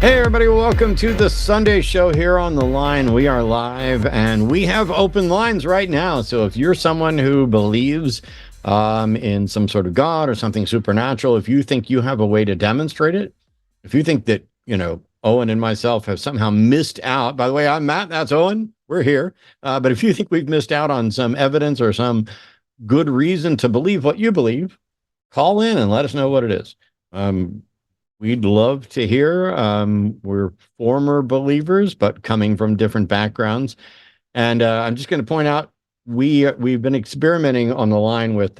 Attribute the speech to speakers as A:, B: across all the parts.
A: Hey everybody, welcome to the Sunday show here on The Line. We are live and we have open lines right now. So if you're someone who believes in some sort of God or something supernatural, if you think you have a way to demonstrate it, if you think that, Owen and myself have somehow missed out. By the way, I'm Matt, that's Owen, we're here. But if you think we've missed out on some evidence or some good reason to believe what you believe, call in and let us know what it is. We'd love to hear. We're former believers, but coming from different backgrounds. And I'm just going to point out, we've been experimenting on The Line with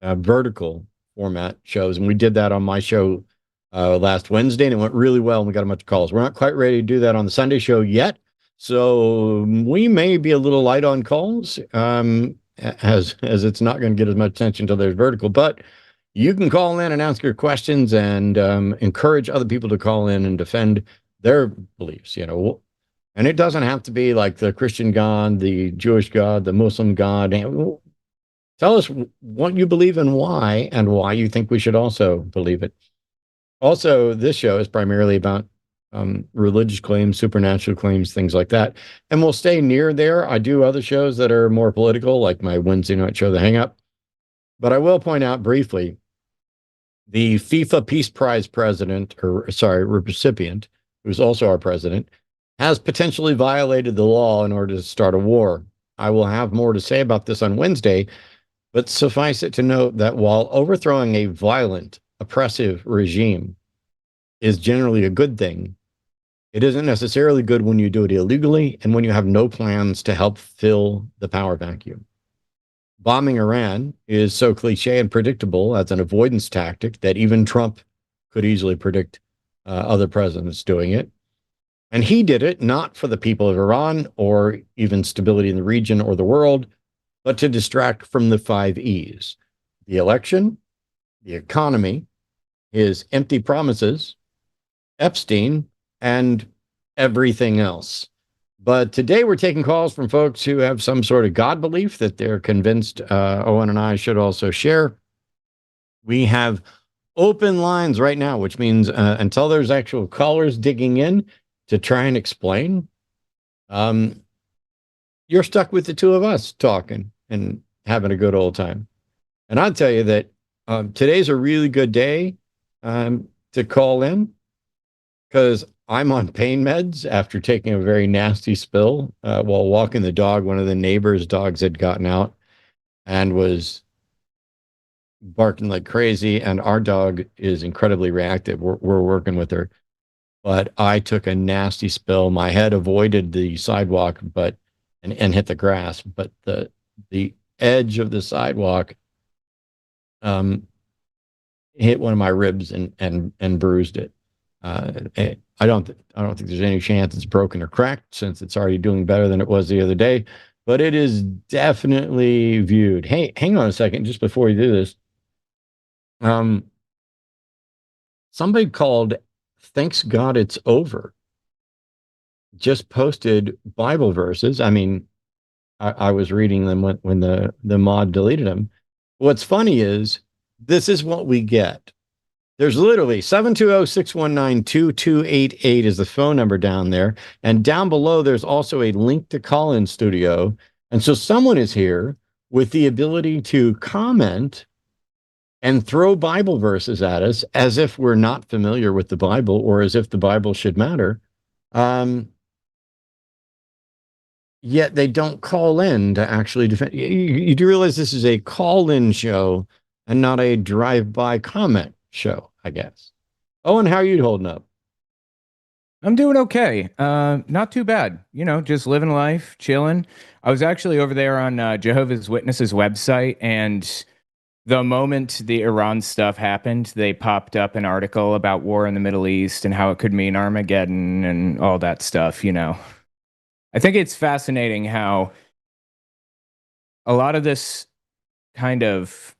A: vertical format shows. And we did that on my show last Wednesday, and it went really well. And we got a bunch of calls. We're not quite ready to do that on the Sunday show yet. So we may be a little light on calls as it's not going to get as much attention until there's vertical. But you can call in and ask your questions and encourage other people to call in and defend their beliefs, And it doesn't have to be like the Christian God, the Jewish God, the Muslim God. Tell us what you believe and why you think we should also believe it. Also, this show is primarily about religious claims, supernatural claims, things like that. And we'll stay near there. I do other shows that are more political, like my Wednesday night show, The Hang Up. But I will point out briefly, the FIFA Peace Prize recipient, who's also our president, has potentially violated the law in order to start a war. I will have more to say about this on Wednesday, but suffice it to note that while overthrowing a violent, oppressive regime is generally a good thing, it isn't necessarily good when you do it illegally and when you have no plans to help fill the power vacuum. Bombing Iran is so cliche and predictable as an avoidance tactic that even Trump could easily predict other presidents doing it. And he did it not for the people of Iran or even stability in the region or the world, but to distract from the 5 E's: the election, the economy, his empty promises, Epstein, and everything else. But today we're taking calls from folks who have some sort of God belief that they're convinced Owen and I should also share. We have open lines right now, which means until there's actual callers digging in to try and explain, you're stuck with the two of us talking and having a good old time. And I'll tell you that today's a really good day to call in, because I'm on pain meds after taking a very nasty spill while walking the dog. One of the neighbor's dogs had gotten out and was barking like crazy, and our dog is incredibly reactive. We're working with her, but I took a nasty spill. My head avoided the sidewalk, and hit the grass, but the edge of the sidewalk hit one of my ribs and bruised it. I don't think there's any chance it's broken or cracked, since it's already doing better than it was the other day, but it is definitely viewed. Hey, hang on a second, just before you do this. Somebody called Thanks God It's Over just posted Bible verses. I mean, I was reading them when the mod deleted them. What's funny is this is what we get. There's literally 720-619-2288 is the phone number down there. And down below, there's also a link to call-in studio. And so someone is here with the ability to comment and throw Bible verses at us as if we're not familiar with the Bible, or as if the Bible should matter. Yet they don't call in to actually defend. You do realize this is a call-in show and not a drive-by comment show, I guess. Owen, how are you holding up?
B: I'm doing okay. Not too bad. Just living life, chilling. I was actually over there on Jehovah's Witnesses website, and The moment the Iran stuff happened, they popped up an article about war in the Middle East and how it could mean Armageddon and all that stuff, you know. I think it's fascinating how a lot of this kind of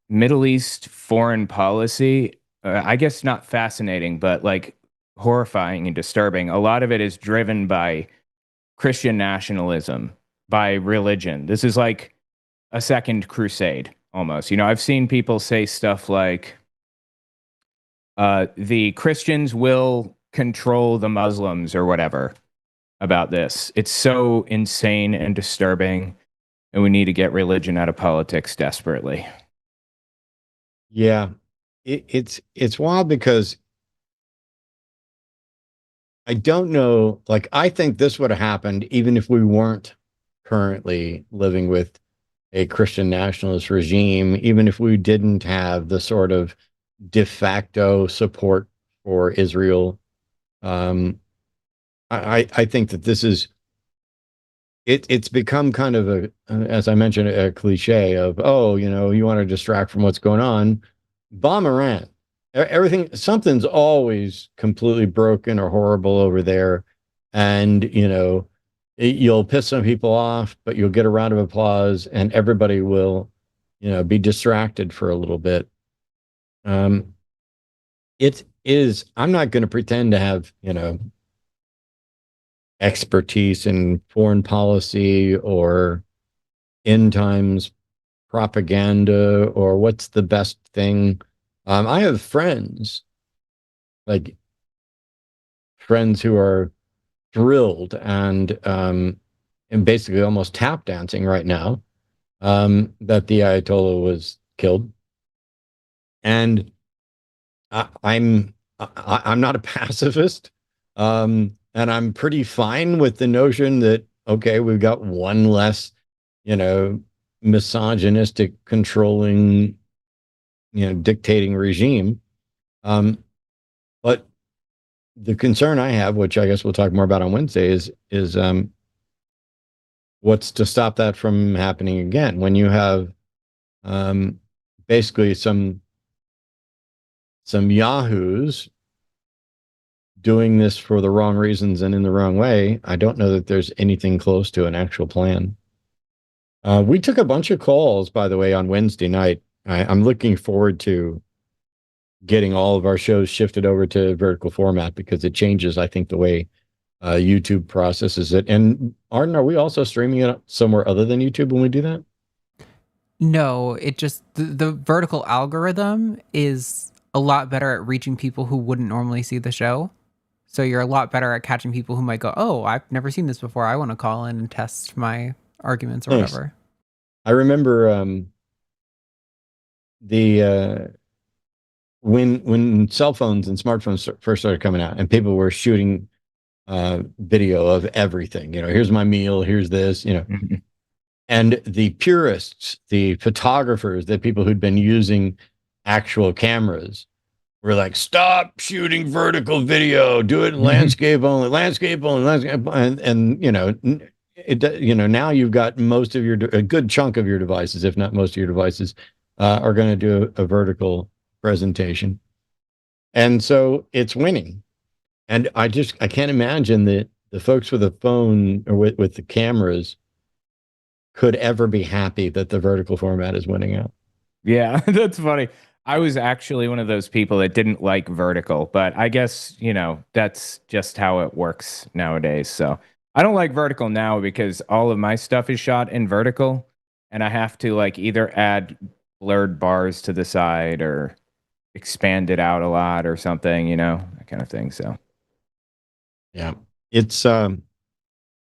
B: Middle East foreign policy, I guess not fascinating, but like horrifying and disturbing. A lot of it is driven by Christian nationalism, by religion. This is like a second crusade almost. You know, I've seen people say stuff like, the Christians will control the Muslims or whatever about this. It's so insane and disturbing, and we need to get religion out of politics desperately.
A: Yeah, it's wild because I don't know. Like, I think this would have happened even if we weren't currently living with a Christian nationalist regime, even if we didn't have the sort of de facto support for Israel. Um, I think that this is it's become kind of a, as I mentioned, a cliche of, oh, you know, you want to distract from what's going on, bomb Iran. Everything, something's always completely broken or horrible over there, and you know, you'll piss some people off, but you'll get a round of applause, and everybody will, you know, be distracted for a little bit. Um, it is. I'm not going to pretend to have, you know, expertise in foreign policy or end times propaganda or what's the best thing. I have friends, like friends who are thrilled and basically almost tap dancing right now, that the Ayatollah was killed. And I'm not a pacifist, and I'm pretty fine with the notion that okay, we've got one less, you know, misogynistic, controlling, you know, dictating regime. Um, but the concern I have, which I guess we'll talk more about on Wednesday, is what's to stop that from happening again when you have um, basically some yahoos doing this for the wrong reasons and in the wrong way. I don't know that there's anything close to an actual plan. We took a bunch of calls, by the way, on Wednesday night. I'm looking forward to getting all of our shows shifted over to vertical format because it changes, I think, the way YouTube processes it. And Arden, are we also streaming it somewhere other than YouTube when we do that?
C: No, it just the vertical algorithm is a lot better at reaching people who wouldn't normally see the show. So you're a lot better at catching people who might go, "Oh, I've never seen this before. I want to call in and test my arguments or
A: Nice.
C: whatever."
A: I remember the when cell phones and smartphones first started coming out, and people were shooting video of everything. You know, here's my meal, here's this. You know,
B: Mhm.
A: and the purists, the photographers, the people who'd been using actual cameras were like, stop shooting vertical video, do it in landscape only, landscape only, landscape. And you know, you know, now you've got most of your, a good chunk of your devices, if not most of your devices, are going to do a vertical presentation. And so it's winning. And I can't imagine that the folks with the phone or with the cameras could ever be happy that the vertical format is winning out.
B: Yeah, that's funny. I was actually one of those people that didn't like vertical, but I guess, you know, that's just how it works nowadays. So I don't like vertical now because all of my stuff is shot in vertical and I have to like either add blurred bars to the side or expand it out a lot or something, you know, that kind of thing. So,
A: Yeah. It's I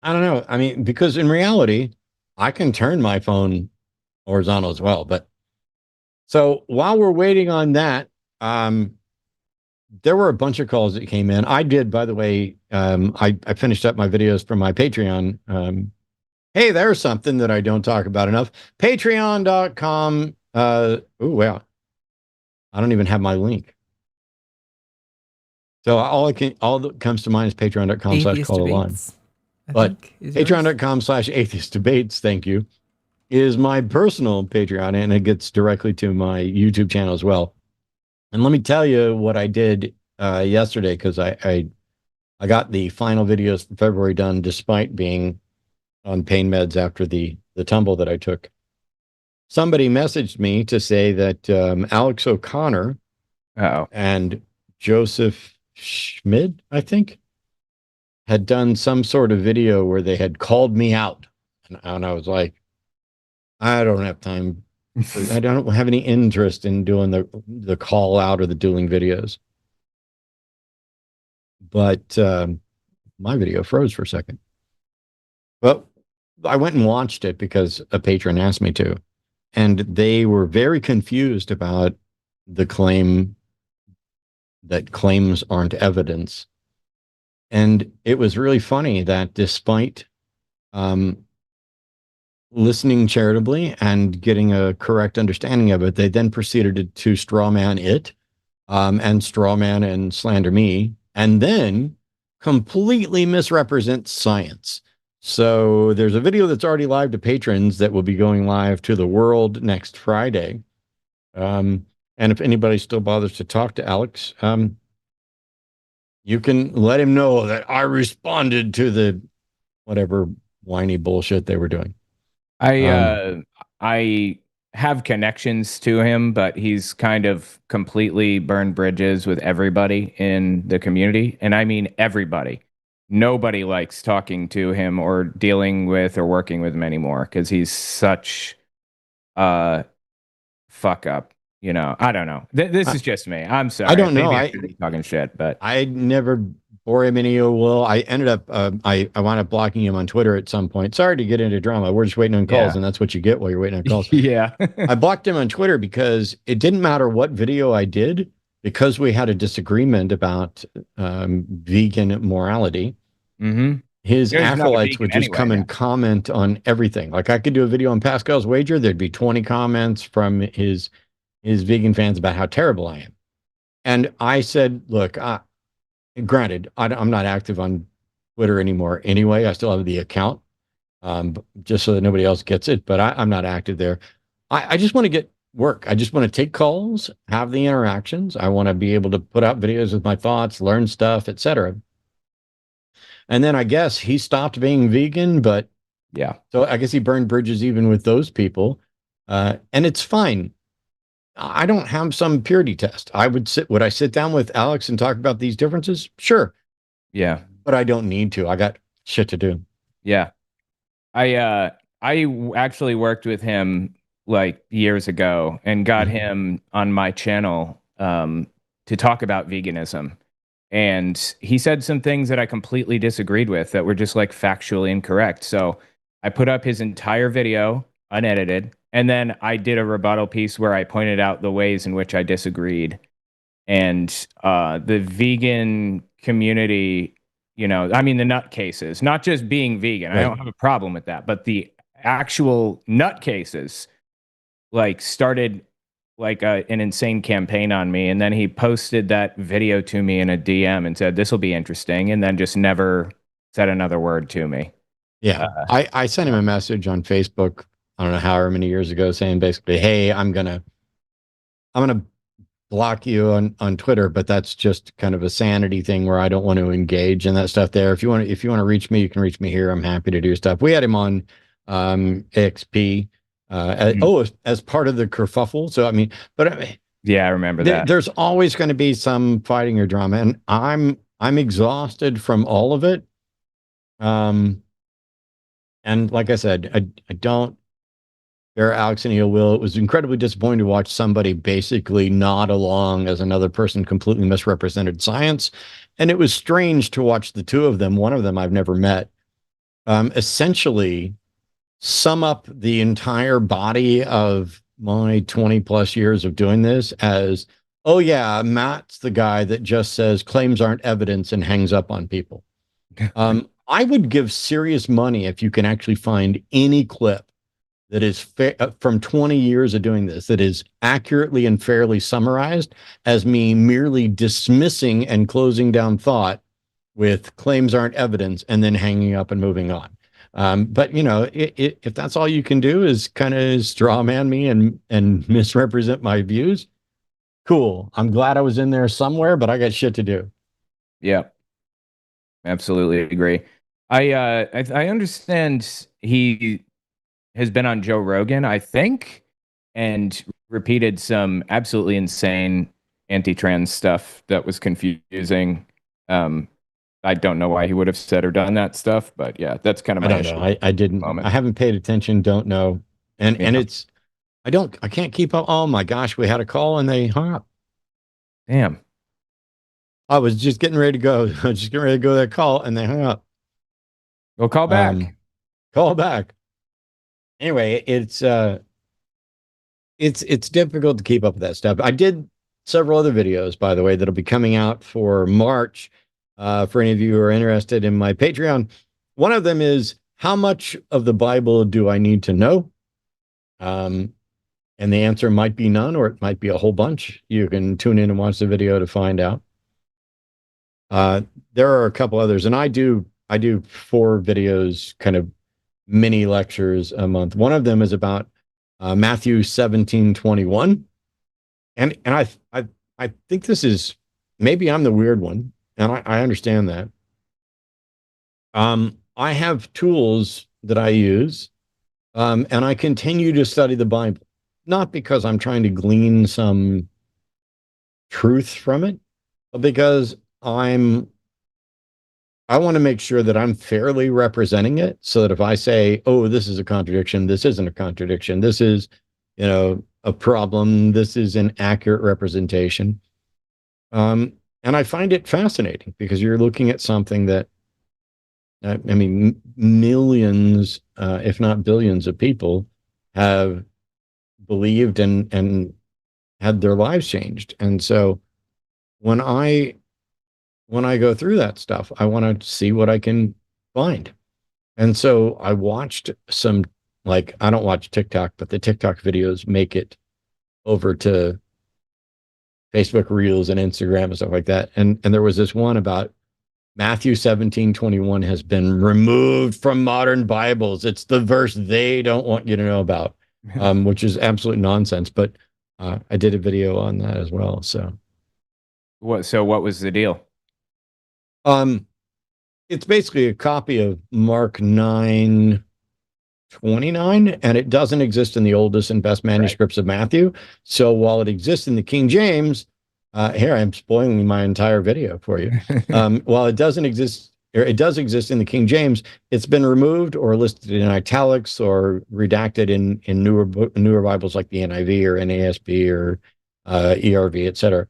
A: don't know. I mean, because in reality, I can turn my phone horizontal as well. But so while we're waiting on that, um, there were a bunch of calls that came in. I did, by the way, I finished up my videos from my Patreon. Hey, there's something that I don't talk about enough. Patreon.com. Oh, wow. I don't even have my link. So all that comes to mind is patreon.com/call
C: Atheist
A: the line.
C: debates, I
A: But
C: think, is yours.
A: patreon.com/atheist debates. Thank you. is my personal Patreon, and it gets directly to my YouTube channel as well. And let me tell you what I did yesterday, because I got the final videos for February done despite being on pain meds after the tumble that I took. Somebody messaged me to say that Alex O'Connor and Joseph Schmid, I think, had done some sort of video where they had called me out. And I was like, I don't have time. I don't have any interest in doing the call out or the dueling videos. But my video froze for a second. Well, I went and watched it because a patron asked me to. And they were very confused about the claim that claims aren't evidence. And it was really funny that despite listening charitably and getting a correct understanding of it, they then proceeded to strawman it and strawman and slander me, and then completely misrepresent science. So there's a video that's already live to patrons that will be going live to the world next Friday. And if anybody still bothers to talk to Alex, you can let him know that I responded to the whatever whiny bullshit they were doing.
B: I have connections to him, but he's kind of completely burned bridges with everybody in the community. And I mean everybody. Nobody likes talking to him or dealing with or working with him anymore because he's such a fuck up. You know, I don't know. This is just me. I'm sorry.
A: I don't know.
B: Maybe I should be talking shit, but
A: I never bore him any ill will. I ended up, I wound up blocking him on Twitter at some point. Sorry to get into drama. We're just waiting on calls, and that's what you get while you're waiting on calls.
B: Yeah.
A: I blocked him on Twitter because it didn't matter what video I did, because we had a disagreement about vegan morality.
B: Mm-hmm.
A: His acolytes would just come and comment on everything. Like I could do a video on Pascal's wager. There'd be 20 comments from his vegan fans about how terrible I am. And I said, look, granted, I'm not active on Twitter anymore anyway. I still have the account, just so that nobody else gets it, but I'm not active there. I just want to get work. I just want to take calls, have the interactions. I want to be able to put out videos with my thoughts, learn stuff, etc. And then I guess he stopped being vegan, but
B: yeah.
A: So I guess he burned bridges even with those people. And it's fine. I don't have some purity test. Would I sit down with Alex and talk about these differences? Sure.
B: Yeah.
A: But I don't need to. I got shit to do.
B: Yeah. I actually worked with him like years ago and got him on my channel to talk about veganism. And he said some things that I completely disagreed with that were just like factually incorrect. So I put up his entire video unedited. And then I did a rebuttal piece where I pointed out the ways in which I disagreed. And the vegan community, you know, I mean, the nutcases, not just being vegan. Right. I don't have a problem with that. But the actual nutcases, like, started like an insane campaign on me. And then he posted that video to me in a DM and said, this will be interesting. And then just never said another word to me.
A: Yeah. I sent him a message on Facebook, I don't know, however many years ago, saying basically, hey, I'm gonna block you on Twitter, but that's just kind of a sanity thing where I don't want to engage in that stuff there. If you want to reach me, you can reach me here. I'm happy to do stuff. We had him on AXP as part of the kerfuffle. So I mean,
B: yeah, I remember that.
A: There's always going to be some fighting or drama, and I'm exhausted from all of it. And like I said, I don't bear Alex any ill will. It was incredibly disappointing to watch somebody basically nod along as another person completely misrepresented science. And it was strange to watch the two of them, one of them I've never met, essentially sum up the entire body of my 20 plus years of doing this as, oh yeah, Matt's the guy that just says claims aren't evidence and hangs up on people. I would give serious money if you can actually find any clip that is from 20 years of doing this that is accurately and fairly summarized as me merely dismissing and closing down thought with claims aren't evidence and then hanging up and moving on. But if that's all you can do is kind of straw man me and misrepresent my views, cool. I'm glad I was in there somewhere, but I got shit to do.
B: Yeah, absolutely agree. I understand he has been on Joe Rogan, I think, and repeated some absolutely insane anti-trans stuff that was confusing. Um, I don't know why he would have said or done that stuff, but yeah, that's kind of
A: I
B: my
A: don't know.
B: issue
A: I didn't. I
B: moment.
A: haven't paid attention. Don't know. And
B: Yeah.
A: it's I can't keep up. Oh my gosh, we had a call and they hung up.
B: Damn.
A: I was just getting ready to go. I was just getting ready to go to that call and they hung up.
B: Well, call back.
A: Um, Call back. Anyway, it's difficult to keep up with that stuff. I did several other videos, by the way, that'll be coming out for March. For any of you who are interested in my Patreon, one of them is how much of the Bible do I need to know? Um, and the answer might be none, or it might be a whole bunch. You can tune in and watch the video to find out. Uh, there are a couple others, and I do 4 videos, kind of mini lectures a month. One of them is about Matthew 17:21, and I think this is, maybe I'm the weird one, and I understand that. I have tools that I use, and I continue to study the Bible, not because I'm trying to glean some truth from it, but because I want to make sure that I'm fairly representing it, so that if I say, "Oh, this is a contradiction," this isn't a contradiction. This is, a problem. This is an accurate representation. And I find it fascinating because you're looking at something that, I mean, millions, if not billions, of people have believed and had their lives changed. And so when I go through that stuff, I want to see what I can find. And so I watched some, like, I don't watch TikTok, but the TikTok videos make it over to Facebook Reels and Instagram and stuff like that. And there was this one about Matthew 17:21 has been removed from modern Bibles. It's the verse they don't want you to know about, which is absolute nonsense. But I did a video on that as well. So
B: What was the deal?
A: um, it's basically a copy of Mark 9:29, and it doesn't exist in the oldest and best manuscripts of Matthew. So while it exists in the King James, here I'm spoiling my entire video for you. While it doesn't exist, or it does exist in the King James, it's been removed or listed in italics or redacted in newer Bibles like the NIV or NASB or ERV, etc.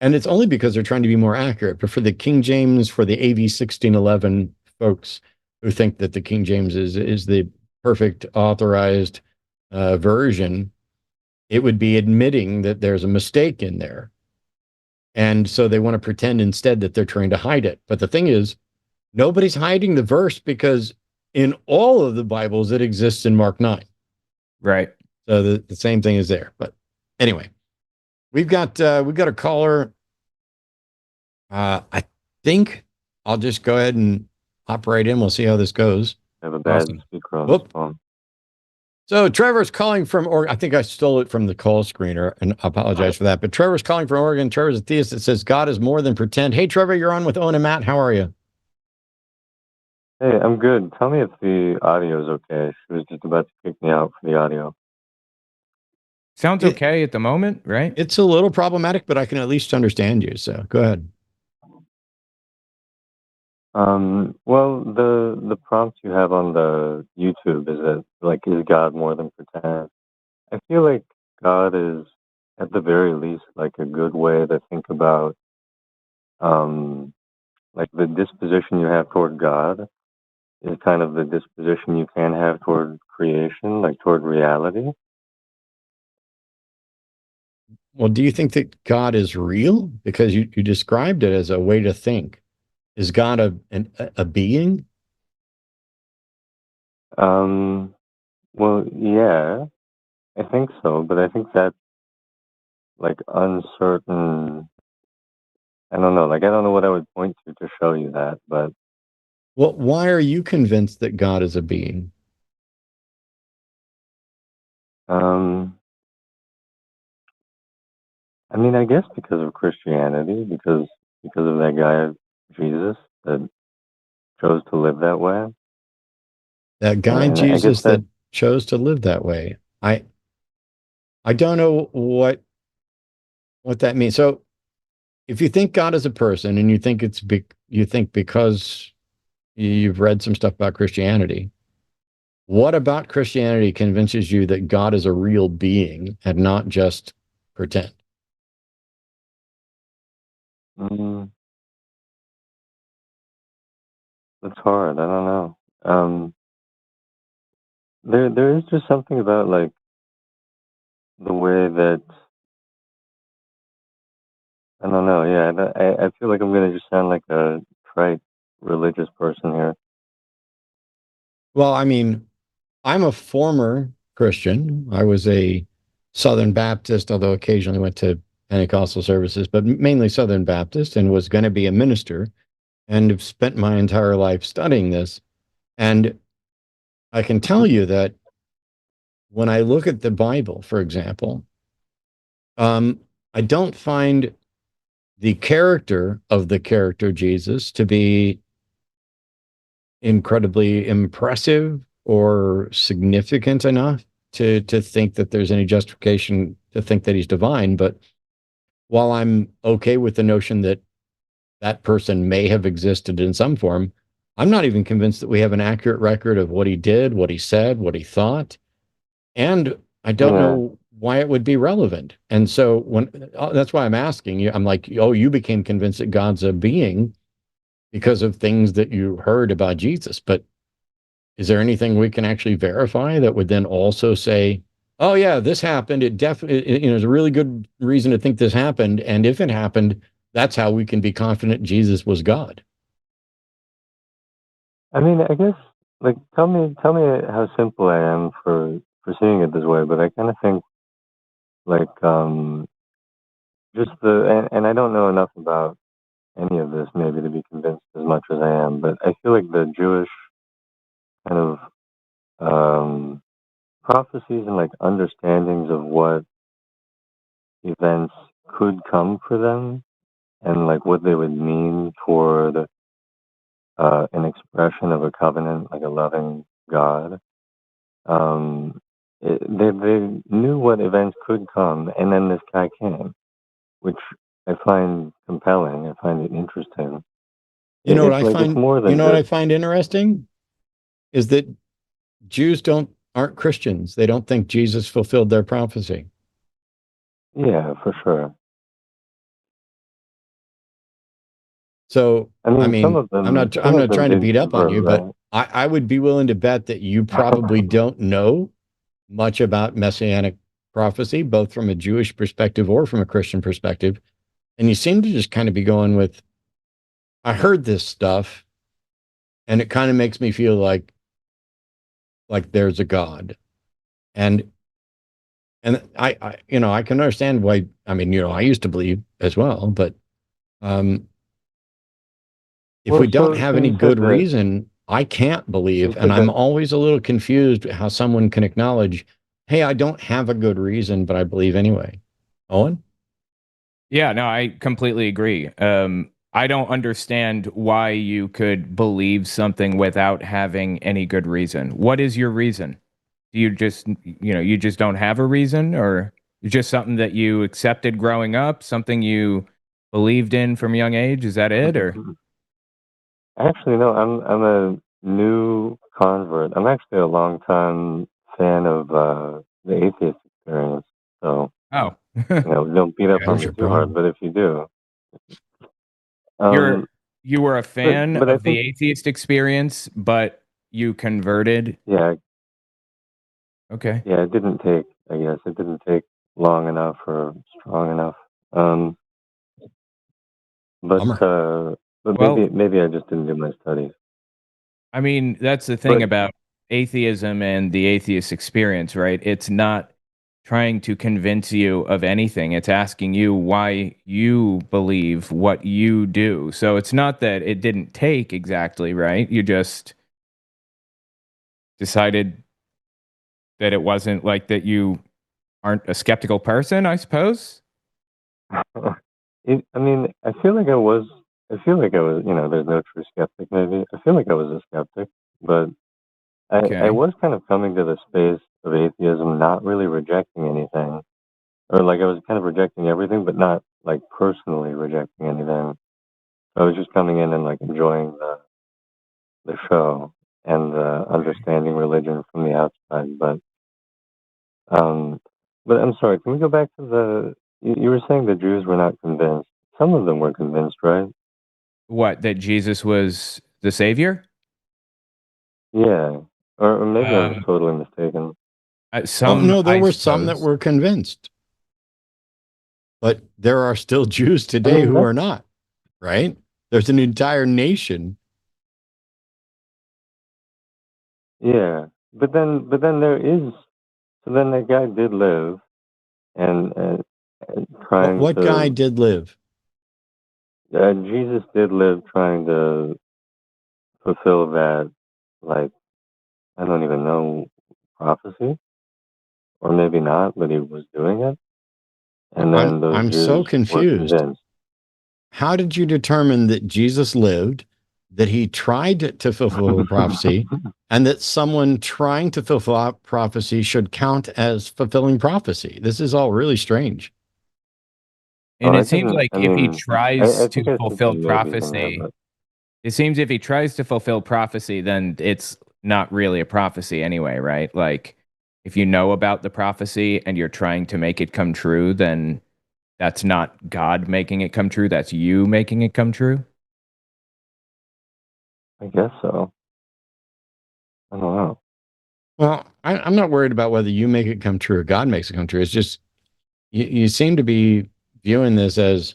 A: And it's only because they're trying to be more accurate. But for the King James, for the AV 1611 folks who think that the King James is the perfect authorized version, it would be admitting that there's a mistake in there. And so they want to pretend instead that they're trying to hide it. But the thing is, nobody's hiding the verse, because in all of the Bibles it exists in Mark 9.
B: Right.
A: So the same thing is there. But anyway, we've got a caller. I think I'll just go ahead and operate in. We'll see how this goes.
D: I have a bad
A: Awesome.
D: speaker on
A: Whoop.
D: this phone.
A: So Trevor's calling from Oregon. I think I stole it from the call screener, and I apologize for that. But Trevor's calling from Oregon. Trevor's a theist that says God is more than pretend. Hey, Trevor, you're on with Owen and Matt. How are you?
D: Hey, I'm good. Tell me if the audio is okay. She was just about to kick me out for the audio.
B: Sounds okay at the moment, right?
A: It's a little problematic, but I can at least understand you. So go ahead.
D: Well, the prompt you have on the YouTube is that, like, is God more than pretend? I feel like God is, at the very least, like a good way to think about, like the disposition you have toward God is kind of the disposition you can have toward creation, like toward reality.
A: Well, do you think that God is real? Because you described it as a way to think. Is God a being?
D: Well, yeah, I think so, but I think that's like uncertain. I don't know. Like, I don't know what I would point to show you that, but
A: Well, why are you convinced that God is a being?
D: Um, I mean, I guess because of Christianity, because of that guy Jesus that chose to live that way,
A: That guy
D: and I guess
A: Jesus
D: that
A: that chose to live that way. I don't know what that means. So if you think God is a person and you think because you've read some stuff about Christianity, what about Christianity convinces you that God is a real being and not just pretend?
D: mm, it's hard. I don't know. Um, there is just something about like the way that I don't know. Yeah, I feel like I'm gonna just sound like a trite religious person here.
A: Well, I mean, I'm a former Christian. I was a Southern Baptist, although occasionally went to Pentecostal services, but mainly Southern Baptist, and was going to be a minister and have spent my entire life studying this. And I can tell you that when I look at the Bible, for example, I don't find the character of the character Jesus to be incredibly impressive or significant enough to think that there's any justification to think that he's divine. But while I'm okay with the notion that that person may have existed in some form, I'm not even convinced that we have an accurate record of what he did, what he said, what he thought, and I don't
D: Yeah.
A: know why it would be relevant. And so that's why I'm asking you. I'm like, oh, you became convinced that God's a being because of things that you heard about Jesus, but is there anything we can actually verify that would then also say, oh yeah, this happened. It definitely, there's a really good reason to think this happened. And if it happened, that's how we can be confident Jesus was God.
D: I mean, I guess like tell me how simple I am for seeing it this way, but I kind of think like just and I don't know enough about any of this maybe to be convinced as much as I am, but I feel like the Jewish kind of um prophecies and like understandings of what events could come for them and like what they would mean toward an expression of a covenant, like a loving God. Um, they knew what events could come, and then this guy came, which I find compelling. I find it interesting. It's like it's more
A: You
D: than
A: know what I
D: just
A: find interesting is that Jews aren't Christians. They don't think Jesus fulfilled their prophecy.
D: yeah, for sure.
A: So,
D: I
A: I
D: mean,
A: mean, I'm
D: some of
A: not
D: them
A: trying to
D: did
A: beat up on
D: convert,
A: you, but
D: right?
A: I would be willing to bet that you probably don't know much about messianic prophecy, both from a Jewish perspective or from a Christian perspective. And you seem to just kind of be going with, I heard this stuff, and it kind of makes me feel like there's a God. And I can understand why. I mean, I used to believe as well, but um, if
D: Well,
A: we don't have
D: so
A: any
D: you said
A: good
D: that
A: reason, I can't believe.
D: you
A: And
D: said
A: I'm
D: that
A: always a little confused how someone can acknowledge, hey, I don't have a good reason, but I believe anyway. Owen?
B: Yeah, no, I completely agree. I don't understand why you could believe something without having any good reason. What is your reason? Do you just, you just don't have a reason, or just something that you accepted growing up, something you believed in from a young age? Is that it, or?
D: actually no, I'm a new convert. I'm actually a long time fan of the atheist experience. So
B: Oh,
D: don't beat up on
A: There's
D: me
A: your
D: too hard,
A: problem.
D: but if you do,
B: you're
D: um,
B: you were a fan
D: but I
B: of the
D: think
B: atheist experience, but you converted.
D: yeah,
B: Okay.
D: yeah, it didn't take. I guess it didn't take long enough or strong enough. Um, but
A: Bummer.
D: uh, but
B: Well,
D: maybe I just didn't do my studies.
B: I mean, that's the thing
D: But
B: about atheism and the atheist experience, right? It's not trying to convince you of anything. It's asking you why you believe what you do. So it's not that it didn't take exactly, right? You just decided that it wasn't like that you aren't a skeptical person, I suppose.
D: I mean, I feel like I was. I feel like I was. You know, there's no true skeptic. Maybe I feel like I was a skeptic, but I
B: Okay.
D: was kind of coming to the space of atheism, not really rejecting anything, or like I was kind of rejecting everything, but not like personally rejecting anything. I was just coming in and like enjoying the show and understanding religion from the outside. Um, but I'm sorry. Can we go back to the? You were saying the Jews were not convinced. Some of them were convinced, right?
B: What, that Jesus was the savior?
D: Yeah. Or maybe I was
B: Um,
D: totally mistaken.
A: Well,
B: some,
A: no, there
B: I
A: were some that
B: suppose.
A: were convinced, but there are still Jews
D: I
A: today
D: mean,
A: who are not, right? There's an entire nation.
D: yeah. But then there is. So then that guy did live, and trying
A: What guy
D: to.
A: did live?
D: Jesus did live trying to fulfill that, like, I don't even know, prophecy, or maybe not, but he was doing it. And
A: I'm
D: then those
A: I'm so
D: Jews were
A: confused.
D: convinced.
A: How did you determine that Jesus lived, that he tried to fulfill prophecy, and that someone trying to fulfill prophecy should count as fulfilling prophecy? This is all really strange.
B: And
D: I
B: it seems
D: didn't.
B: like
D: I
B: if he
D: mean,
B: tries
D: I
B: to
D: think I said
B: fulfill
D: some maybes in there,
B: prophecy,
D: but
B: it seems if he tries to fulfill prophecy, then it's not really a prophecy anyway, right? Like, if you know about the prophecy and you're trying to make it come true, then that's not God making it come true. That's you making it come true.
D: I guess so. I don't know.
A: Well, I'm not worried about whether you make it come true or God makes it come true. It's just you seem to be viewing this as,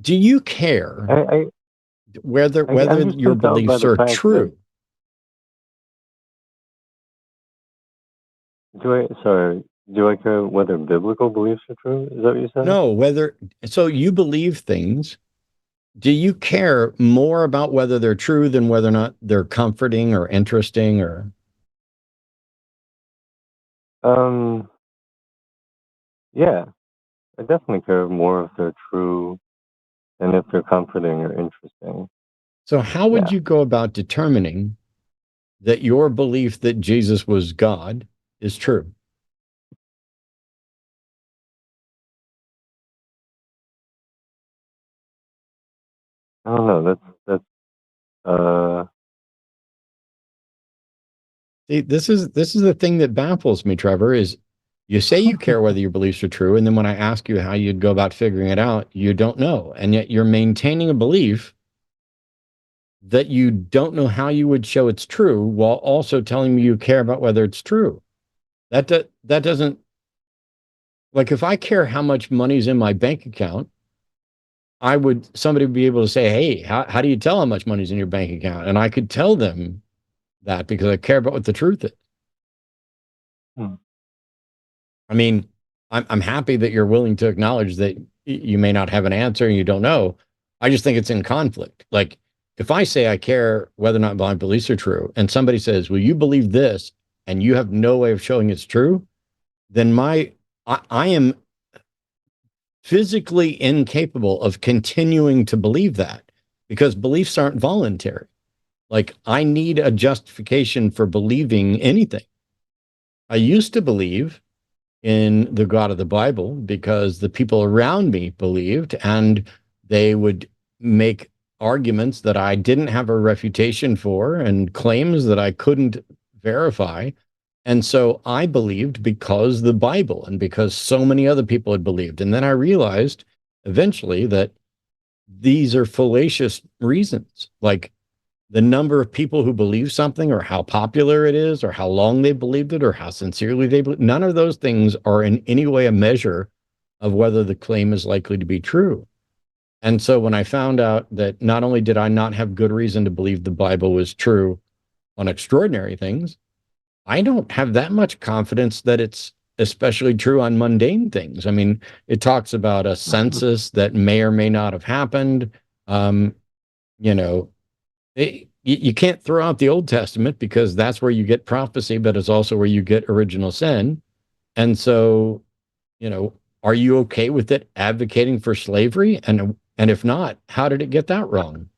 A: do you care
D: I, I'm
A: whether
D: just
A: your
D: compelled by
A: beliefs
D: the
A: are
D: fact that
A: true?
D: do I care whether biblical beliefs are true? Is that what you said?
A: No, whether so you believe things. Do you care more about whether they're true than whether or not they're comforting or interesting or
D: Um, yeah, I definitely care more if they're true than if they're comforting or interesting.
A: so how would
D: Yeah,
A: you go about determining that your belief that Jesus was God is true?
D: I don't know. That's
A: See, this is the thing that baffles me, Trevor, is you say you care whether your beliefs are true, and then when I ask you how you'd go about figuring it out, you don't know. And yet you're maintaining a belief that you don't know how you would show it's true while also telling me you care about whether it's true. That doesn't, like, if I care how much money's in my bank account, somebody would be able to say, hey, how do you tell how much money's in your bank account? And I could tell them that because I care about what the truth is.
D: hmm.
A: I mean, I'm happy that you're willing to acknowledge that you may not have an answer and you don't know. I just think it's in conflict. Like, if I say I care whether or not my beliefs are true, and somebody says, "Well, you believe this," and you have no way of showing it's true, then I am physically incapable of continuing to believe that because beliefs aren't voluntary. Like, I need a justification for believing anything. I used to believe in the God of the Bible because the people around me believed, and they would make arguments that I didn't have a refutation for and claims that I couldn't verify. And so I believed because the Bible and because so many other people had believed. And then I realized eventually that these are fallacious reasons. Like, the number of people who believe something or how popular it is or how long they believed it or how sincerely they believe, none of those things are in any way a measure of whether the claim is likely to be true. And so when I found out that not only did I not have good reason to believe the Bible was true on extraordinary things, I don't have that much confidence that it's especially true on mundane things. I mean, it talks about a census that may or may not have happened. Um, you know, you can't throw out the Old Testament because that's where you get prophecy, but it's also where you get original sin. And so, you know, are you okay with it advocating for slavery? And if not, how did it get that wrong?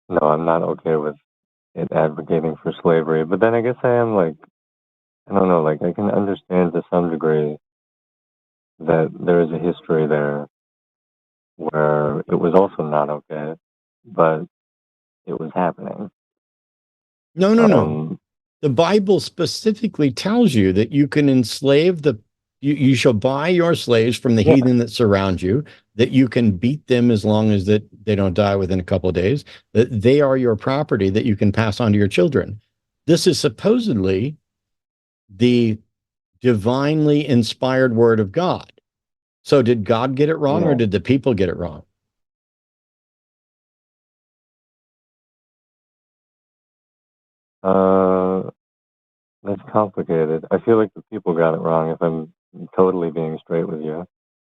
D: No, I'm not okay with it advocating for slavery. But then I guess I am like, I don't know, like I can understand to some degree that there is a history there where it was also not okay, but it was happening.
A: No, no, no.
D: Um,
A: The Bible specifically tells you that you can enslave you shall buy your slaves from the
D: yeah,
A: heathen that surround you, that you can beat them as long as that they don't die within a couple of days, that they are your property that you can pass on to your children. This is supposedly the divinely inspired word of God. So did God get it wrong or
D: yeah.
A: did the people get it wrong?
D: Uh, that's complicated. I feel like the people got it wrong if I'm totally being straight with you.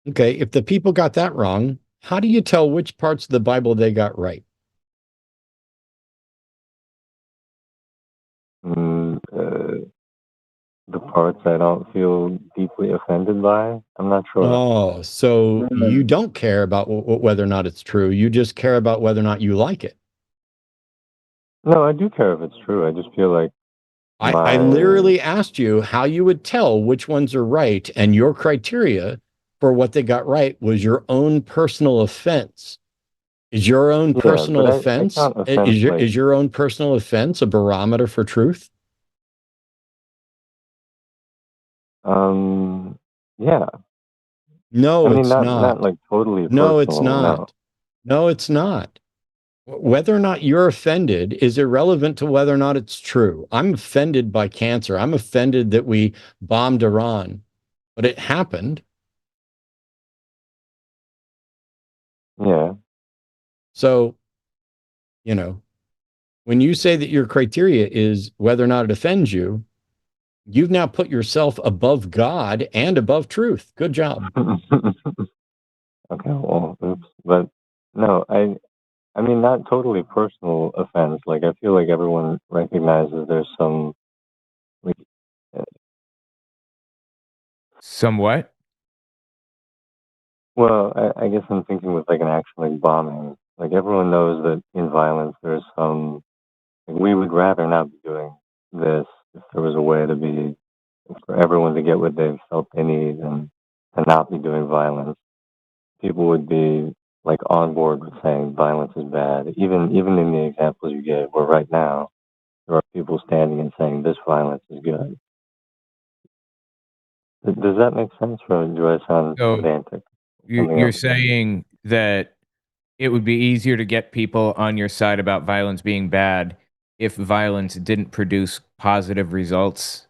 A: Okay, if the people got that wrong, how do you tell which parts of the Bible they got right?
D: Mm, the parts I don't feel deeply offended by, I'm not sure.
A: Oh, so you don't care about whether or not it's true. You just care about whether or not you like it.
D: No, I do care if it's true. I just feel like
A: I
D: my
A: literally asked you how you would tell which ones are right, and your criteria for what they got right was your own personal offense. Is your own
D: yeah, but
A: personal
D: I
A: offense
D: count offense like
A: is your own personal offense a barometer for truth?
D: um yeah. I
A: No,
D: mean
A: it's
D: not
A: not.
D: like totally
A: No, it's
D: personal, no.
A: not. No, it's not. Whether or not you're offended is irrelevant to whether or not it's true. I'm offended by cancer. I'm offended that we bombed Iran, but it happened.
D: Yeah.
A: So, you know, when you say that your criteria is whether or not it offends you, you've now put yourself above God and above truth. Good job.
D: Okay, well, oops. But no, I mean not totally personal offense. Like I feel like everyone recognizes there's some like uh,
B: Somewhat.
D: well, I guess I'm thinking with like an action like bombing. Like everyone knows that in violence there's some like, we would rather not be doing this if there was a way to be for everyone to get what they felt they need and to not be doing violence. People would be like on board with saying violence is bad. Even in the examples you gave, where right now there are people standing and saying this violence is good. Does that make sense, or do I sound
B: So
D: pedantic? Something
B: you're
D: else?
B: saying that it would be easier to get people on your side about violence being bad if violence didn't produce positive results.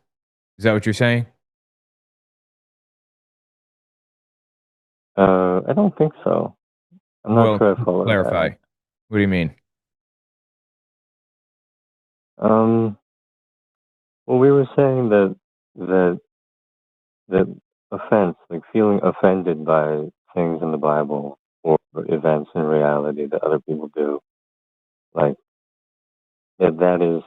B: Is that what you're saying?
D: I don't think so. I'm not
B: Well,
D: sure I follow
B: clarify.
D: that.
B: What do you mean?
D: Um, well, we were saying that that offense, like feeling offended by things in the Bible or events in reality that other people do, like that is.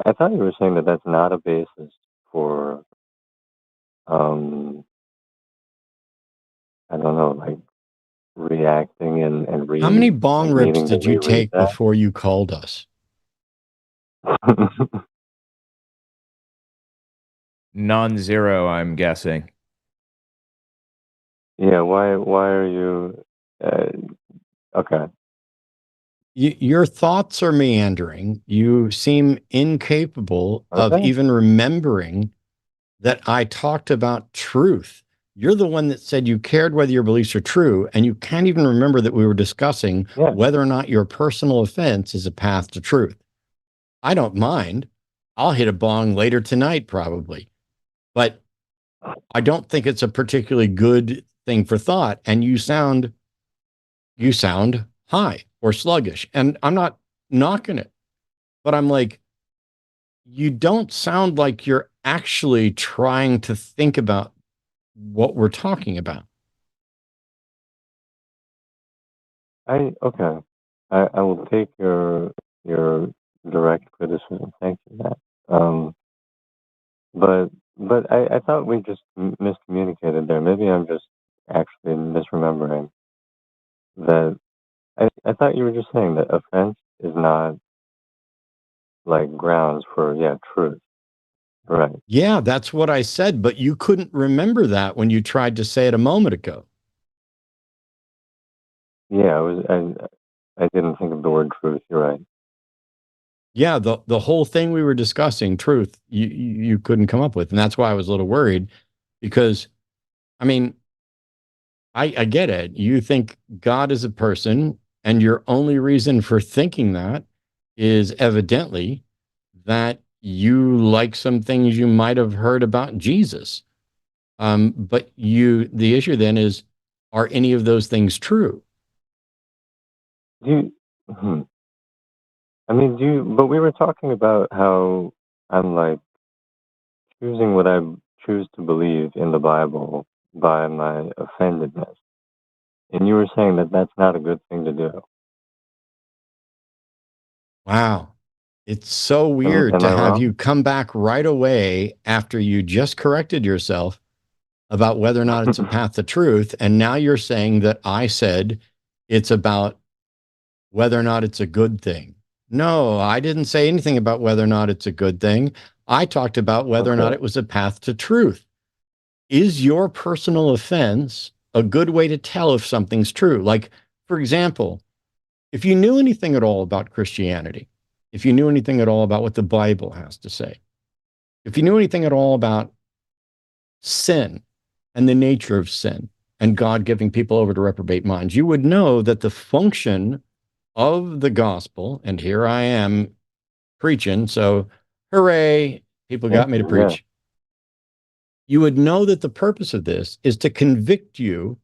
D: I thought you were saying that that's not a basis for, um, I don't know, like reacting and
A: How many
D: re
A: bong
D: like
A: rips
D: needing to
A: did you
D: reread
A: take before you called us?
D: that.
B: Non-zero, I'm guessing.
D: Yeah, why are you uh, okay.
A: Your thoughts are meandering. You seem incapable
D: Are
A: of
D: they?
A: even remembering that I talked about truth. You're the one that said you cared whether your beliefs are true, and you can't even remember that we were discussing
D: Yeah.
A: whether or not your personal offense is a path to truth. I don't mind. I'll hit a bong later tonight, probably, but I don't think it's a particularly good thing for thought. And you sound high or sluggish, and I'm not knocking it, but I'm like, you don't sound like you're actually trying to think about what we're talking about.
D: Okay. I will take your direct criticism. Thank you for that. But I thought we just miscommunicated there. Maybe I'm just actually misremembering that. I thought you were just saying that offense is not like grounds for truth. Right.
A: Yeah, that's what I said, but you couldn't remember that when you tried to say it a moment ago.
D: Yeah, I didn't think of the word truth. You're right.
A: Yeah, the whole thing we were discussing, truth, you couldn't come up with, and that's why I was a little worried, because I mean, I get it. You think God is a person, and your only reason for thinking that is evidently that you like some things you might have heard about Jesus. But the issue then is, are any of those things true?
D: Do you, hmm. I mean, but we were talking about how I'm like choosing what I choose to believe in the Bible by my offendedness. And you were saying that that's not a good thing to do.
A: Wow. It's so weird
D: Am
A: to
D: I
A: have
D: wrong?
A: you come back right away after you just corrected yourself about whether or not it's a path to truth. And now you're saying that I said it's about whether or not it's a good thing. No, I didn't say anything about whether or not it's a good thing. I talked about whether or not
D: Okay.
A: it was a path to truth. Is your personal offense a good way to tell if something's true? Like, for example, if you knew anything at all about Christianity, if you knew anything at all about what the Bible has to say, if you knew anything at all about sin and the nature of sin and God giving people over to reprobate minds, you would know that the function of the gospel, and here I am preaching, so hooray, people
D: Thank
A: got me to
D: you. Yeah.
A: preach. You would know that the purpose of this is to convict you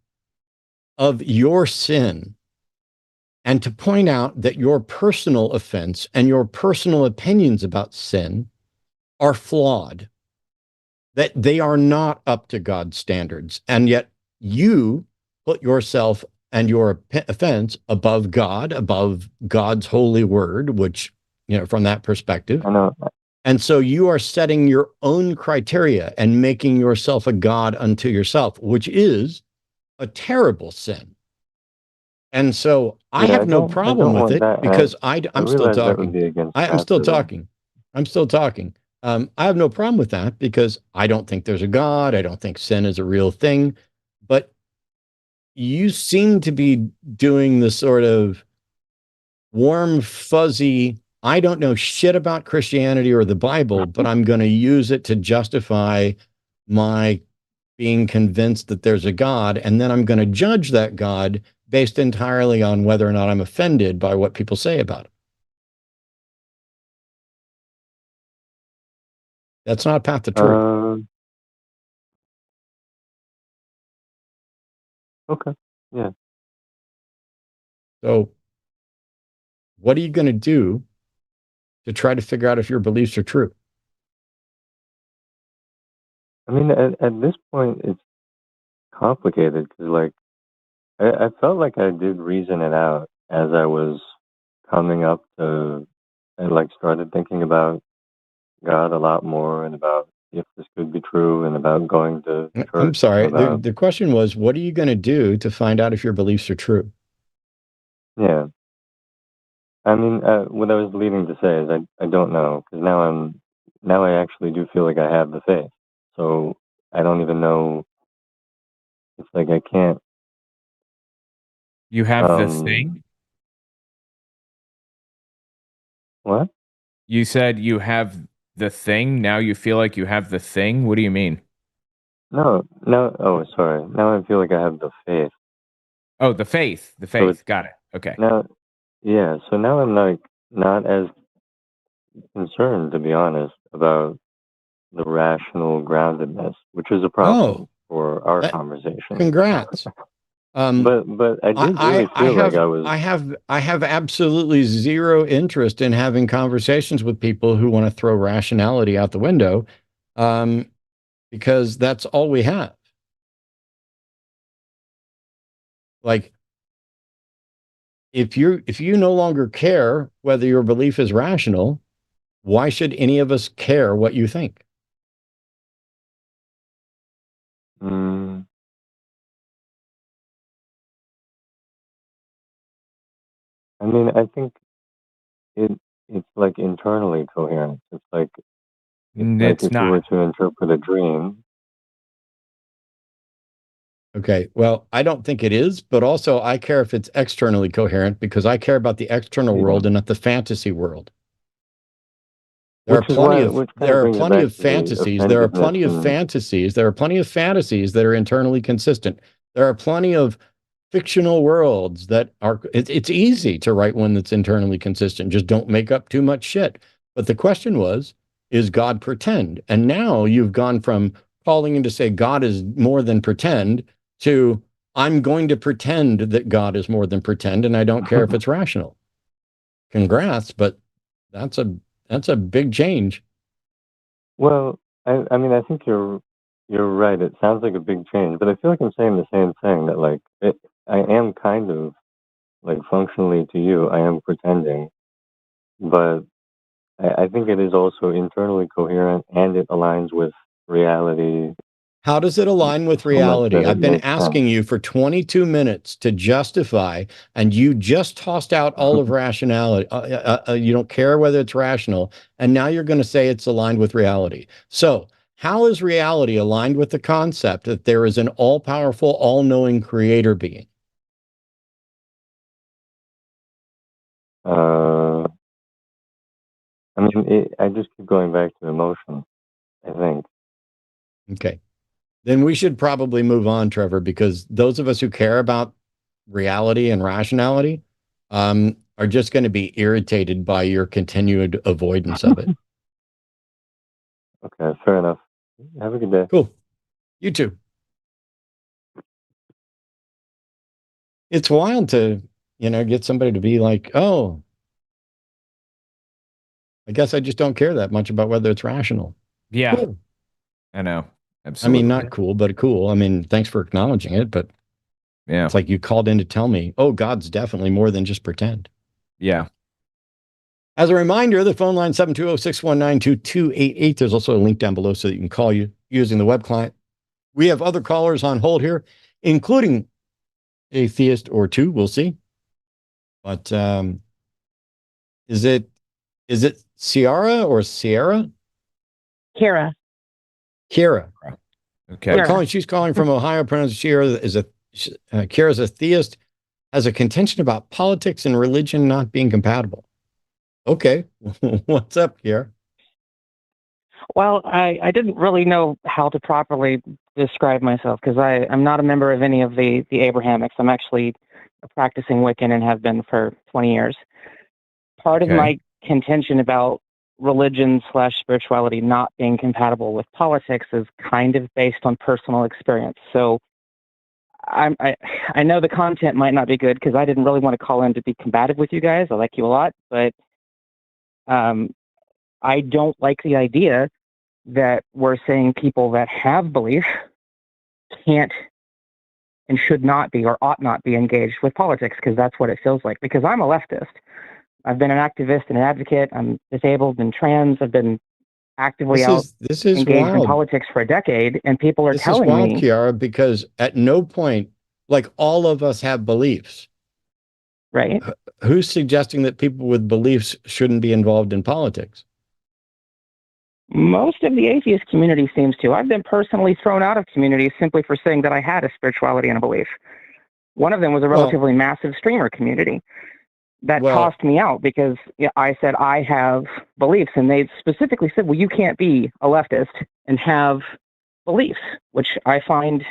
A: of your sin and to point out that your personal offense and your personal opinions about sin are flawed, that they are not up to God's standards. And yet you put yourself and your offense above God, above God's holy word, which, from that perspective.
D: I know.
A: And so you are setting your own criteria and making yourself a God unto yourself, which is a terrible sin. And so I
D: Yeah,
A: have no
D: I
A: problem
D: don't
A: with
D: want
A: it
D: that.
A: because
D: I
A: I'm still
D: realize that would
A: talking.
D: be against
A: I'm still
D: baptism.
A: talking. I'm still talking. I have no problem with that because I don't think there's a God. I don't think sin is a real thing. But you seem to be doing the sort of warm, fuzzy, I don't know shit about Christianity or the Bible, but I'm going to use it to justify my being convinced that there's a God. And then I'm going to judge that God based entirely on whether or not I'm offended by what people say about it. That's not a path to truth.
D: Okay. Yeah.
A: So, what are you going to do to try to figure out if your beliefs are true?
D: I mean, at this point, it's complicated because, like, I felt like I did reason it out as I was coming up to, I like started thinking about God a lot more and about if this could be true and about going to
A: I'm
D: church and
A: sorry.
D: about,
A: The question was, what are you going to do to find out if your beliefs are true?
D: yeah. I mean, what I was leading to say is I don't know because now I actually do feel like I have the faith. So I don't even know. It's like I can't.
B: You have the thing?
D: What?
B: You said you have the thing. Now you feel like you have the thing. What do you mean?
D: No, no. Oh, sorry. Now I feel like I have the faith.
B: Oh, the faith. The
D: So it's
B: faith. Got it. Okay.
D: now, yeah. So now I'm like not as concerned, to be honest, about the rational groundedness, which is a problem
A: Oh,
D: for our
A: that,
D: conversation.
A: congrats.
D: But I did really feel like I was.
A: I have absolutely zero interest in having conversations with people who want to throw rationality out the window, because that's all we have. Like, if you no longer care whether your belief is rational, why should any of us care what you think?
D: Mm, I mean, I think it's like internally coherent. It's like
B: It's
D: if you were
B: not.
D: to interpret a dream.
A: Okay, well, I don't think it is, but also I care if it's externally coherent because I care about the external
D: Yeah.
A: world and not the fantasy world. There are
D: Which is why,
A: plenty of
D: which kind of brings it back to the
A: fantasies.
D: offendedness and
A: There are plenty of fantasies that are internally consistent. There are plenty of fictional worlds that are. It's easy to write one that's internally consistent. Just don't make up too much shit. But the question was, is God pretend? And now you've gone from calling in to say God is more than pretend to I'm going to pretend that God is more than pretend, and I don't care if it's rational. Congrats, but that's a that's a big change.
D: well, I mean, I think you're right. It sounds like a big change, but I feel like I'm saying the same thing. That like I am kind of like functionally to you, I am pretending, but I think it is also internally coherent and it aligns with reality
A: How does it align with
D: so much
A: reality?
D: that it
A: I've been
D: makes sense.
A: asking you for 22 minutes to justify, and you just tossed out all of rationality. You don't care whether it's rational, and now you're going to say it's aligned with reality. So, how is reality aligned with the concept that there is an all-powerful, all-knowing creator being?
D: Uh, I mean, I just keep going back to emotion, I think.
A: Okay. Then we should probably move on, Trevor, because those of us who care about reality and rationality are just going to be irritated by your continued avoidance of it.
D: Okay, fair enough. Have a good day.
A: Cool. You too. It's wild to, get somebody to be like, oh, I guess I just don't care that much about whether it's rational.
B: Yeah,
A: Cool.
B: I know.
A: I
B: Absolutely.
A: mean, not cool, but cool. I mean, thanks for acknowledging it, but
B: Yeah.
A: it's like you called in to tell me, oh, God's definitely more than just pretend.
B: Yeah.
A: As a reminder, the phone line 720-619-2288. There's also a link down below so that you can call you using the web client. We have other callers on hold here, including a theist or two. We'll see. But is it Ciara or Sierra?
E: Kira.
A: Kira.
B: Okay.
A: She's calling from Ohio. Pronounced Kira Kira's a theist, has a contention about politics and religion not being compatible. Okay. What's up, Kira?
E: Well, I didn't really know how to properly describe myself because I'm not a member of any of the Abrahamics. I'm actually a practicing Wiccan and have been for 20 years. Part of my contention about religion/spirituality not being compatible with politics is kind of based on personal experience. So I know the content might not be good because I didn't really want to call in to be combative with you guys. I like you a lot, but I don't like the idea that we're saying people that have belief can't and should not be or ought not be engaged with politics, because that's what it feels like. Because I'm a leftist. I've been an activist and an advocate. I'm disabled and trans. I've been actively
A: this is
E: engaged
A: wild.
E: in politics for a decade, and people are
A: This
E: telling
A: is wild,
E: me,
A: Kiara, because at no point, like, all of us have beliefs.
E: right?
A: Who's suggesting that people with beliefs shouldn't be involved in politics?
E: Most of the atheist community seems to. I've been personally thrown out of communities simply for saying that I had a spirituality and a belief. One of them was a relatively massive streamer community that tossed me out because I said I have beliefs, and they specifically said, well, you can't be a leftist and have beliefs, which I find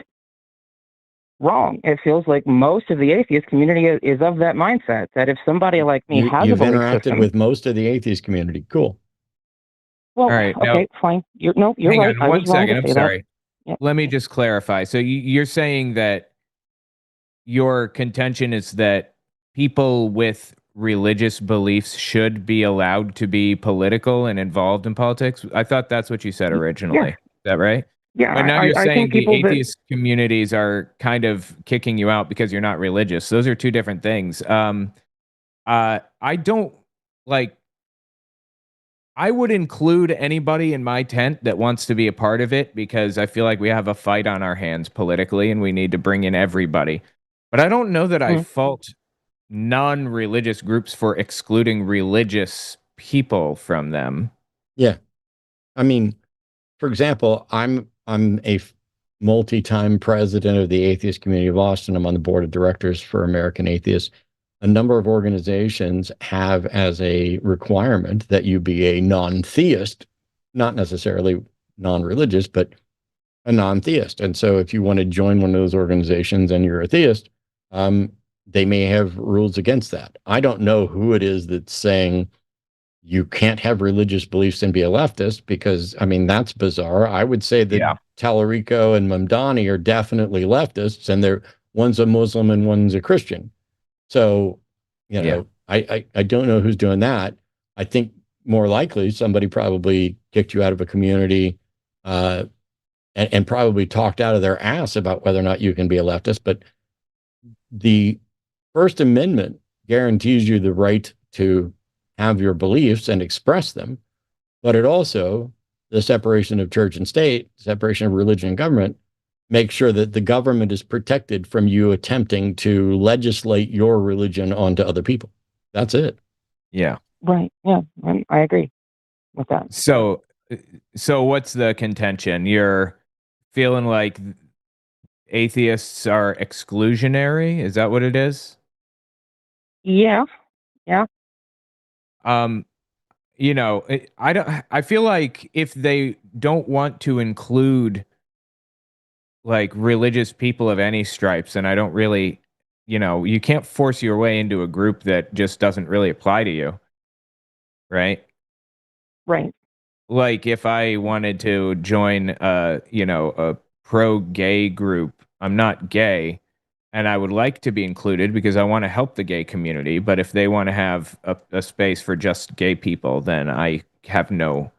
E: wrong. It feels like most of the atheist community is of that mindset, that if somebody like me has a belief
A: interacted
E: system,
A: with most of the atheist community. Cool.
E: Well,
B: all right,
E: okay, fine. You're right.
B: On,
E: I was
B: one second.
E: wrong to
B: I'm
E: say
B: sorry.
E: That. Yep.
B: Let me just clarify. So you're saying that your contention is that people with religious beliefs should be allowed to be political and involved in politics. I thought that's what you said originally. Is that right?
E: Yeah,
B: But now you're
E: I
B: saying
E: think
B: the
E: people that
B: atheist communities are kind of kicking you out because you're not religious. Those are two different things. I don't like. I would include anybody in my tent that wants to be a part of it because I feel like we have a fight on our hands politically and we need to bring in everybody. But I don't know that I
E: Mm.
B: fault non-religious groups for excluding religious people from them.
A: Yeah. I mean, for example, I'm a multi-time president of the atheist community of Austin. I'm on the board of directors for American Atheists. A number of organizations have as a requirement that you be a non-theist, not necessarily non-religious, but a non-theist. And so if you want to join one of those organizations and you're a theist, they may have rules against that. I don't know who it is that's saying you can't have religious beliefs and be a leftist because, I mean, that's bizarre. I would say that
B: Yeah.
A: Tallarico and Mamdani are definitely leftists, and one's a Muslim and one's a Christian. So,
B: Yeah.
A: I don't know who's doing that. I think more likely somebody probably kicked you out of a community and probably talked out of their ass about whether or not you can be a leftist. But the First Amendment guarantees you the right to have your beliefs and express them, but it also, the separation of church and state, separation of religion and government, makes sure that the government is protected from you attempting to legislate your religion onto other people. That's it.
B: Yeah.
E: right. Yeah, I agree with that.
B: So what's the contention? You're feeling like atheists are exclusionary? Is that what it is?
E: Yeah,
B: Um, I feel like if they don't want to include like religious people of any stripes, and I don't really, you can't force your way into a group that just doesn't really apply to you, right?
E: right.
B: Like if I wanted to join a pro gay group, I'm not gay and I would like to be included because I want to help the gay community, but if they want to have a space for just gay people, then I have no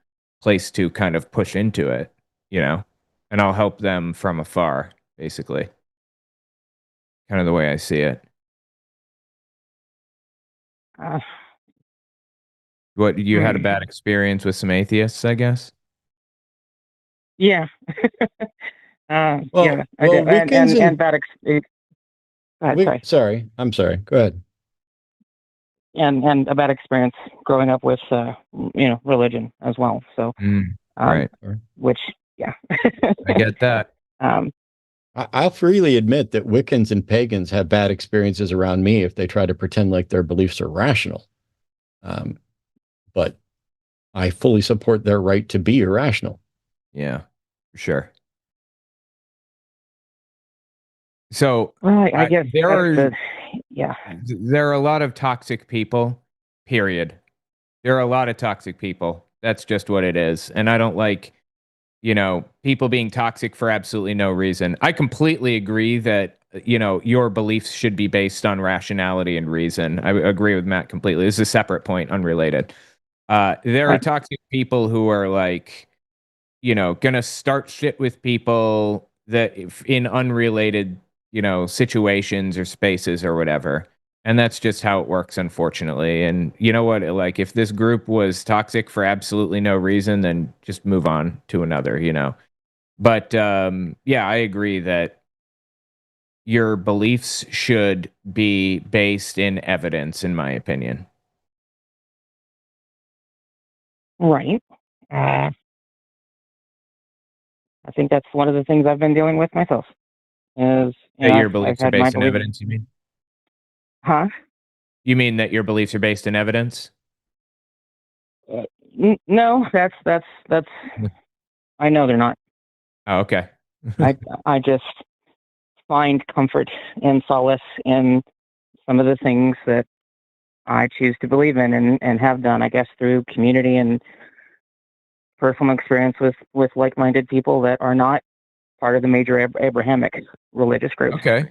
B: place to kind of push into it, and I'll help them from afar, basically. Kind of the way I see it.
E: Uh,
B: What, you had a
E: Hmm.
B: bad experience with some atheists, I guess?
E: yeah.
A: Well,
E: Yeah, I
A: well,
E: did,
A: Wiccans
E: and
A: and
E: bad. Go ahead, sorry.
A: I'm sorry. Go ahead.
E: And a bad experience growing up with religion as well. So
B: Right.
E: which yeah.
B: I get that.
A: I'll freely admit that Wiccans and pagans have bad experiences around me if they try to pretend like their beliefs are rational. But I fully support their right to be irrational.
B: Yeah, for sure. So
E: Right, I guess
B: there are
E: yeah.
B: there are a lot of toxic people, period. There are a lot of toxic people. That's just what it is. And I don't like, people being toxic for absolutely no reason. I completely agree that, your beliefs should be based on rationality and reason. I agree with Matt completely. This is a separate point, unrelated. There are
E: Right.
B: toxic people who are like, gonna start shit with people that in unrelated, situations or spaces or whatever. And that's just how it works, unfortunately. And you know what? Like, if this group was toxic for absolutely no reason, then just move on to another. But yeah, I agree that your beliefs should be based in evidence, in my opinion.
E: Right. I think that's one of the things I've been dealing with myself. Is
B: That your
E: I've
B: beliefs are
E: had my
B: based in
E: belief.
B: evidence, you mean?
E: Huh?
B: You mean that your beliefs are based in evidence?
E: No, that's. I know they're not.
B: Oh, okay.
E: I just find comfort and solace in some of the things that I choose to believe in and have done, I guess, through community and personal experience with like-minded people that are not part of the major Abrahamic religious groups.
B: Okay.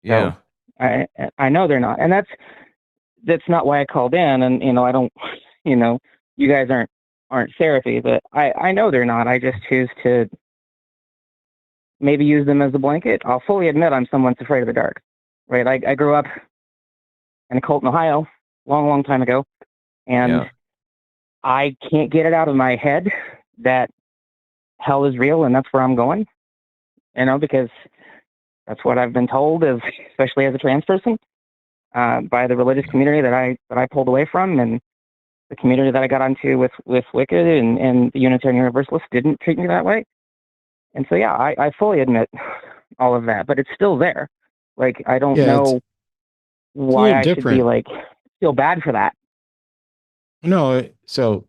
B: Yeah.
E: I know they're not, and that's not why I called in. And I don't, you guys aren't therapy, but I know they're not. I just choose to maybe use them as a blanket. I'll fully admit I'm someone's afraid of the dark, right? I grew up in a cult in Ohio, long time ago, and I can't get it out of my head that hell is real and that's where I'm going, because that's what I've been told, especially as a trans person, by the religious community that I pulled away from, and the community that I got onto with Wicked and the Unitarian Universalists didn't treat me that way. And so, yeah, I fully admit all of that, but it's still there. Like, I don't know why I should be feel bad for that.
A: No, so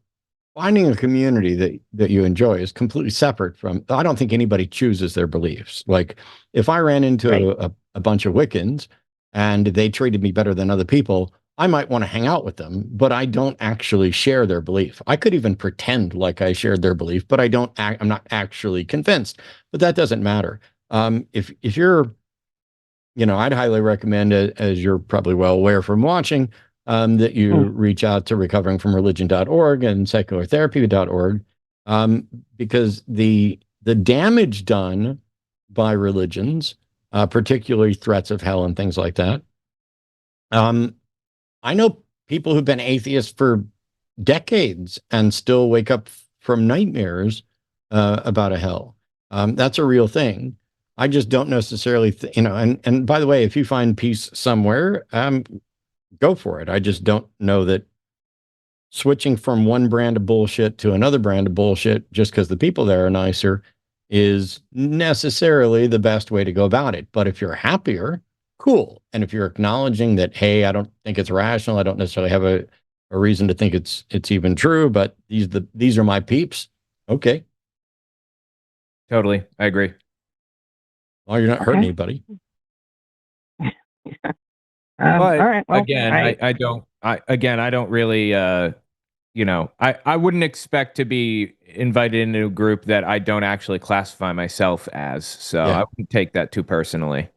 A: finding a community that you enjoy is completely separate from, I don't think anybody chooses their beliefs. Like, if I ran into a bunch of Wiccans and they treated me better than other people, I might want to hang out with them, but I don't actually share their belief. I could even pretend like I shared their belief, but I'm not actually convinced. But that doesn't matter. If you're, I'd highly recommend, as you're probably well aware from watching, that you reach out to recoveringfromreligion.org and seculartherapy.org, because the damage done by religions, particularly threats of hell and things like that. I know people who've been atheists for decades and still wake up from nightmares about a hell. That's a real thing. I just don't necessarily, and by the way, if you find peace somewhere, go for it. I just don't know that switching from one brand of bullshit to another brand of bullshit just because the people there are nicer is necessarily the best way to go about it. But if you're happier, cool. And if you're acknowledging that, hey, I don't think it's rational, I don't necessarily have a reason to think it's even true, but these are my peeps. Okay.
B: Totally. I agree.
A: Well, you're not hurting anybody.
B: But
E: all right. Well,
B: again, I don't really, I wouldn't expect to be invited into a group that I don't actually classify myself as. So I wouldn't take that too personally.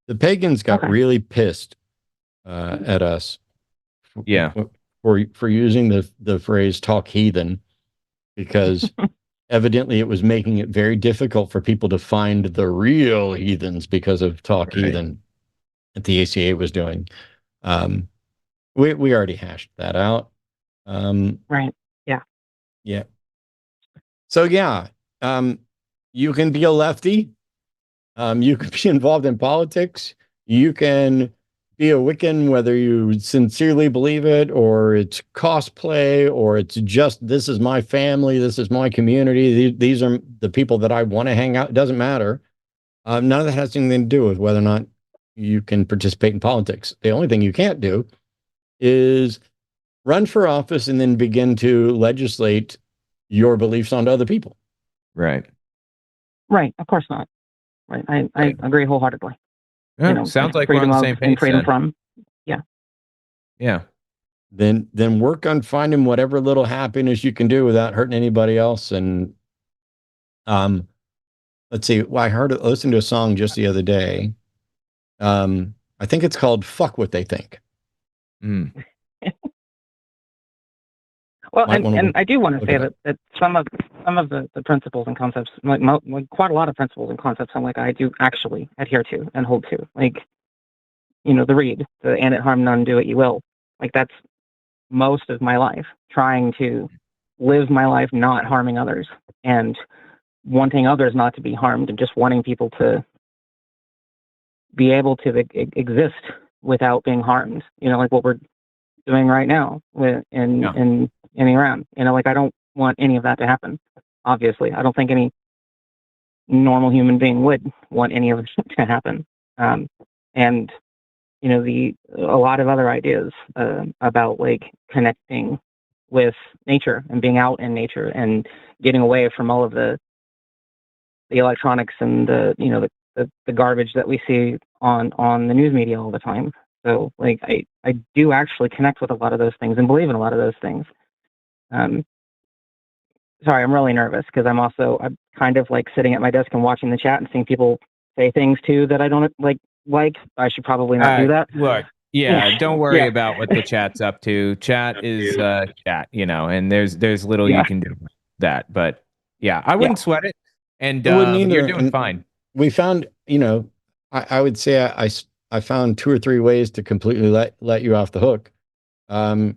A: The pagans got really pissed at us. For using the phrase "talk heathen," because evidently it was making it very difficult for people to find the real heathens because of talk heathen that the ACA was doing. We already hashed that out.
E: Right. Yeah.
A: Yeah. So you can be a lefty. You can be involved in politics. You can be a Wiccan, whether you sincerely believe it, or it's cosplay, or it's just, this is my family, this is my community, these are the people that I want to hang out. It doesn't matter. None of that has anything to do with whether or not you can participate in politics. The only thing you can't do is run for office and then begin to legislate your beliefs onto other people.
B: Right.
E: Right. Of course not. Right. I agree wholeheartedly.
B: Yeah, sounds like we're on the same page.
E: Freedom from. Yeah.
B: Yeah.
A: Then work on finding whatever little happiness you can do without hurting anybody else. And let's see. Well, I listened to a song just the other day. I think it's called "Fuck What They Think."
E: Well, and I do want to say that some of the principles and concepts, like quite a lot of principles and concepts, I do actually adhere to and hold to. Like, the read, and it harm none, do what you will. Like, that's most of my life, trying to live my life not harming others and wanting others not to be harmed, and just wanting people to be able to exist without being harmed. Like what we're doing right now in Iran. I don't want any of that to happen. Obviously, I don't think any normal human being would want any of it to happen. And a lot of other ideas about connecting with nature and being out in nature and getting away from all of the electronics and the garbage that we see on the news media all the time. So I do actually connect with a lot of those things and believe in a lot of those things. Sorry, I'm really nervous because I'm kind of sitting at my desk and watching the chat and seeing people say things too that I don't like, I should probably not do that.
B: Look,
E: Yeah.
B: don't worry
E: Yeah.
B: about what the chat's up to. Chat is chat, and there's little
E: Yeah.
B: you can do with that. But yeah, I
E: Yeah.
B: wouldn't sweat it. And
A: I wouldn't
B: you're
A: either.
B: doing
A: And
B: fine.
A: we found, I would say I found 2 or 3 ways to completely let you off the hook. Um,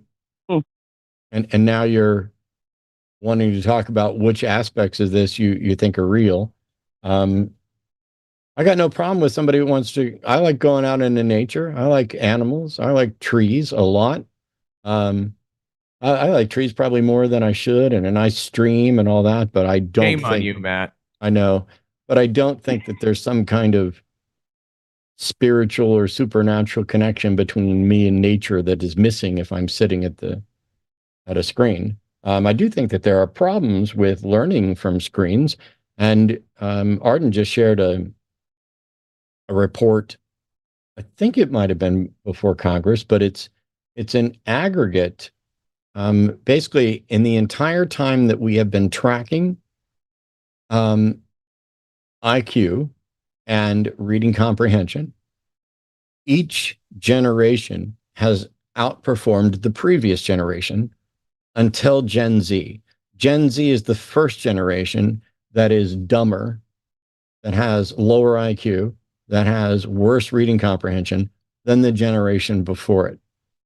E: Hmm.
A: and now you're wanting to talk about which aspects of this you think are real. Um, I got no problem with somebody who wants to. I like going out into nature. I like animals. I like trees a lot. Um, I like trees probably more than I should, and a nice stream and all that. But I don't
B: Shame on
A: think
B: you, Matt.
A: I know, but I don't think that there's some kind of spiritual or supernatural connection between me and nature that is missing if I'm sitting at a screen. I do think that there are problems with learning from screens, and Arden just shared a report. I think it might have been before Congress, but it's an aggregate. Basically, in the entire time that we have been tracking um, IQ and reading comprehension, each generation has outperformed the previous generation until Gen Z. Gen Z is the first generation that is dumber, that has lower IQ, that has worse reading comprehension than the generation before it.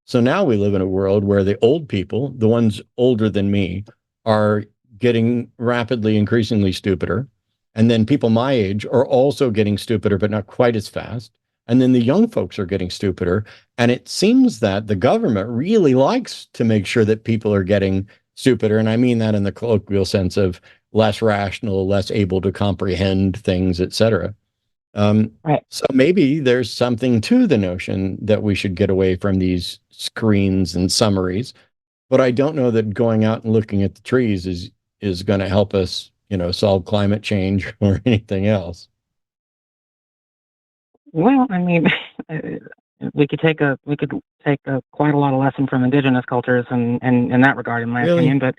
A: So now we live in a world where the old people, the ones older than me, are getting rapidly, increasingly stupider. And then people my age are also getting stupider, but not quite as fast. And then the young folks are getting stupider. And it seems that the government really likes to make sure that people are getting stupider. And I mean that in the colloquial sense of less rational, less able to comprehend things, etc.
E: Right.
A: So maybe there's something to the notion that we should get away from these screens and summaries, but I don't know that going out and looking at the trees is going to help us, solve climate change or anything else.
E: Well, I mean, we could take quite a lot of lesson from indigenous cultures and in that regard, in my
A: Really?
E: opinion. But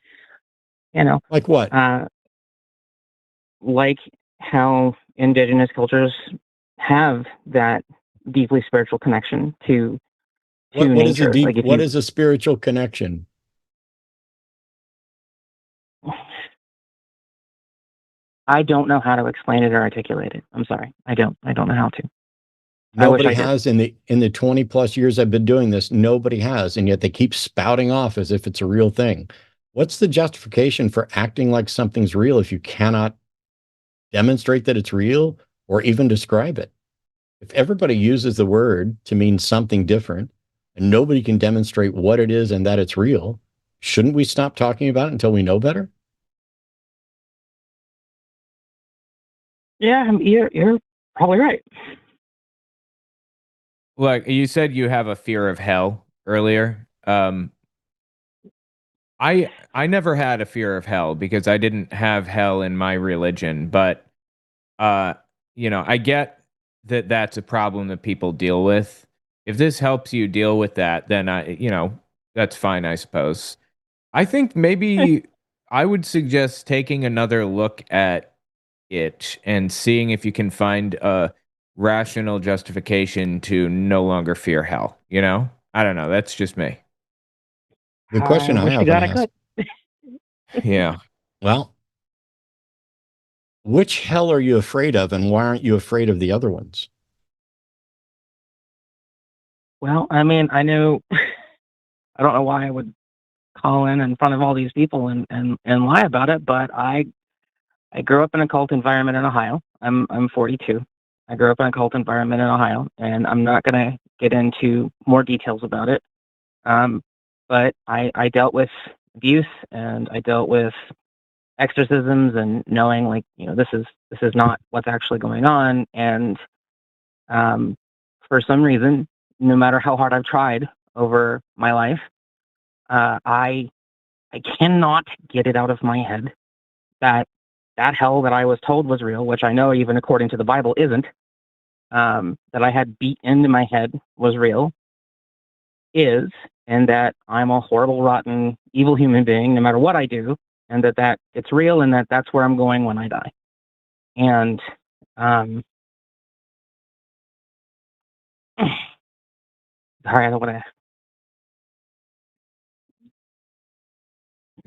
A: Like what?
E: like how indigenous cultures have that deeply spiritual connection to
A: What is a
E: nature.
A: deep?
E: Like if
A: What
E: you,
A: is a spiritual connection?
E: I don't know how to explain it or articulate it. I'm sorry, I don't know how to. I wish
A: Nobody
E: I did.
A: has in the 20 plus years I've been doing this. Nobody has, and yet they keep spouting off as if it's a real thing. What's the justification for acting like something's real if you cannot demonstrate that it's real or even describe it? If everybody uses the word to mean something different and nobody can demonstrate what it is and that it's real, shouldn't we stop talking about it until we know better?
E: Yeah, you're probably right.
B: Look, you said you have a fear of hell earlier. I never had a fear of hell because I didn't have hell in my religion, but I get that that's a problem that people deal with. If this helps you deal with that, then that's fine, I suppose. I think maybe I would suggest taking another look at it and seeing if you can find a rational justification to no longer fear hell, I don't know, that's just me.
A: The
E: I
A: question I
E: wish to
A: often
E: God I
A: ask,
E: could.
B: Yeah.
A: well, which hell are you afraid of and why aren't you afraid of the other ones?
E: Well, I mean, I knew. I don't know why I would call in front of all these people and lie about it, but I grew up in a cult environment in Ohio. I'm 42. I grew up in a cult environment in Ohio, and I'm not going to get into more details about it. But I dealt with abuse and I dealt with exorcisms and knowing this is not what's actually going on. And for some reason, no matter how hard I've tried over my life, I cannot get it out of my head that hell that I was told was real, which I know even according to the Bible isn't, that I had beat into my head was real, is, and that I'm a horrible, rotten, evil human being no matter what I do, and that it's real, and that's where I'm going when I die. And Sorry, I don't want to.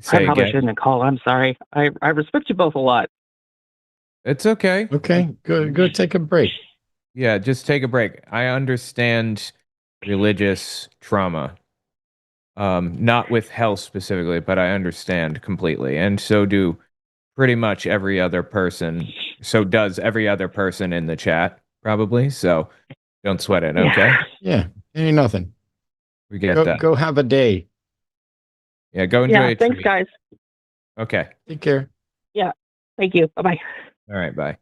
E: I
B: Say
E: probably
B: again.
E: shouldn't have called. I'm sorry. I respect you both a lot.
B: It's okay.
A: Okay, go take a break.
B: Yeah, just take a break. I understand religious trauma. Not with health specifically, but I understand completely. And so do pretty much every other person. So does every other person in the chat, probably. So don't sweat it, okay?
A: Yeah, ain't nothing.
B: We get that.
A: Go have a day.
B: Yeah, go enjoy
E: Yeah.
B: a
E: Thanks,
B: treat.
E: guys.
B: Okay.
A: Take care.
E: Yeah. Thank you. Bye bye.
B: All right, bye.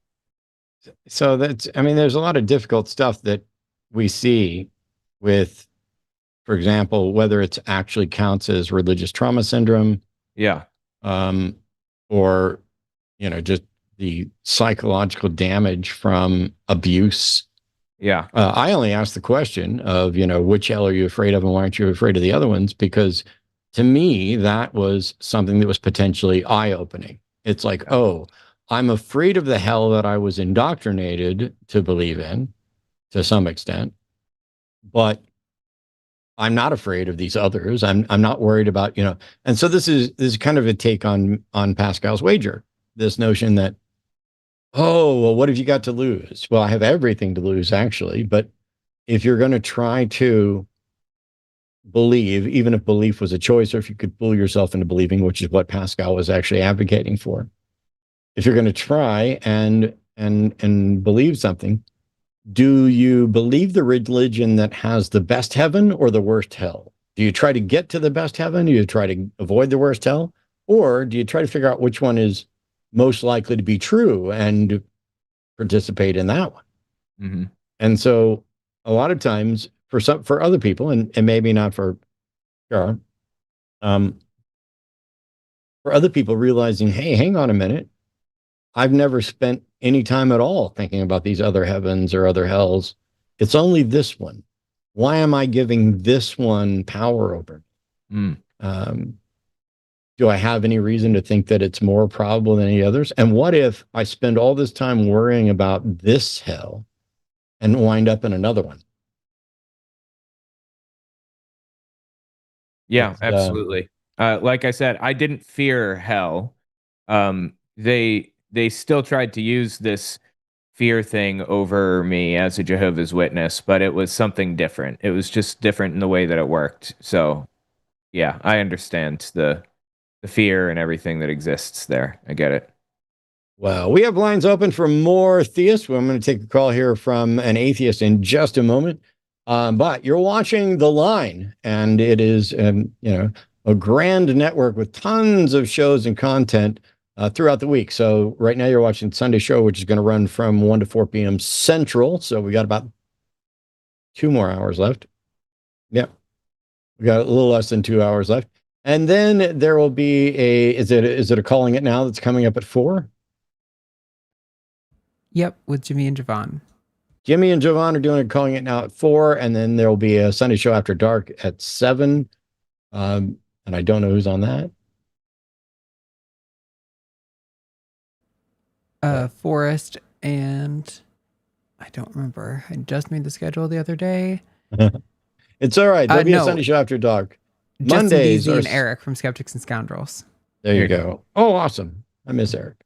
A: So I mean, there's a lot of difficult stuff that we see with, for example, whether it's actually counts as religious trauma syndrome,
B: Yeah.
A: um, or, just the psychological damage from abuse.
B: Yeah.
A: I only asked the question of, which hell are you afraid of and why aren't you afraid of the other ones? Because to me, that was something that was potentially eye-opening. It's like, oh, I'm afraid of the hell that I was indoctrinated to believe in to some extent, but I'm not afraid of these others. I'm not worried about, and so this is kind of a take on Pascal's wager, this notion that, oh, well, what have you got to lose? Well, I have everything to lose, actually, but if you're going to try to believe, even if belief was a choice, or if you could fool yourself into believing, which is what Pascal was actually advocating for, if you're going to try and believe something, do you believe the religion that has the best heaven or the worst hell? Do you try to get to the best heaven? Do you try to avoid the worst hell? Or do you try to figure out which one is most likely to be true and participate in that one?
B: Mm-hmm.
A: And so a lot of times for other people, and maybe not for Kara, for other people realizing, hey, hang on a minute, I've never spent any time at all thinking about these other heavens or other hells. It's only this one. Why am I giving this one power over me? Do I have any reason to think that it's more probable than any others? And what if I spend all this time worrying about this hell and wind up in another one?
B: Yeah, absolutely. Like I said, I didn't fear hell. They still tried to use this fear thing over me as a Jehovah's Witness, but it was something different. It was just different in the way that it worked. So yeah, I understand the fear and everything that exists there. I get it.
A: Well, we have lines open for more theists. I'm going to take a call here from an atheist in just a moment. But you're watching The Line, and it is, a grand network with tons of shows and content throughout the week. So right now you're watching Sunday Show, which is going to run from 1 to 4 p.m. Central. So we got about 2 more hours left. Yeah, we got a little less than 2 hours left. And then there will be is it a Calling It Now that's coming up at 4?
C: Yep, with Jimmy and Javon.
A: Jimmy and Javon are doing it, Calling It Now at 4, and then there will be a Sunday Show After Dark at 7. And I don't know who's on that.
C: Forrest and I don't remember. I just made the schedule the other day.
A: It's all right. There'll be a
C: no.
A: Sunday Show After Dark.
C: Justin
A: Mondays
C: Deasy
A: are
C: and Eric from Skeptics and Scoundrels.
A: There you go. Oh, awesome. I miss Eric.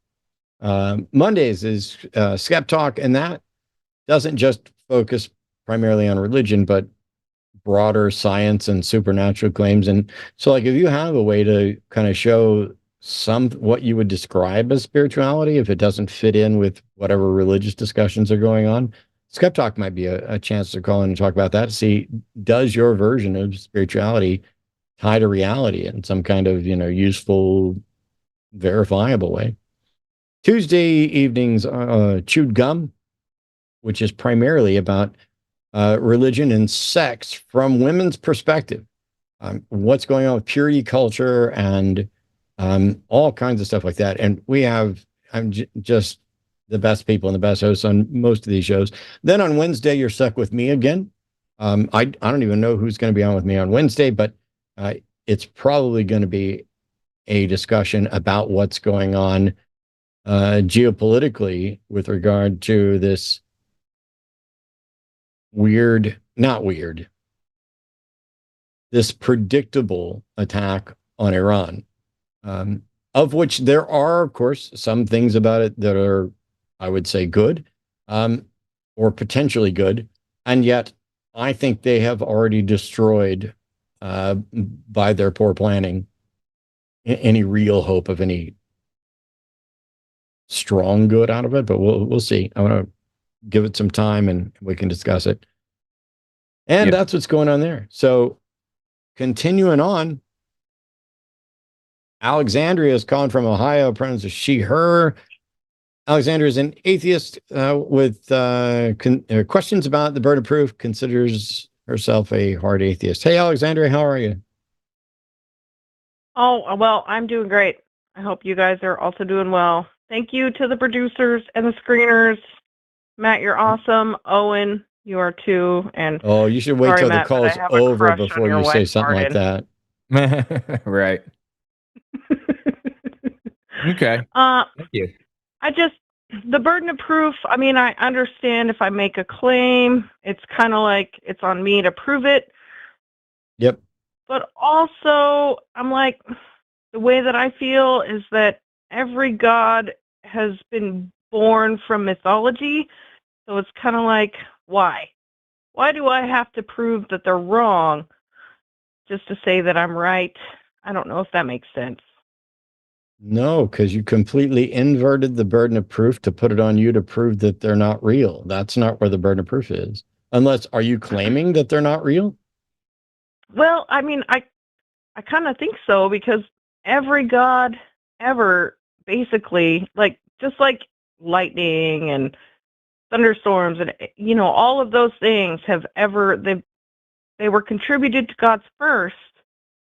A: Mondays is Skeptalk, and that doesn't just focus primarily on religion, but broader science and supernatural claims. And so, like, if you have a way to kind of show what you would describe as spirituality, if it doesn't fit in with whatever religious discussions are going on, Skeptalk might be a chance to call in and talk about that. See, does your version of spirituality tie to reality in some kind of, useful, verifiable way? Tuesday evenings, Chewed Gum, which is primarily about religion and sex from women's perspective. What's going on with purity culture and all kinds of stuff like that. And I'm just the best people and the best hosts on most of these shows. Then on Wednesday, you're stuck with me again. I don't even know who's going to be on with me on Wednesday, but it's probably going to be a discussion about what's going on geopolitically with regard to this not weird, this predictable attack on Iran, of which there are, of course, some things about it that are, I would say, good, or potentially good. And yet, I think they have already destroyed, by their poor planning, any real hope of any strong good out of it. But we'll see. I want to give it some time and we can discuss it. And that's what's going on there. So continuing on, Alexandria is calling from Ohio, pronouns of she, her. Alexandria is an atheist with questions about the burden of proof, considers herself a hard atheist. Hey, Alexandria, how are you?
F: Oh, well, I'm doing great. I hope you guys are also doing well. Thank you to the producers and the screeners. Matt, you're awesome. Owen, you are too. And
A: oh, you should wait till
F: Matt,
A: the call's over before you say something like that.
B: Right. Okay. Thank you.
F: The burden of proof, I mean, I understand if I make a claim, it's kind of like it's on me to prove it.
A: Yep.
F: But also, I'm like, the way that I feel is that every god has been born from mythology. So it's kind of like, why? Why do I have to prove that they're wrong just to say that I'm right? I don't know if that makes sense.
A: No, because you completely inverted the burden of proof to put it on you to prove that they're not real. That's not where the burden of proof is. Unless, are you claiming that they're not real?
F: Well, I mean, I kind of think so, because every god ever, basically, like, just like lightning and thunderstorms and, you know, all of those things have they were contributed to gods first.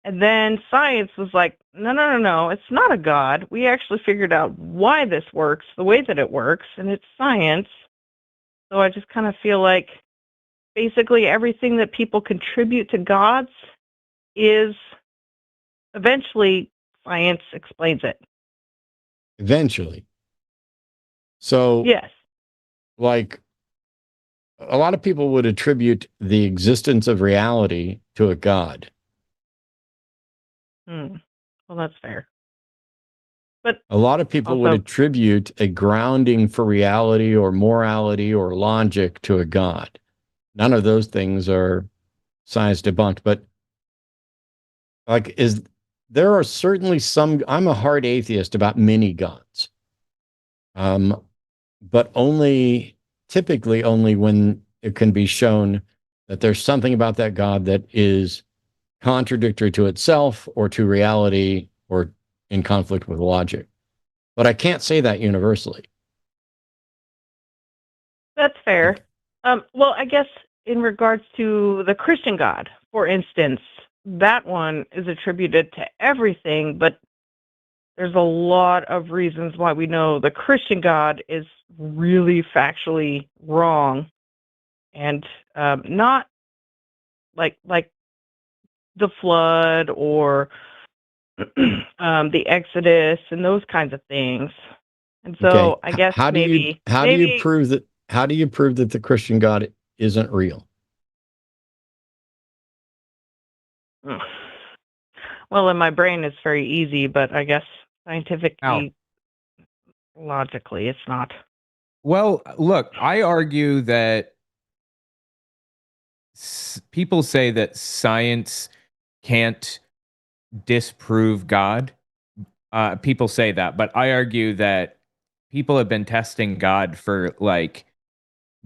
F: And then science was like, no, it's not a god. We actually figured out why this works, the way that it works, and it's science. So I just kind of feel like basically everything that people contribute to gods is eventually science explains it.
A: Eventually. So,
F: yes.
A: Like, a lot of people would attribute the existence of reality to a god.
F: Well, that's fair. But
A: a lot of people would attribute a grounding for reality or morality or logic to a god. None of those things are science debunked, but like, there are certainly some, I'm a hard atheist about many gods. But typically only when it can be shown that there's something about that god that is contradictory to itself or to reality or in conflict with logic. But I can't say that universally.
F: That's fair. Well, I guess in regards to the Christian God, for instance, that one is attributed to everything, but there's a lot of reasons why we know the Christian God is really factually wrong, and not like the flood or the Exodus and those kinds of things. And so
A: Okay.
F: I guess
A: how do you prove that the Christian God isn't real?
F: Well, in my brain it's very easy, but I guess scientifically, logically, it's not.
B: Well, look, I argue that people say that science can't disprove God. People say that, but I argue that people have been testing God for like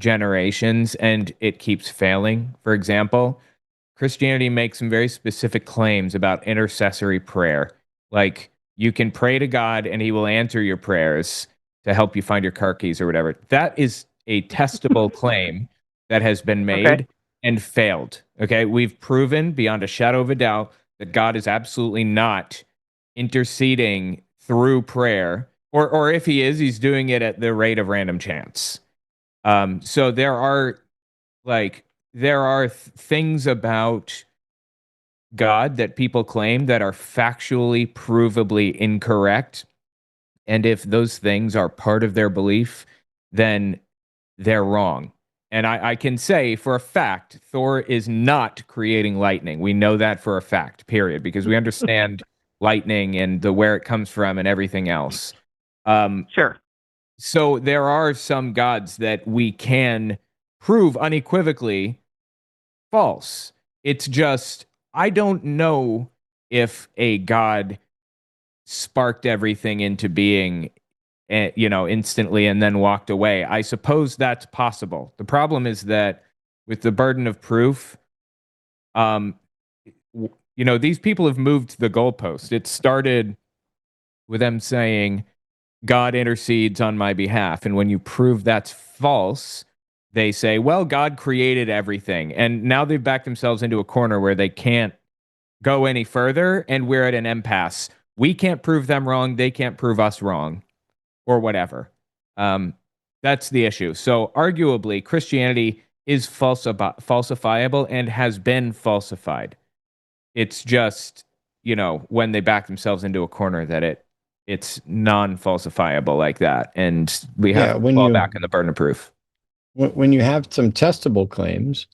B: generations and it keeps failing. For example, Christianity makes some very specific claims about intercessory prayer. Like, you can pray to God and he will answer your prayers to help you find your car keys or whatever. That is a testable claim that has been made and failed. Okay. We've proven beyond a shadow of a doubt that God is absolutely not interceding through prayer, or if he is, he's doing it at the rate of random chance. So there are things about God that people claim that are factually, provably incorrect. And if those things are part of their belief, then they're wrong. And I can say for a fact, Thor is not creating lightning. We know that for a fact, period, because we understand lightning and where it comes from and everything else.
F: Sure.
B: So there are some gods that we can prove unequivocally false. It's just, I don't know if a god sparked everything into being, instantly and then walked away. I suppose that's possible. The problem is that with the burden of proof, these people have moved the goalpost. It started with them saying, God intercedes on my behalf. And when you prove that's false, they say, well, God created everything. And now they've backed themselves into a corner where they can't go any further. And we're at an impasse. We can't prove them wrong. They can't prove us wrong, or whatever. That's the issue. So arguably, Christianity is falsifiable and has been falsified. It's just, when they back themselves into a corner that it's non-falsifiable like that. And we have to fall back on the burden of proof.
A: When you have some testable claims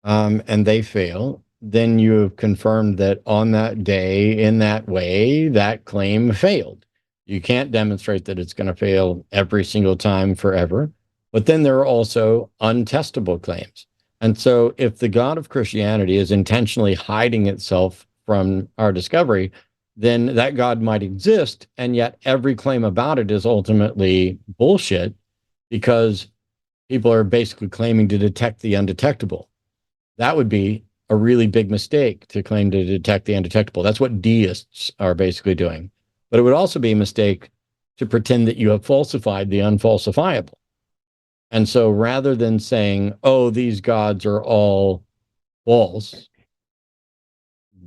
A: and they fail, then you have confirmed that on that day, in that way, that claim failed. You can't demonstrate that it's going to fail every single time forever. But then there are also untestable claims. And so if the God of Christianity is intentionally hiding itself from our discovery, then that God might exist, and yet every claim about it is ultimately bullshit because people are basically claiming to detect the undetectable. That would be a really big mistake, to claim to detect the undetectable. That's what deists are basically doing. But it would also be a mistake to pretend that you have falsified the unfalsifiable. And so rather than saying, oh, these gods are all false,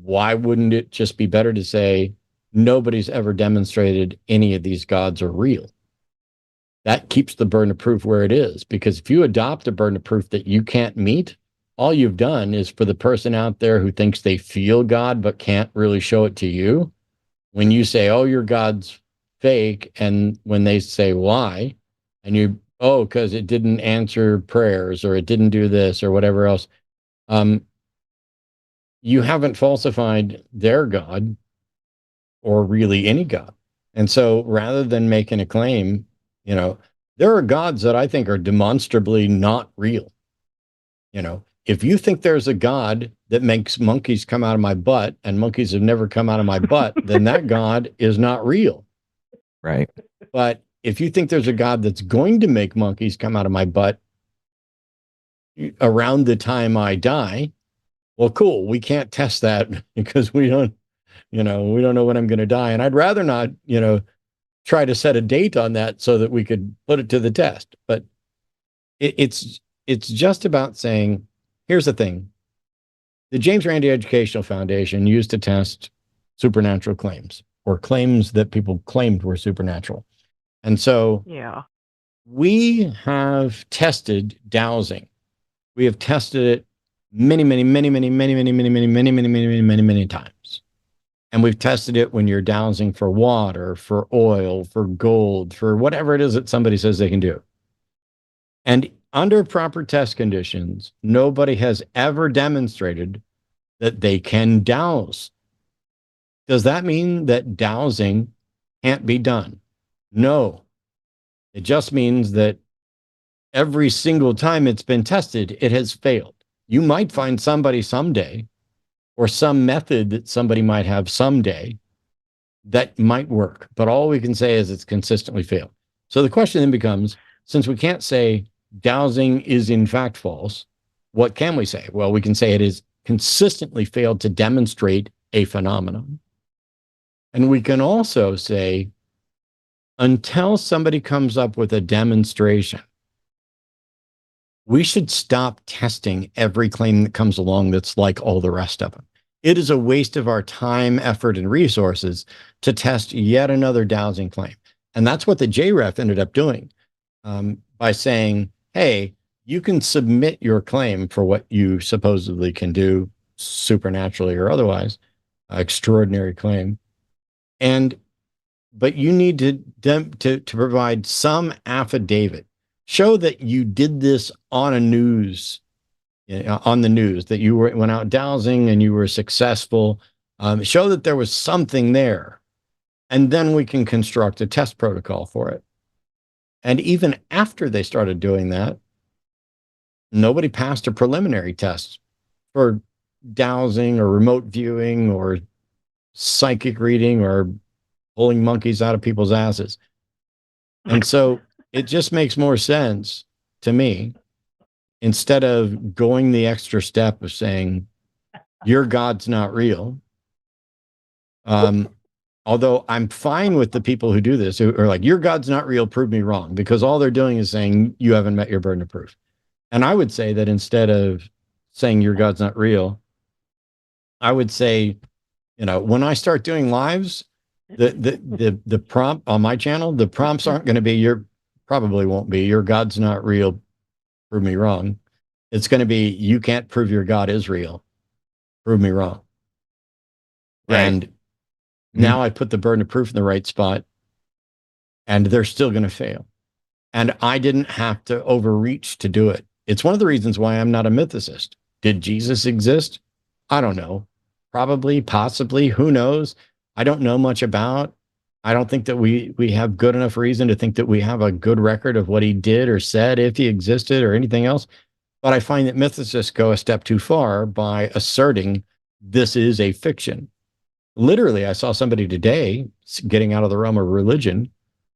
A: why wouldn't it just be better to say nobody's ever demonstrated any of these gods are real? That keeps the burden of proof where it is, because if you adopt a burden of proof that you can't meet, all you've done is for the person out there who thinks they feel God but can't really show it to you. When you say, oh, your God's fake, and when they say why, and you, oh, because it didn't answer prayers or it didn't do this or whatever else, you haven't falsified their God or really any God. And so rather than making a claim, there are gods that I think are demonstrably not real. If you think there's a God that makes monkeys come out of my butt and monkeys have never come out of my butt, then that God is not real.
B: Right.
A: But if you think there's a God that's going to make monkeys come out of my butt around the time I die, well, cool. We can't test that because we don't know when I'm going to die. And I'd rather not, try to set a date on that so that we could put it to the test. But it's just about saying, here's the thing. The James Randi Educational Foundation used to test supernatural claims, or claims that people claimed were supernatural. And so we have tested dowsing. We have tested it many times. And we've tested it when you're dowsing for water, for oil, for gold, for whatever it is that somebody says they can do. And under proper test conditions, nobody has ever demonstrated that they can douse. Does that mean that dowsing can't be done? No. It just means that every single time it's been tested, it has failed. You might find somebody someday, or some method that somebody might have someday that might work. But all we can say is it's consistently failed. So the question then becomes, since we can't say dowsing is in fact false, what can we say? Well, we can say it is consistently failed to demonstrate a phenomenon. And we can also say, until somebody comes up with a demonstration, we should stop testing every claim that comes along that's like all the rest of them. It is a waste of our time, effort, and resources to test yet another dowsing claim. And that's what the JREF ended up doing by saying, hey, you can submit your claim for what you supposedly can do, supernaturally or otherwise, extraordinary claim. But you need to provide some affidavit Show that you did this on a news, on the news, that you went out dowsing and you were successful. Show that there was something there, and then we can construct a test protocol for it. And even after they started doing that, nobody passed a preliminary test for dowsing or remote viewing or psychic reading or pulling monkeys out of people's asses. And so it just makes more sense to me, instead of going the extra step of saying, your God's not real. Although I'm fine with the people who do this, who are like, your God's not real, prove me wrong, because all they're doing is saying you haven't met your burden of proof. And I would say that instead of saying your God's not real, I would say, when I start doing lives, the prompt on my channel, the prompts aren't going to be probably won't be your God's not real, prove me wrong. It's going to be, you can't prove your God is real, prove me wrong.
B: Right.
A: And now I put the burden of proof in the right spot, and they're still going to fail. And I didn't have to overreach to do it. It's one of the reasons why I'm not a mythicist. Did Jesus exist? I don't know. Probably, possibly, who knows? I don't know much about. I don't think that we have good enough reason to think that we have a good record of what he did or said, if he existed or anything else. But I find that mythicists go a step too far by asserting this is a fiction. Literally, I saw somebody today, getting out of the realm of religion,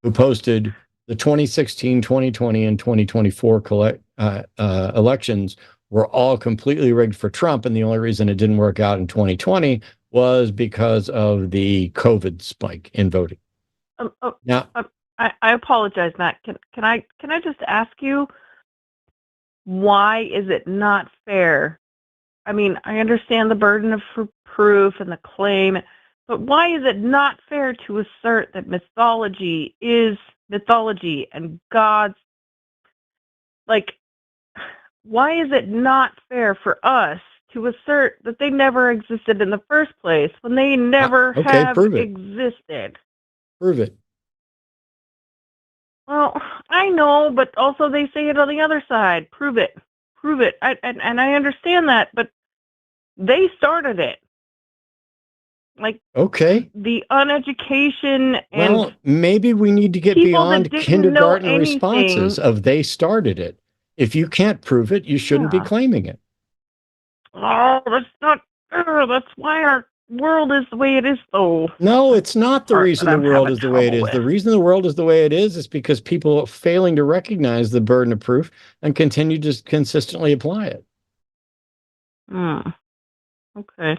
A: who posted the 2016, 2020, and 2024 elections were all completely rigged for Trump, and the only reason it didn't work out in 2020 was because of the COVID spike in voting. Now,
F: I apologize, Matt. Can I just ask you, why is it not fair? I mean, I understand the burden of proof and the claim, but why is it not fair to assert that mythology is mythology and God's, like, why is it not fair for us to assert that they never existed in the first place when they never have existed?
A: Prove it.
F: Well, I know, but also they say it on the other side. Prove it. Prove it. And I understand that, but they started it. Like,
A: okay,
F: the uneducation and,
A: well, maybe we need to get beyond kindergarten responses of they started it. If you can't prove it, you shouldn't be claiming it.
F: Oh, that's not fair. That's why our world is the way it is, though.
A: No, it's not the reason the world is the way it is. The reason the world is the way it is because people are failing to recognize the burden of proof and continue to consistently apply it.
F: Okay.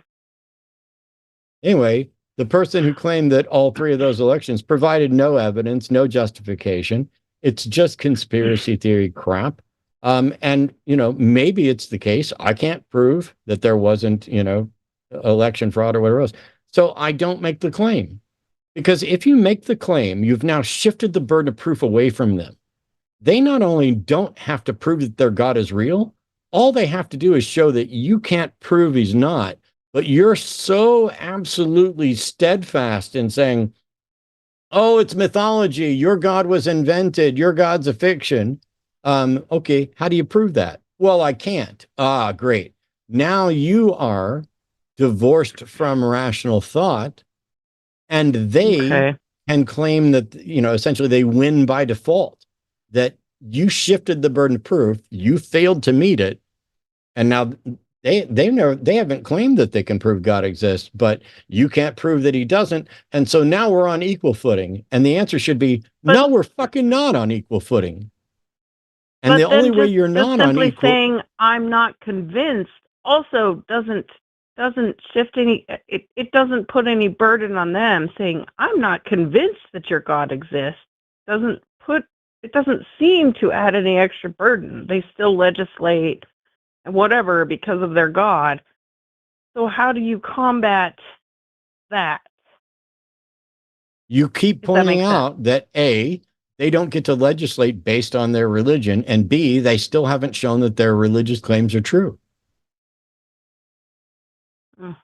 A: Anyway, the person who claimed that all three of those elections provided no evidence, no justification. It's just conspiracy theory crap. And, maybe it's the case. I can't prove that there wasn't, election fraud or whatever else. So I don't make the claim. Because if you make the claim, you've now shifted the burden of proof away from them. They not only don't have to prove that their God is real, all they have to do is show that you can't prove he's not, but you're so absolutely steadfast in saying, oh, it's mythology, your God was invented, your God's a fiction. Okay, how do you prove that? Well, I can't. Ah, great. Now you are divorced from rational thought, and they can claim that, essentially they win by default, that you shifted the burden of proof, you failed to meet it, and now they haven't claimed that they can prove God exists, but you can't prove that he doesn't, and so now we're on equal footing. And the answer should be, no, we're fucking not on equal footing. And the only way you're not on equal,
F: saying I'm not convinced also doesn't shift any. It doesn't put any burden on them. Saying I'm not convinced that your God exists it doesn't seem to add any extra burden. They still legislate and whatever because of their God. So how do you combat that?
A: You keep pointing out that A, they don't get to legislate based on their religion, and B, they still haven't shown that their religious claims are true.
F: I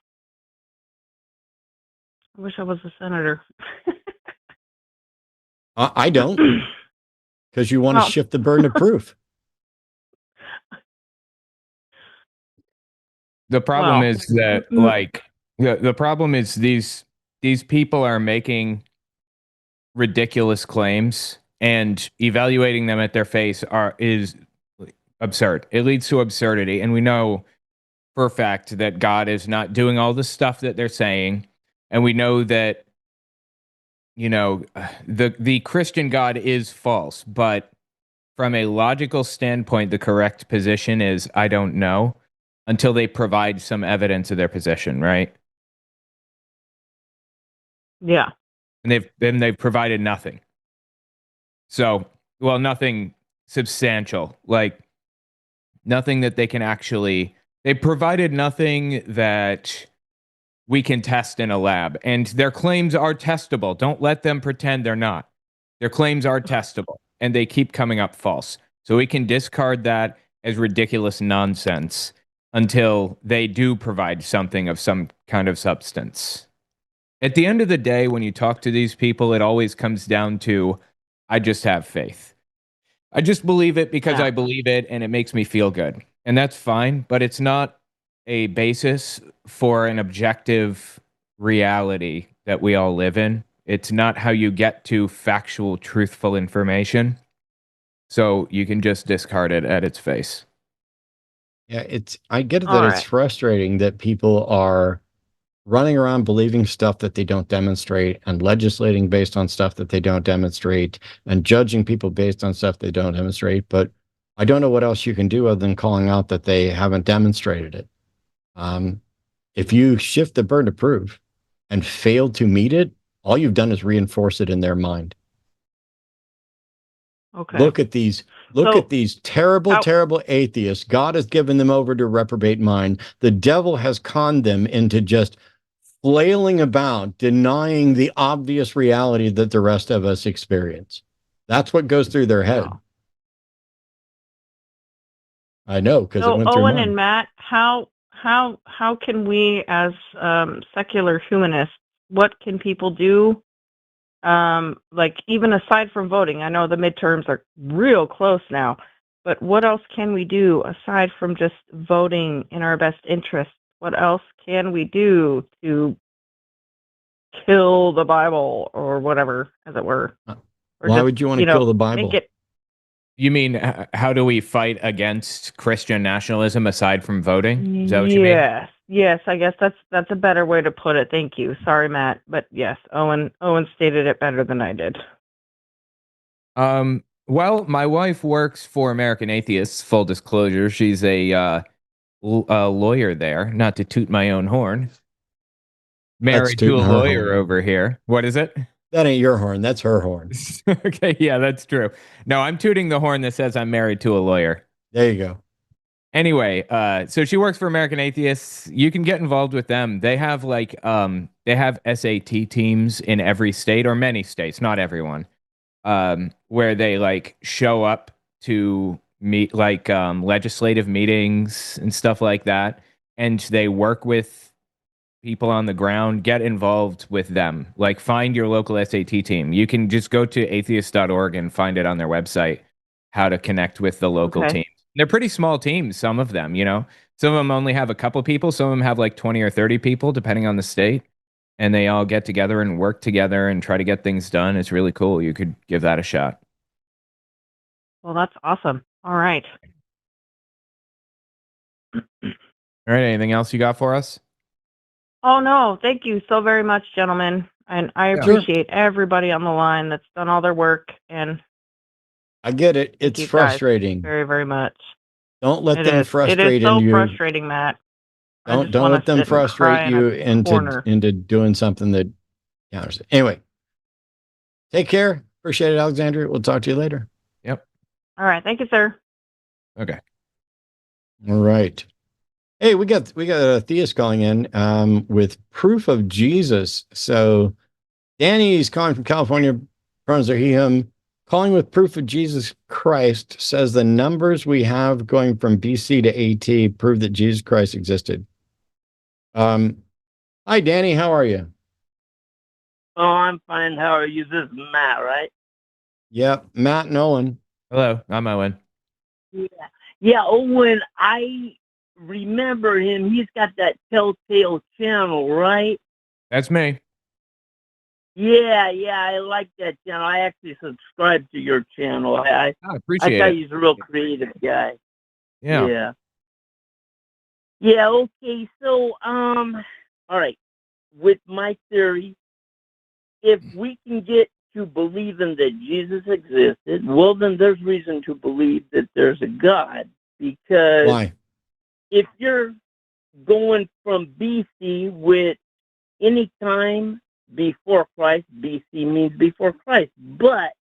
F: wish I was a senator.
A: I don't, because you want to
F: Well-
A: shift the burden of proof.
B: The problem
F: Well,
B: is that, like, the problem is these people are making ridiculous claims, and evaluating them at their face is absurd. It leads to absurdity, and we know for a fact that God is not doing all the stuff that they're saying, and we know that, you know, the Christian God is false, but from a logical standpoint, the correct position is I don't know until they provide some evidence of their position, right?
F: yeah.
B: And they've provided nothing. So, well, nothing substantial, like nothing that they can actually. They provided nothing that we can test in a lab, and their claims are testable. Don't let them pretend they're not. Their claims are testable, and they keep coming up false. So we can discard that as ridiculous nonsense until they do provide something of some kind of substance. At the end of the day, when you talk to these people, it always comes down to, I just have faith. I just believe it because
F: Yeah.
B: I believe it and it makes me feel good. And that's fine, but it's not a basis for an objective reality that we all live in. It's not how you get to factual, truthful information. So you can just discard it at its face.
A: Yeah, I get it
F: All
A: that it's
F: right.
A: frustrating that people are running around believing stuff that they don't demonstrate and legislating based on stuff that they don't demonstrate and judging people based on stuff they don't demonstrate. But I don't know what else you can do other than calling out that they haven't demonstrated it. If you shift the burden of proof and fail to meet it, all you've done is reinforce it in their mind.
F: Okay.
A: Look at these terrible, terrible atheists. God has given them over to reprobate mind. The devil has conned them into just flailing about, denying the obvious reality that the rest of us experience. That's what goes through their head.
F: Wow.
A: I know, because it
F: So
A: went through
F: Owen
A: mine.
F: and Matt, how can we as secular humanists, what can people do? Like even aside from voting, I know the midterms are real close now, but what else can we do aside from just voting in our best interest? What else can we do to kill the Bible or whatever, as it were? Or
A: Why
F: just,
A: would you want to kill the Bible?
F: Make it,
B: You mean, how do we fight against Christian nationalism aside from voting? Is that what you mean?
F: yes, I guess that's a better way to put it. Thank you. Sorry, Matt, but yes, Owen stated it better than I did.
B: Well, my wife works for American Atheists, full disclosure. She's a lawyer there, not to toot my own horn. Married to a
A: tooting her
B: lawyer
A: horn.
B: over here. What is it?
A: That ain't your horn. That's her horn.
B: Okay, yeah, that's true. No, I'm tooting the horn that says I'm married to a lawyer.
A: There you go.
B: Anyway, so she works for American Atheists. You can get involved with them. They have they have SAT teams in every state or many states, not everyone, where they like show up to meet legislative meetings and stuff like that, and they work with people on the ground. Get involved with them. Like, find your local SAT team. You can just go to atheist.org and find it on their website how to connect with the local
F: Okay.
B: team. They're pretty small teams, some of them, Some of them only have a couple people, some of them have like 20 or 30 people depending on the state, and they all get together and work together and try to get things done. It's really cool. You could give that a shot.
F: Well, that's awesome. All right.
B: All right, anything else you got for us?
F: Oh no, thank you so very much, gentlemen. And I
B: Yeah.
F: appreciate everybody on the line that's done all their work, and
A: I get it.
F: thank
A: It's
F: you guys
A: frustrating.
F: very, very much.
A: Don't let
F: It
A: them
F: is. It
A: frustrate
F: is so
A: you.
F: frustrating, Matt. I
A: Don't
F: just
A: don't
F: wanna
A: let them
F: sit and cry
A: frustrate
F: in
A: you
F: a corner.
A: into doing something that counters it. Anyway, take care. Appreciate it, Alexandria. We'll talk to you later.
B: Yep.
F: All right, thank you, sir.
B: Okay.
A: All right. Hey, we got a theist calling in with proof of Jesus. So Danny's calling from California, pronouns are he, him, calling with proof of Jesus Christ, says the numbers we have going from BC to AT prove that Jesus Christ existed. Hi, Danny. How are you?
G: Oh, I'm fine. How are you? This is Matt, right?
A: Yep. Matt and Owen.
B: Hello, I'm Owen.
G: Yeah, yeah, Owen. I remember him. He's got that Telltale channel, right?
B: That's me.
G: Yeah, yeah. I like that channel. I actually subscribe to your channel. I
B: I
G: I
B: appreciate
G: thought
B: it.
G: he's a real creative guy.
B: Yeah.
G: Yeah. Yeah. Okay. So, all right. With my theory, if we can get to believing that Jesus existed, well, then there's reason to believe that there's a God. Because
A: Why?
G: if you're going from BC with any time before Christ, BC means before Christ. But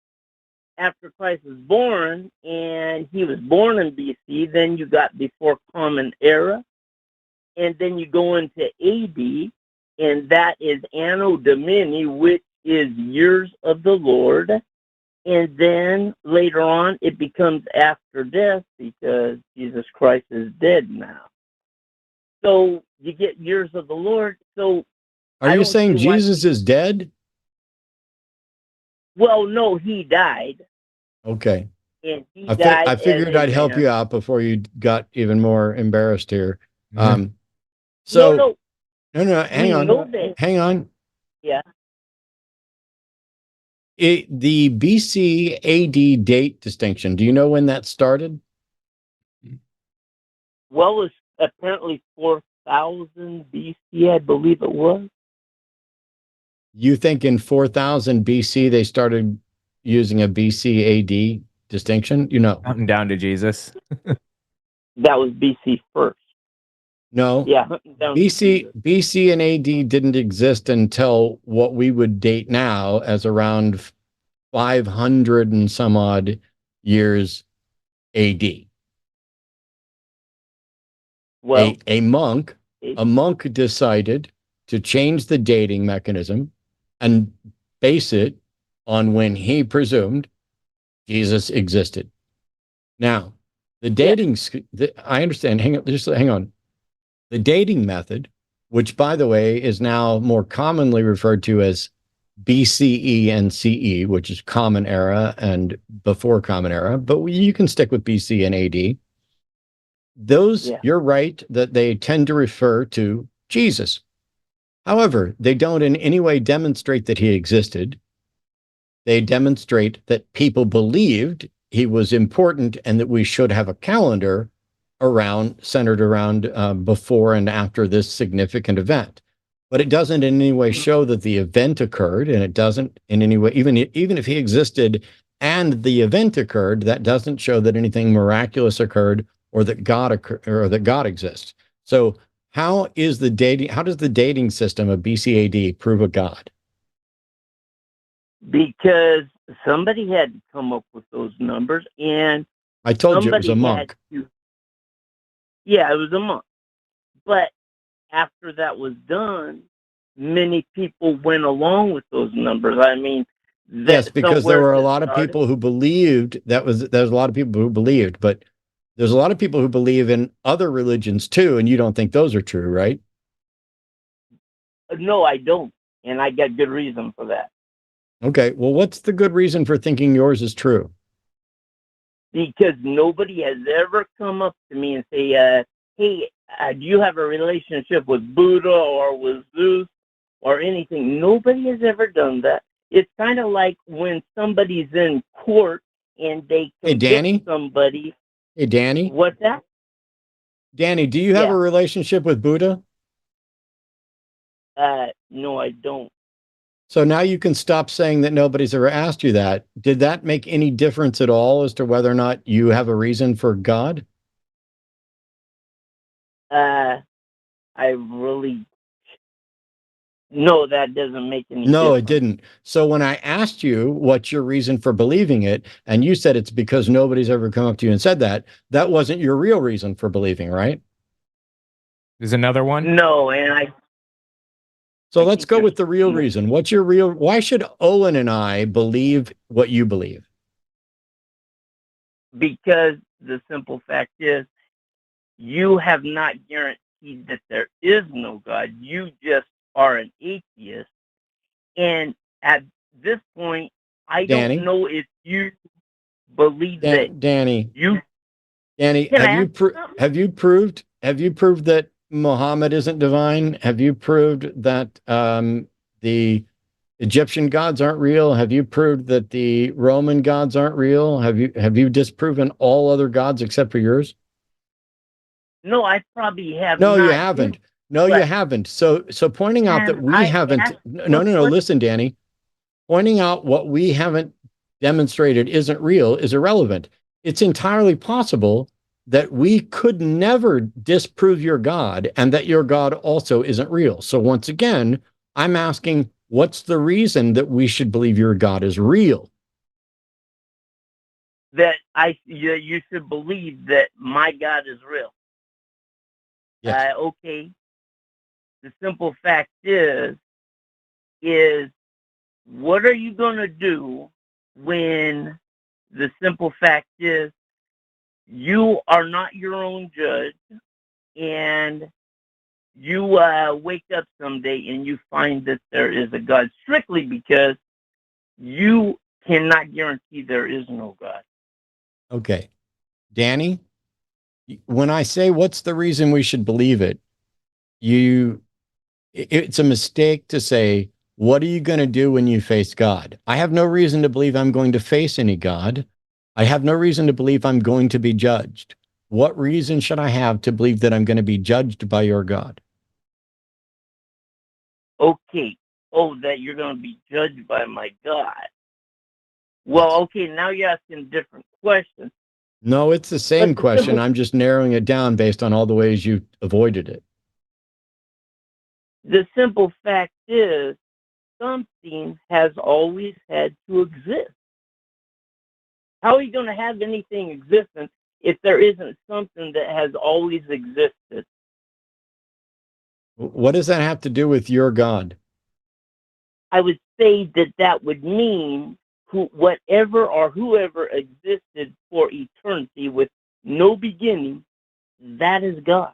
G: after Christ was born and he was born in BC, then you got before Common Era, and then you go into AD, and that is Anno Domini, which is years of the Lord. And then later on, it becomes after death because Jesus Christ is dead now. So you get years of the Lord. So
A: Are
G: I
A: you
G: don't
A: saying
G: see why.
A: Jesus is dead?
G: Well, no, he died,
A: Okay.
G: and he
A: I
G: died as
A: figured
G: a
A: I'd help
G: man.
A: you out before you got even more embarrassed here.
B: Mhm.
G: No,
A: So
G: no,
A: no,
G: we know that.
A: hang on.
G: Yeah.
A: The BC AD date distinction. Do you know when that started?
G: Well, it's apparently 4000 BC, I believe it was.
A: You think in 4000 BC they started using a BC AD distinction? You know,
B: Counting down to Jesus.
G: That was BC first.
A: no.
G: Yeah, down to Jesus.
A: BC and AD didn't exist until what we would date now as around 500 and some odd years AD.
G: Well,
A: A monk decided to change the dating mechanism and base it on when he presumed Jesus existed. Now, the dating, I understand. Hang on. The dating method, which by the way is now more commonly referred to as BCE and CE, which is Common Era and before Common Era, but you can stick with BC and AD. Those,
G: yeah.
A: you're right that they tend to refer to Jesus. However, they don't in any way demonstrate that he existed. They demonstrate that people believed he was important and that we should have a calendar centered around before and after this significant event. But it doesn't in any way show that the event occurred, and it doesn't in any way, even if he existed and the event occurred, that doesn't show that anything miraculous occurred or that God exists. So how does the dating system of BCAD prove a God?
G: Because somebody had to come up with those numbers, and
A: I told you it was a
G: somebody had
A: monk.
G: to. Yeah, it was a monk. But after that was done, many people went along with those numbers. I mean,
A: Yes, because there
G: where
A: were a
G: does it
A: lot of
G: start?
A: people who believed there's a lot of people who believed, but there's a lot of people who believe in other religions too, and you don't think those are true, right?
G: No, I don't, and I got good reason for that.
A: Okay, well, what's the good reason for thinking yours is true?
G: Because nobody has ever come up to me and say, "Hey, do you have a relationship with Buddha or with Zeus or anything?" Nobody has ever done that. It's kind of like when somebody's in court and they
A: Hey,
G: convict
A: Danny.
G: somebody.
A: Hey, Danny.
G: What's that?
A: Danny, do you have
G: Yeah.
A: a relationship with Buddha?
G: No, I don't.
A: So now you can stop saying that nobody's ever asked you that. Did that make any difference at all as to whether or not you have a reason for God?
G: I really no, that doesn't make any
A: No, it
G: difference.
A: didn't. So when I asked you what's your reason for believing it, and you said it's because nobody's ever come up to you and said that, that wasn't your real reason for believing, right?
B: There's another one.
G: No, and
A: So
G: I
A: let's
G: think
A: go
G: there's
A: with the real
G: more.
A: reason. Why should Owen and I believe what you believe?
G: Because the simple fact is, you have not guaranteed that there is no God. You just are an atheist. And at this point, I don't
A: Danny,
G: know if you believe that
A: Danny,
G: you
A: Danny,
G: can
A: have you proved that Muhammad isn't divine? Have you proved that the Egyptian gods aren't real? Have you proved that the Roman gods aren't real? Have you disproven all other gods except for yours?
G: No, I probably have
A: No, you
G: not.
A: haven't. No, you
G: But
A: haven't. So pointing out that
G: can
A: we
G: I
A: haven't.
G: ask
A: No,
G: a
A: no, no.
G: question?
A: Listen, Danny. Pointing out what we haven't demonstrated isn't real is irrelevant. It's entirely possible that we could never disprove your God and that your God also isn't real. So once again, I'm asking, what's the reason that we should believe your God is real?
G: That you should believe that my God is real.
A: Yes.
G: Okay. The simple fact is what are you going to do when the simple fact is you are not your own judge and you wake up someday and you find that there is a God strictly because you cannot guarantee there is no God.
A: Okay. Danny, when I say what's the reason we should believe it, it's a mistake to say, what are you going to do when you face God? I have no reason to believe I'm going to face any God. I have no reason to believe I'm going to be judged. What reason should I have to believe that I'm going to be judged by your God?
G: Okay. Oh, that you're going to be judged by my God. Well,
A: Yes.
G: okay, now you're asking different questions.
A: No, it's the same
G: But the
A: question.
G: simple,
A: I'm just narrowing it down based on all the ways you avoided it.
G: the simple fact is something has always had to exist. How are you going to have anything existent if there isn't something that has always existed?
A: What does that have to do with your God?
G: I would say that would mean whatever or whoever existed for eternity with no beginning, that is God.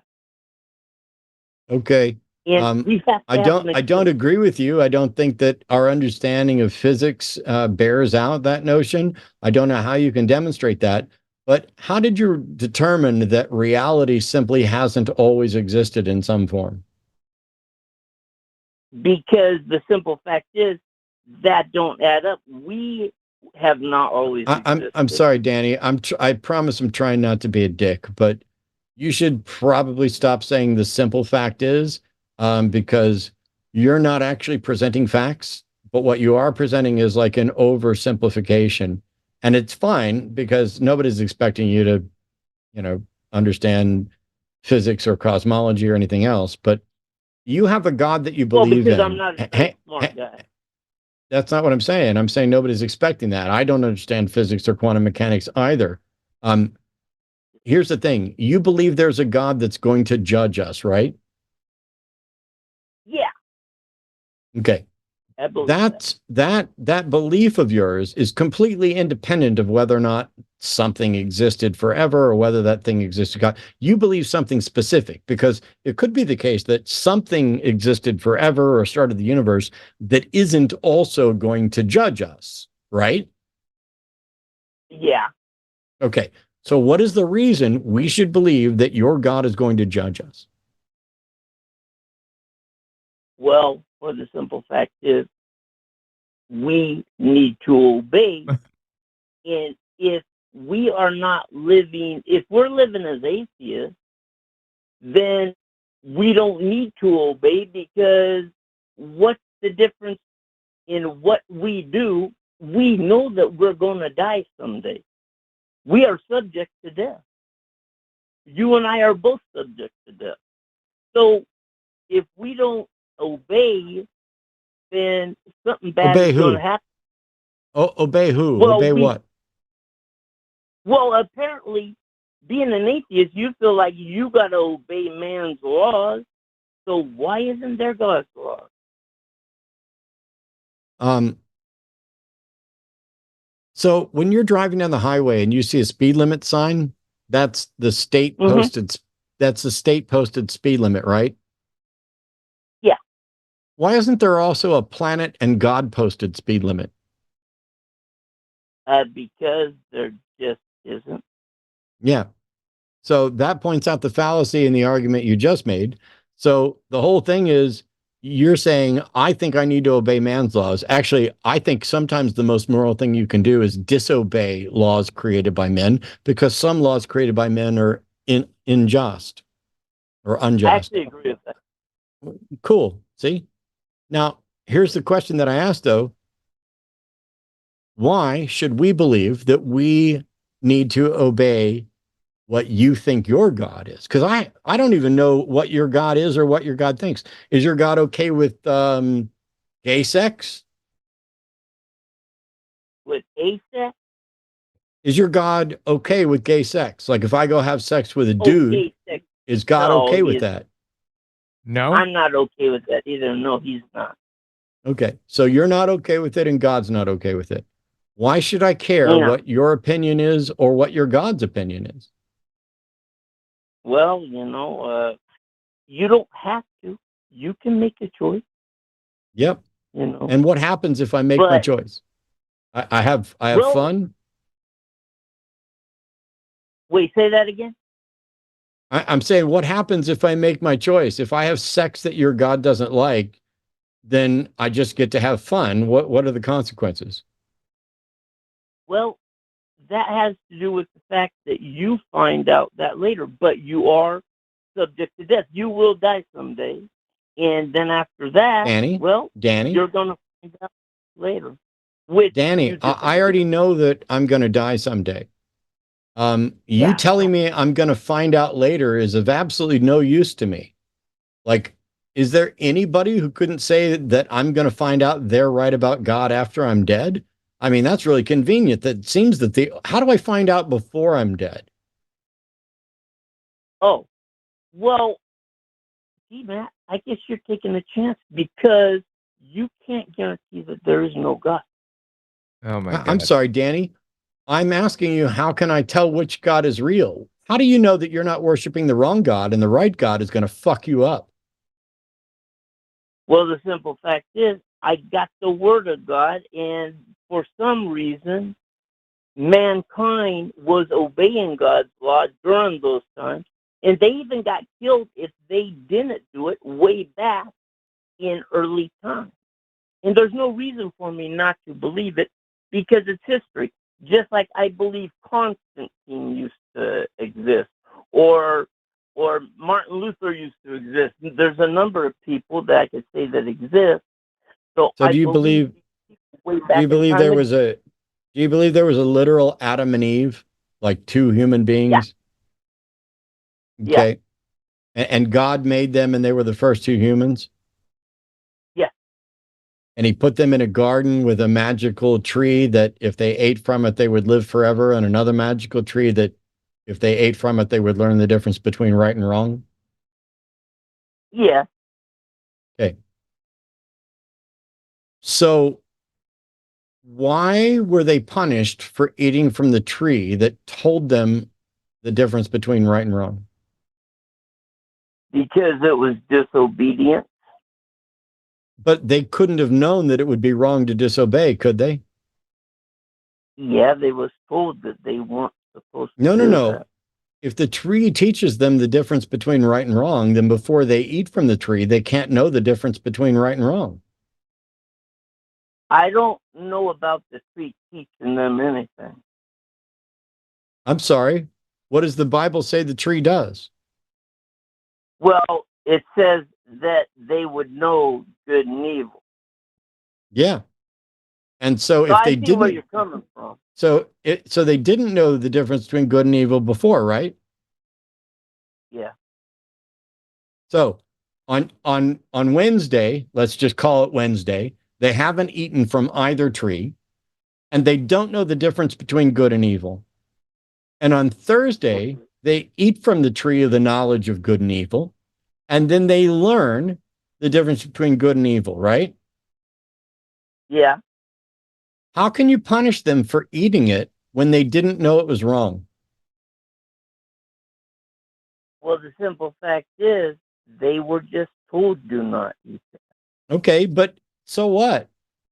A: Okay.
G: And we have to have an
A: I don't agree with you. I don't think that our understanding of physics bears out that notion. I don't know how you can demonstrate that. But how did you determine that reality simply hasn't always existed in some form?
G: because the simple fact is that don't add up. We have not always existed.
A: I'm sorry, Danny. I promise I'm trying not to be a dick, but you should probably stop saying the simple fact is, because you're not actually presenting facts, but what you are presenting is like an oversimplification. And it's fine because nobody's expecting you to, you know, understand physics or cosmology or anything else, but you have a God that you
G: Well,
A: believe
G: because I'm
A: in.
G: not a very smart guy.
A: That's not what I'm saying. I'm saying nobody's expecting that. I don't understand physics or quantum mechanics either. Um, Here's the thing. You believe there's a God that's going to judge us, right?
G: Yeah,
A: Okay.
G: I believe that.
A: That belief of yours is completely independent of whether or not something existed forever or whether that thing existed. God. You believe something specific because it could be the case that something existed forever or started the universe that isn't also going to judge us, right?
G: Yeah.
A: Okay. So what is the reason we should believe that your God is going to judge us?
G: Well, for the simple fact is we need to obey. And if we are not living, if we're living as atheists, then we don't need to obey because what's the difference in what we do? We know that we're going to die someday. We are subject to death. You and I are both subject to death. So if we don't obey, then something bad
A: Obey
G: is going
A: who?
G: to happen.
A: Obey who?
G: Well,
A: Obey what?
G: Well, apparently, being an atheist, you feel like you got to obey man's laws. So why isn't there God's laws?
A: Um, so when you're driving down the highway and you see a speed limit sign, that's the state posted, that's the state posted speed limit, right?
G: Yeah.
A: Why isn't there also a planet and God posted speed limit?
G: Because they're isn't.
A: Yeah. So that points out the fallacy in the argument you just made. So the whole thing is you're saying, I think I need to obey man's laws. Actually, I think sometimes the most moral thing you can do is disobey laws created by men, because some laws created by men are unjust or
G: I
A: unjust.
G: actually agree with that.
A: Cool. See? Now, here's the question that I asked, though. Why should we believe that we need to obey what you think your God is? Because I don't even know what your God is or what your God thinks. Is your God okay with gay sex?
G: With ASAP,
A: Is your God okay with gay sex? Like if I go have sex with a dude,
G: okay, sex.
A: is God
G: No,
A: okay with
G: he's-
A: that?
B: No?
G: I'm not okay with that either. No, he's not.
A: Okay. So you're not okay with it and God's not okay with it. Why should I care
G: No.
A: what your opinion is or what your God's opinion is?
G: Well, you don't have to. You can make a choice,
A: Yep.
G: you know.
A: And what happens if I make my
G: But-
A: choice? I have
G: Well-
A: fun.
G: Wait, say that again?
A: I'm saying, what happens if I make my choice? If I have sex that your God doesn't like, then I just get to have fun. What are the consequences?
G: Well, that has to do with the fact that you find out that later, but you are subject to death. You will die someday. And then after that,
A: Danny?
G: well,
A: Danny?
G: you're going to find out later. Which
A: Danny,
G: you just-
A: I already know that I'm going to die someday. You
G: Yeah.
A: telling me I'm going to find out later is of absolutely no use to me. Like, is there anybody who couldn't say that I'm going to find out they're right about God after I'm dead? I mean, that's really convenient. That seems that how do I find out before I'm dead?
G: Oh, well, gee, Matt, I guess you're taking a chance because you can't guarantee that there is no God.
B: Oh my God.
A: I'm sorry, Danny. I'm asking you, how can I tell which God is real? How do you know that you're not worshiping the wrong God and the right God is going to fuck you up?
G: Well, the simple fact is, I got the word of God, and for some reason, mankind was obeying God's law during those times, and they even got killed if they didn't do it way back in early times. And there's no reason for me not to believe it because it's history. Just like I believe Constantine used to exist, or Martin Luther used to exist. There's a number of people that I could say that exist. So
A: do you believe?
G: way
A: Do
G: back
A: you
G: in
A: believe
G: time
A: there
G: and-
A: was a? Do you believe there was a literal Adam and Eve, like two human beings?
G: Yeah.
A: Okay. And God made them, and they were the first two humans.
G: Yeah.
A: And he put them in a garden with a magical tree that if they ate from it, they would live forever, and another magical tree that if they ate from it, they would learn the difference between right and wrong.
G: Yeah.
A: Okay. So why were they punished for eating from the tree that told them the difference between right and wrong?
G: Because it was disobedient.
A: But they couldn't have known that it would be wrong to disobey, could they?
G: Yeah, they was told that they weren't supposed to
A: No, no,
G: do
A: no.
G: that.
A: If the tree teaches them the difference between right and wrong, then before they eat from the tree, they can't know the difference between right and wrong.
G: I don't know about the tree teaching them anything.
A: I'm sorry. What does the Bible say the tree does?
G: Well, it says that they would know good and evil.
A: Yeah. And so
G: So
A: if
G: I
A: they
G: see where
A: didn't,
G: you're coming from.
A: so they didn't know the difference between good and evil before, right?
G: Yeah.
A: So on Wednesday, let's just call it Wednesday, they haven't eaten from either tree, and they don't know the difference between good and evil. And on Thursday, they eat from the tree of the knowledge of good and evil, and then they learn the difference between good and evil, right?
G: Yeah.
A: How can you punish them for eating it when they didn't know it was wrong?
G: Well, the simple fact is they were just told do not eat it.
A: Okay, but so what?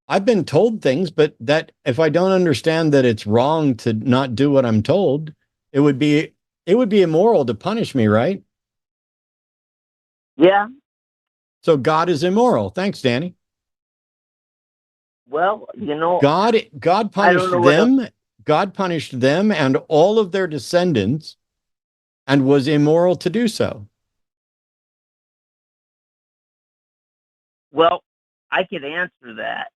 A: I've been told things, but that if I don't understand that it's wrong to not do what I'm told, it would be immoral to punish me, right?
G: Yeah.
A: So God is immoral. Thanks, Danny.
G: Well,
A: God
G: I don't
A: punished
G: know what else.
A: them. God punished them and all of their descendants and was immoral to do so.
G: Well, I could answer that.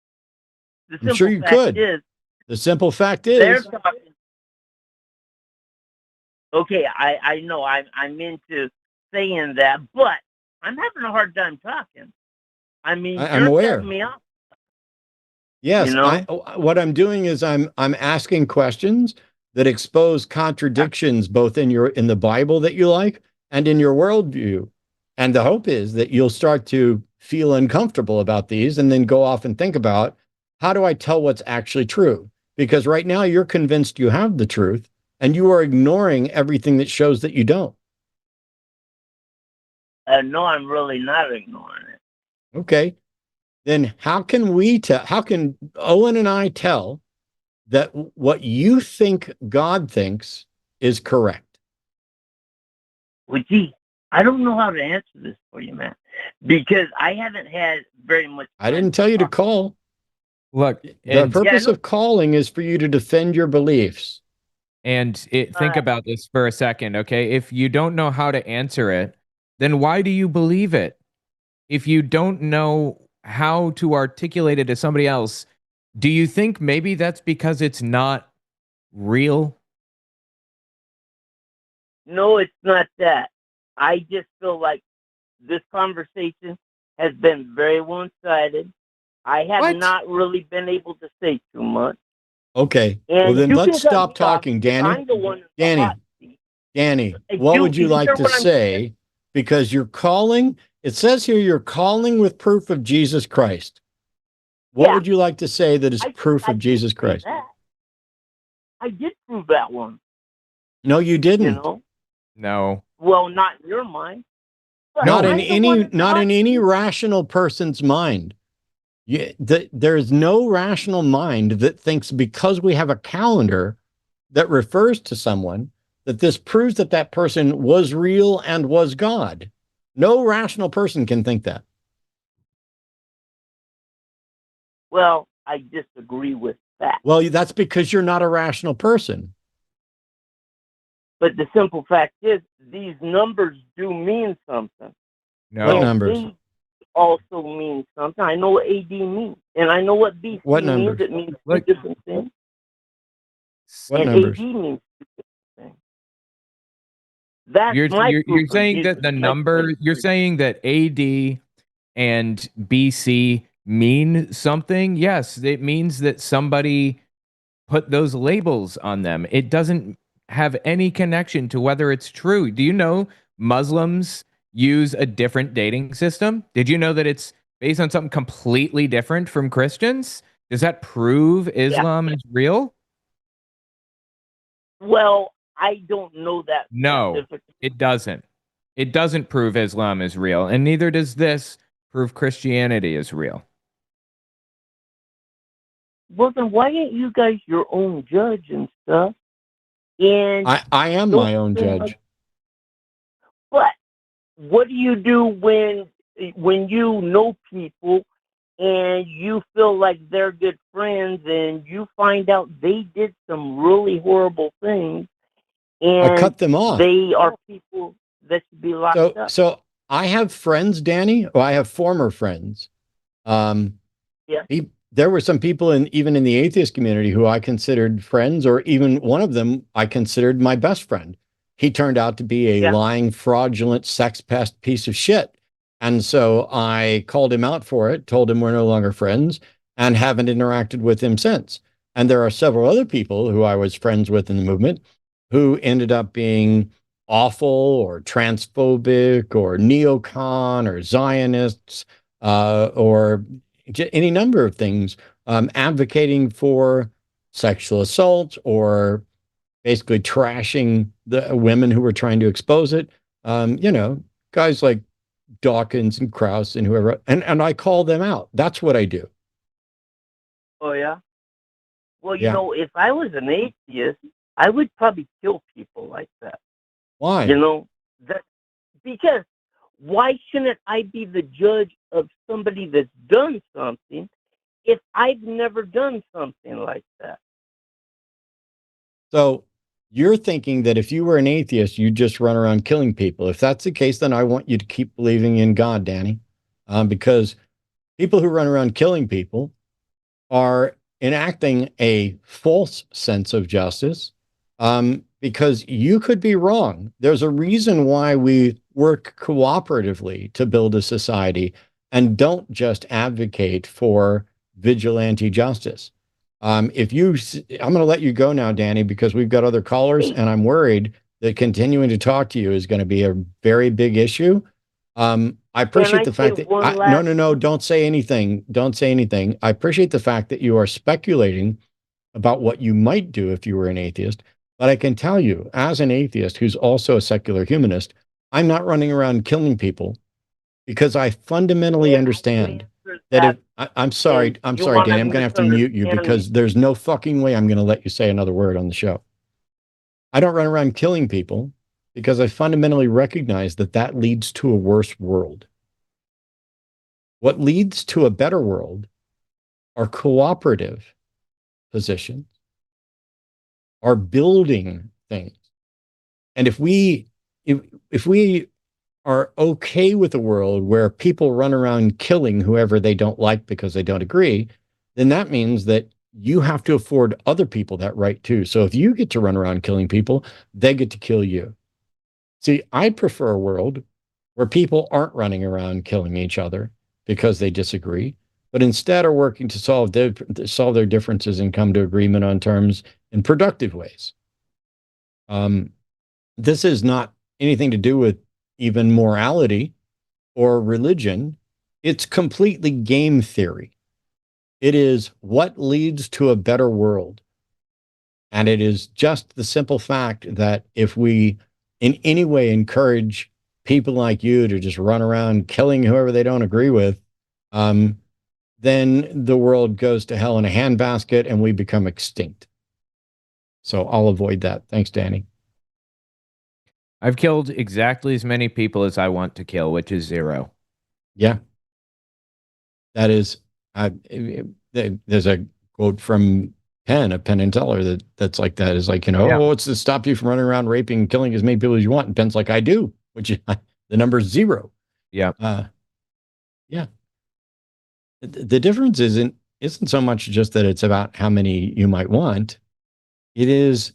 G: The
A: I'm sure
G: simple
A: you
G: fact
A: could.
G: is,
A: The simple fact
G: they're
A: is,
G: talking. Okay, I know I'm into saying that, but I'm having a hard time talking. I mean,
A: I'm
G: you're
A: aware.
G: cutting me off.
A: Yes, what I'm doing is I'm asking questions that expose contradictions both in the Bible that you like and in your worldview. And the hope is that you'll start to feel uncomfortable about these and then go off and think about, how do I tell what's actually true? Because right now you're convinced you have the truth and you are ignoring everything that shows that you don't.
G: No, I'm really not ignoring it.
A: Okay. Then how can Owen and I tell that what you think God thinks is correct?
G: Well, gee, I don't know how to answer this for you, man, because I haven't had very much
A: I
G: time
A: didn't tell you to
G: talk.
A: call.
B: Look,
A: The
B: and
A: purpose of calling is for you to defend your beliefs.
B: think about this for a second, okay? If you don't know how to answer it, then why do you believe it? If you don't know how to articulate it to somebody else, do you think maybe that's because it's not real?
G: No, it's not that. I just feel like this conversation has been very one-sided. I have
B: What?
G: not really been able to say too much.
A: Okay.
G: And
A: Well, then
G: you
A: let's
G: can cut
A: stop
G: me off
A: talking,
G: because
A: Danny.
G: I'm the one in the
A: Danny,
G: hot seat.
A: Danny,
G: If
A: what would you
G: you
A: like
G: hear
A: to
G: what I'm saying,
A: say? Because you're calling, it says here you're calling with proof of Jesus Christ. What
G: yeah,
A: would you like to say that is proof
G: I
A: of
G: did
A: Jesus
G: say
A: Christ?
G: that. I did prove that one.
A: No, you
G: You
A: didn't.
G: know,
B: No.
G: well, not in your mind, but
A: Not
B: No.
A: in
G: I'm the one in the
A: not
G: hot
A: in any
G: seat.
A: rational person's mind. There is no rational mind that thinks because we have a calendar that refers to someone that this proves that that person was real and was God. No rational person can think that.
G: Well, I disagree with that.
A: Well, that's because you're not a rational person.
G: But the simple fact is, these numbers do mean something.
A: What
B: No.
G: And
A: numbers?
G: age also means something. I know what AD means. And I know what BC
A: What
G: means.
A: numbers?
G: It means two
B: Look,
G: different things.
A: What
G: And
A: numbers?
G: AD means two different things. That's my
B: you're
G: proof of
B: saying
G: Jesus
B: that the
G: Christ.
B: number, you're saying that AD and BC mean something? Yes, it means that somebody put those labels on them. It doesn't have any connection to whether it's true. Do you know Muslims use a different dating system? Did you know that it's based on something completely different from Christians? Does that prove
G: Yeah.
B: Islam is real?
G: Well, I don't know that
B: No,
G: specifically.
B: it doesn't. It doesn't prove Islam is real, and neither does this prove Christianity is real.
G: Well, then why ain't you guys your own judge and stuff? And
A: I am
G: don't
A: my own
G: feel
A: judge.
G: like, but what do you do when you know people and you feel like they're good friends and you find out they did some really horrible things
A: I
G: and
A: cut them off.
G: they are people that should be locked up?
A: So I have friends, Danny. Well, I have former friends. Um,
G: Yeah.
A: there were some people even in the atheist community who I considered friends, or even one of them I considered my best friend. He turned out to be a lying, fraudulent, sex pest piece of shit. And so I called him out for it, told him we're no longer friends, and haven't interacted with him since. And there are several other people who I was friends with in the movement who ended up being awful or transphobic or neocon or Zionists or any number of things, advocating for sexual assault or basically trashing the women who were trying to expose it. Guys like Dawkins and Krauss and whoever, and I call them out. That's what I do.
G: Oh yeah. Well,
A: Yeah.
G: if I was an atheist, I would probably kill people like that.
A: Why?
G: That because why shouldn't I be the judge of somebody that's done something if I've never done something like that?
A: So you're thinking that if you were an atheist, you'd just run around killing people. If that's the case, then I want you to keep believing in God, Danny, because people who run around killing people are enacting a false sense of justice, because you could be wrong. There's a reason why we work cooperatively to build a society and don't just advocate for vigilante justice. If you, I'm going to let you go now, Danny, because we've got other callers, and I'm worried that continuing to talk to you is going to be a very big issue. I appreciate the fact that no, don't say anything. Don't say anything. I appreciate the fact that you are speculating about what you might do if you were an atheist. But I can tell you, as an atheist who's also a secular humanist, I'm not running around killing people because I fundamentally understand that if I'm sorry, Danny, I'm going to have to mute you because there's no fucking way I'm going to let you say another word on the show. I don't run around killing people because I fundamentally recognize that that leads to a worse world. What leads to a better world are cooperative positions, are building things. And if we are okay with a world where people run around killing whoever they don't like because they don't agree, then that means that you have to afford other people that right too. So if you get to run around killing people, they get to kill you. See, I prefer a world where people aren't running around killing each other because they disagree, but instead are working to solve their differences and come to agreement on terms in productive ways. This is not anything to do with even morality or religion. It's completely game theory. It is what leads to a better world. And it is just the simple fact that if we in any way encourage people like you to just run around killing whoever they don't agree with, then the world goes to hell in a handbasket and we become extinct. So I'll avoid that. Thanks, Danny.
B: I've killed exactly as many people as I want to kill, which is 0.
A: Yeah. That is, there's a quote from a Penn and Teller that's like that is like, oh, it's to stop you from running around raping and killing as many people as you want. And Penn's like, I do, which the number is 0.
B: Yeah.
A: Yeah. The difference isn't so much just that it's about how many you might want. It is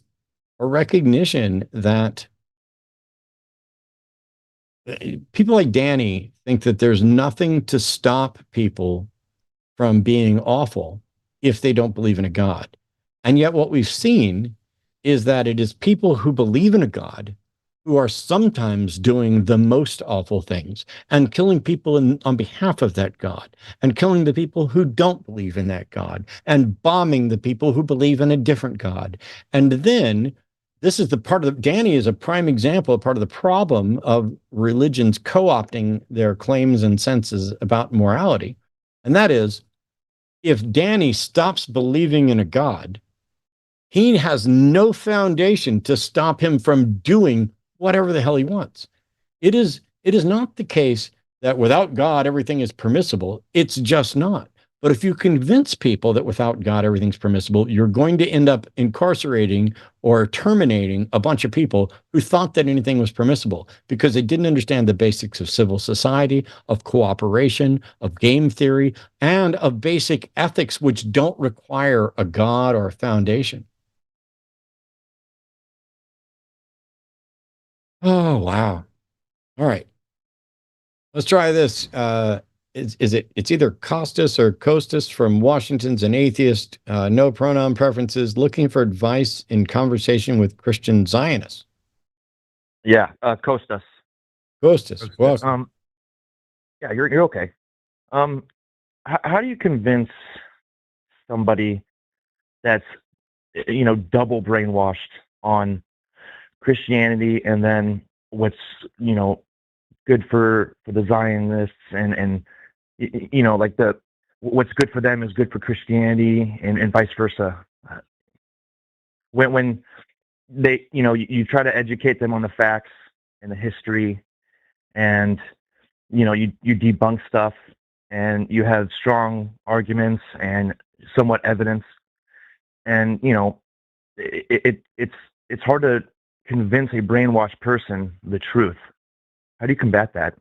A: a recognition that people like Danny think that there's nothing to stop people from being awful if they don't believe in a God. And yet what we've seen is that it is people who believe in a God who are sometimes doing the most awful things and killing people on behalf of that God, and killing the people who don't believe in that God, and bombing the people who believe in a different God. And then this is the part of Danny is a prime example of part of the problem of religions co-opting their claims and senses about morality. And that is, if Danny stops believing in a God, he has no foundation to stop him from doing whatever the hell he wants. It is not the case that without God, everything is permissible. It's just not. But if you convince people that without God, everything's permissible, you're going to end up incarcerating or terminating a bunch of people who thought that anything was permissible because they didn't understand the basics of civil society, of cooperation, of game theory, and of basic ethics, which don't require a God or a foundation. Oh, wow. All right. Let's try this. It's either Costas or Costas from Washington's an atheist, no pronoun preferences, looking for advice in conversation with Christian Zionists.
H: Yeah, Costas.
A: Costas. Well,
H: yeah, you're okay. How do you convince somebody that's double brainwashed on Christianity and then what's good for the Zionists and like the what's good for them is good for Christianity, and vice versa. When they, you try to educate them on the facts and the history, and you debunk stuff, and you have strong arguments and somewhat evidence, and it's hard to convince a brainwashed person the truth. How do you combat that?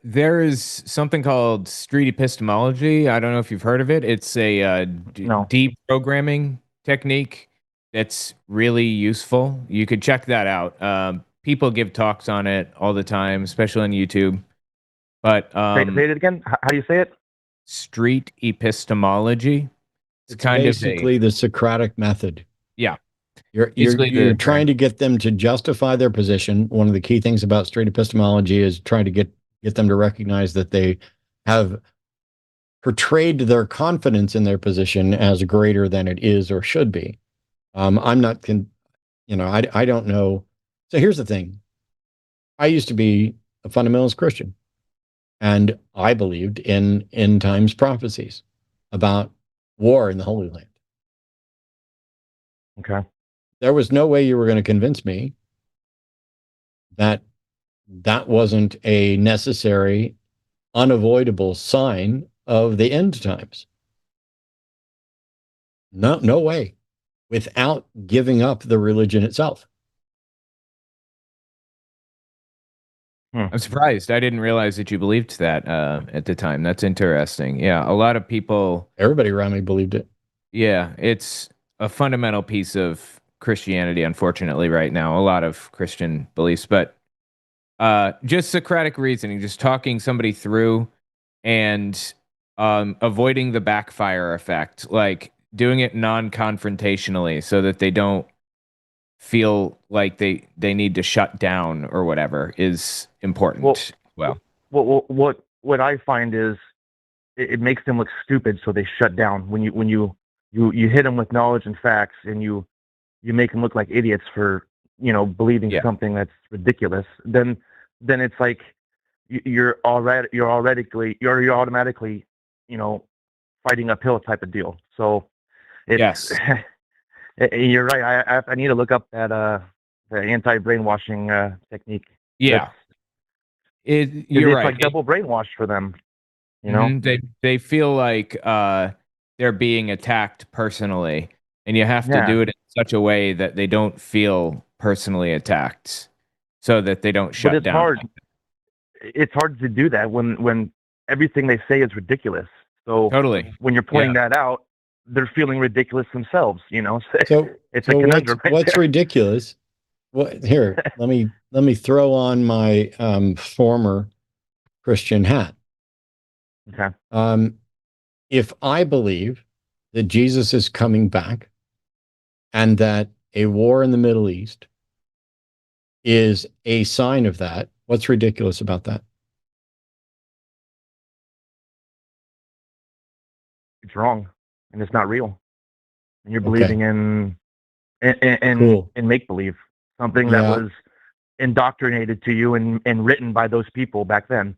B: There is something called street epistemology. I don't know if you've heard of it. It's a
H: No.
B: deprogramming technique that's really useful. You could check that out. People give talks on it all the time, especially on YouTube. But
H: Say it again. How do you say it?
B: Street epistemology.
A: It's basically the Socratic method.
B: Yeah.
A: You're trying to get them to justify their position. One of the key things about street epistemology is trying to get them to recognize that they have portrayed their confidence in their position as greater than it is or should be. I'm not, I don't know. So here's the thing. I used to be a fundamentalist Christian, and I believed in end times prophecies about war in the Holy Land.
H: Okay.
A: There was no way you were going to convince me that that wasn't a necessary, unavoidable sign of the end times. No way, without giving up the religion itself.
B: I'm surprised. I didn't realize that you believed that at the time. That's interesting. Yeah, a lot of people.
A: Everybody around me believed it.
B: Yeah, it's a fundamental piece of Christianity, unfortunately, right now. A lot of Christian beliefs, but just Socratic reasoning, just talking somebody through and avoiding the backfire effect, like doing it non-confrontationally so that they don't feel like they need to shut down or whatever is important.
H: What I find is it makes them look stupid, so they shut down. When you hit them with knowledge and facts, and you make them look like idiots for believing something that's ridiculous, then it's like you're automatically fighting uphill type of deal. So it's, you're right. I need to look up that the anti-brainwashing technique.
B: Yeah, you're
H: it's
B: right.
H: like double brainwashed for them.
B: They feel like they're being attacked personally, and you have to do it in such a way that they don't feel personally attacked, so that they don't shut down.
H: It's hard to do that when everything they say is ridiculous. So
B: totally,
H: when you're pointing that out, they're feeling ridiculous themselves. So it's a conundrum.
A: What's ridiculous? Here, let me throw on my former Christian hat.
H: Okay.
A: If I believe that Jesus is coming back and that a war in the Middle East is a sign of that, what's ridiculous about that?
H: It's wrong, and it's not real. And you're believing in make believe, something that was indoctrinated to you and written by those people back then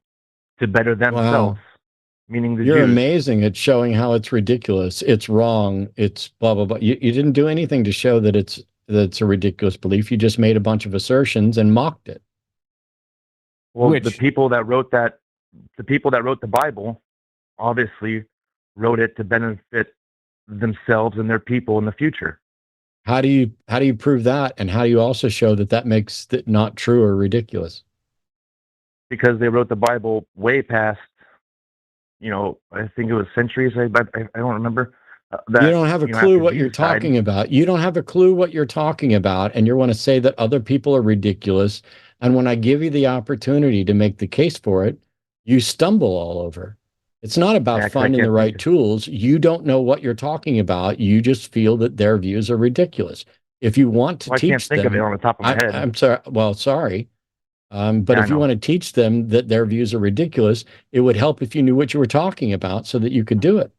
H: to better themselves.
A: Wow.
H: Meaning the
A: You're
H: Jews.
A: amazing at showing how it's ridiculous. It's wrong. It's blah blah blah. You didn't do anything to show that it's a ridiculous belief. You just made a bunch of assertions and mocked it.
H: Well, the people that wrote the Bible obviously wrote it to benefit themselves and their people in the future.
A: How do you prove that, and how do you also show that makes it not true or ridiculous?
H: Because they wrote the Bible way past, I think it was centuries. I don't remember.
A: You don't have a clue what you're talking about. You don't have a clue what you're talking about, and you want to say that other people are ridiculous. And when I give you the opportunity to make the case for it, you stumble all over. It's not about finding the right tools. You don't know what you're talking about. You just feel that their views are ridiculous. If you want to teach them, I can't
H: think of it on the top of my head.
A: I'm sorry. Well, sorry. But if you want to teach them that their views are ridiculous, it would help if you knew what you were talking about so that you could do it.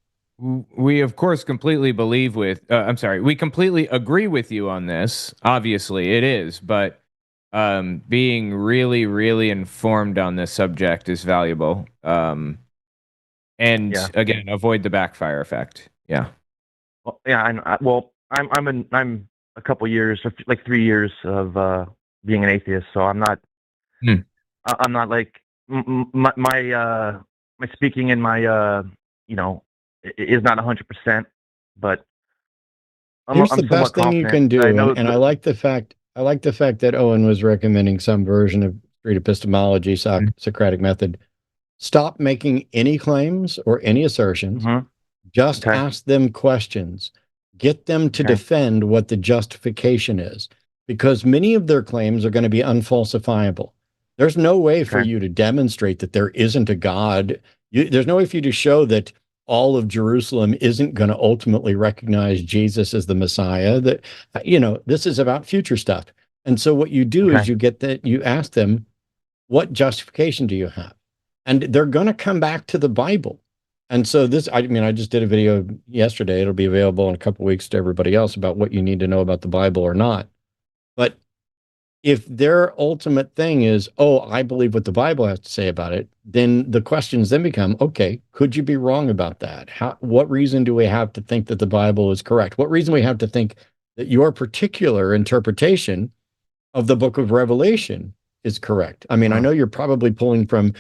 B: We, of course, completely we completely agree with you on this. Obviously, it is. But being really, really informed on this subject is valuable. And
H: Yeah.
B: again, avoid the backfire effect. Yeah.
H: Well, yeah. I'm a couple years, like 3 years of being an atheist, so I'm not.
B: Hmm.
H: I'm not like my speaking and my is not 100%, but
A: Here's
H: I'm
A: the
H: somewhat
A: best thing you
H: confident
A: can
H: that I
A: do,
H: know.
A: and I like the fact that Owen was recommending some version of street epistemology, Socratic method. Stop making any claims or any assertions.
H: Mhm.
A: Just
H: Okay.
A: ask them questions. Get them to
H: Okay.
A: defend what the justification is, because many of their claims are going to be unfalsifiable. There's no way for
H: Okay.
A: you to demonstrate that there isn't a God. There's no way for you to show that all of Jerusalem isn't going to ultimately recognize Jesus as the Messiah. That, this is about future stuff. And so what you do is
H: Okay.
A: you ask them, what justification do you have? And they're going to come back to the Bible. And so I just did a video yesterday. It'll be available in a couple of weeks to everybody else about what you need to know about the Bible or not. But if their ultimate thing is, oh, I believe what the Bible has to say about it, then the questions then become, okay, could you be wrong about that? What reason do we have to think that the Bible is correct? What reason we have to think that your particular interpretation of the book of Revelation is correct? I mean, I know you're probably pulling from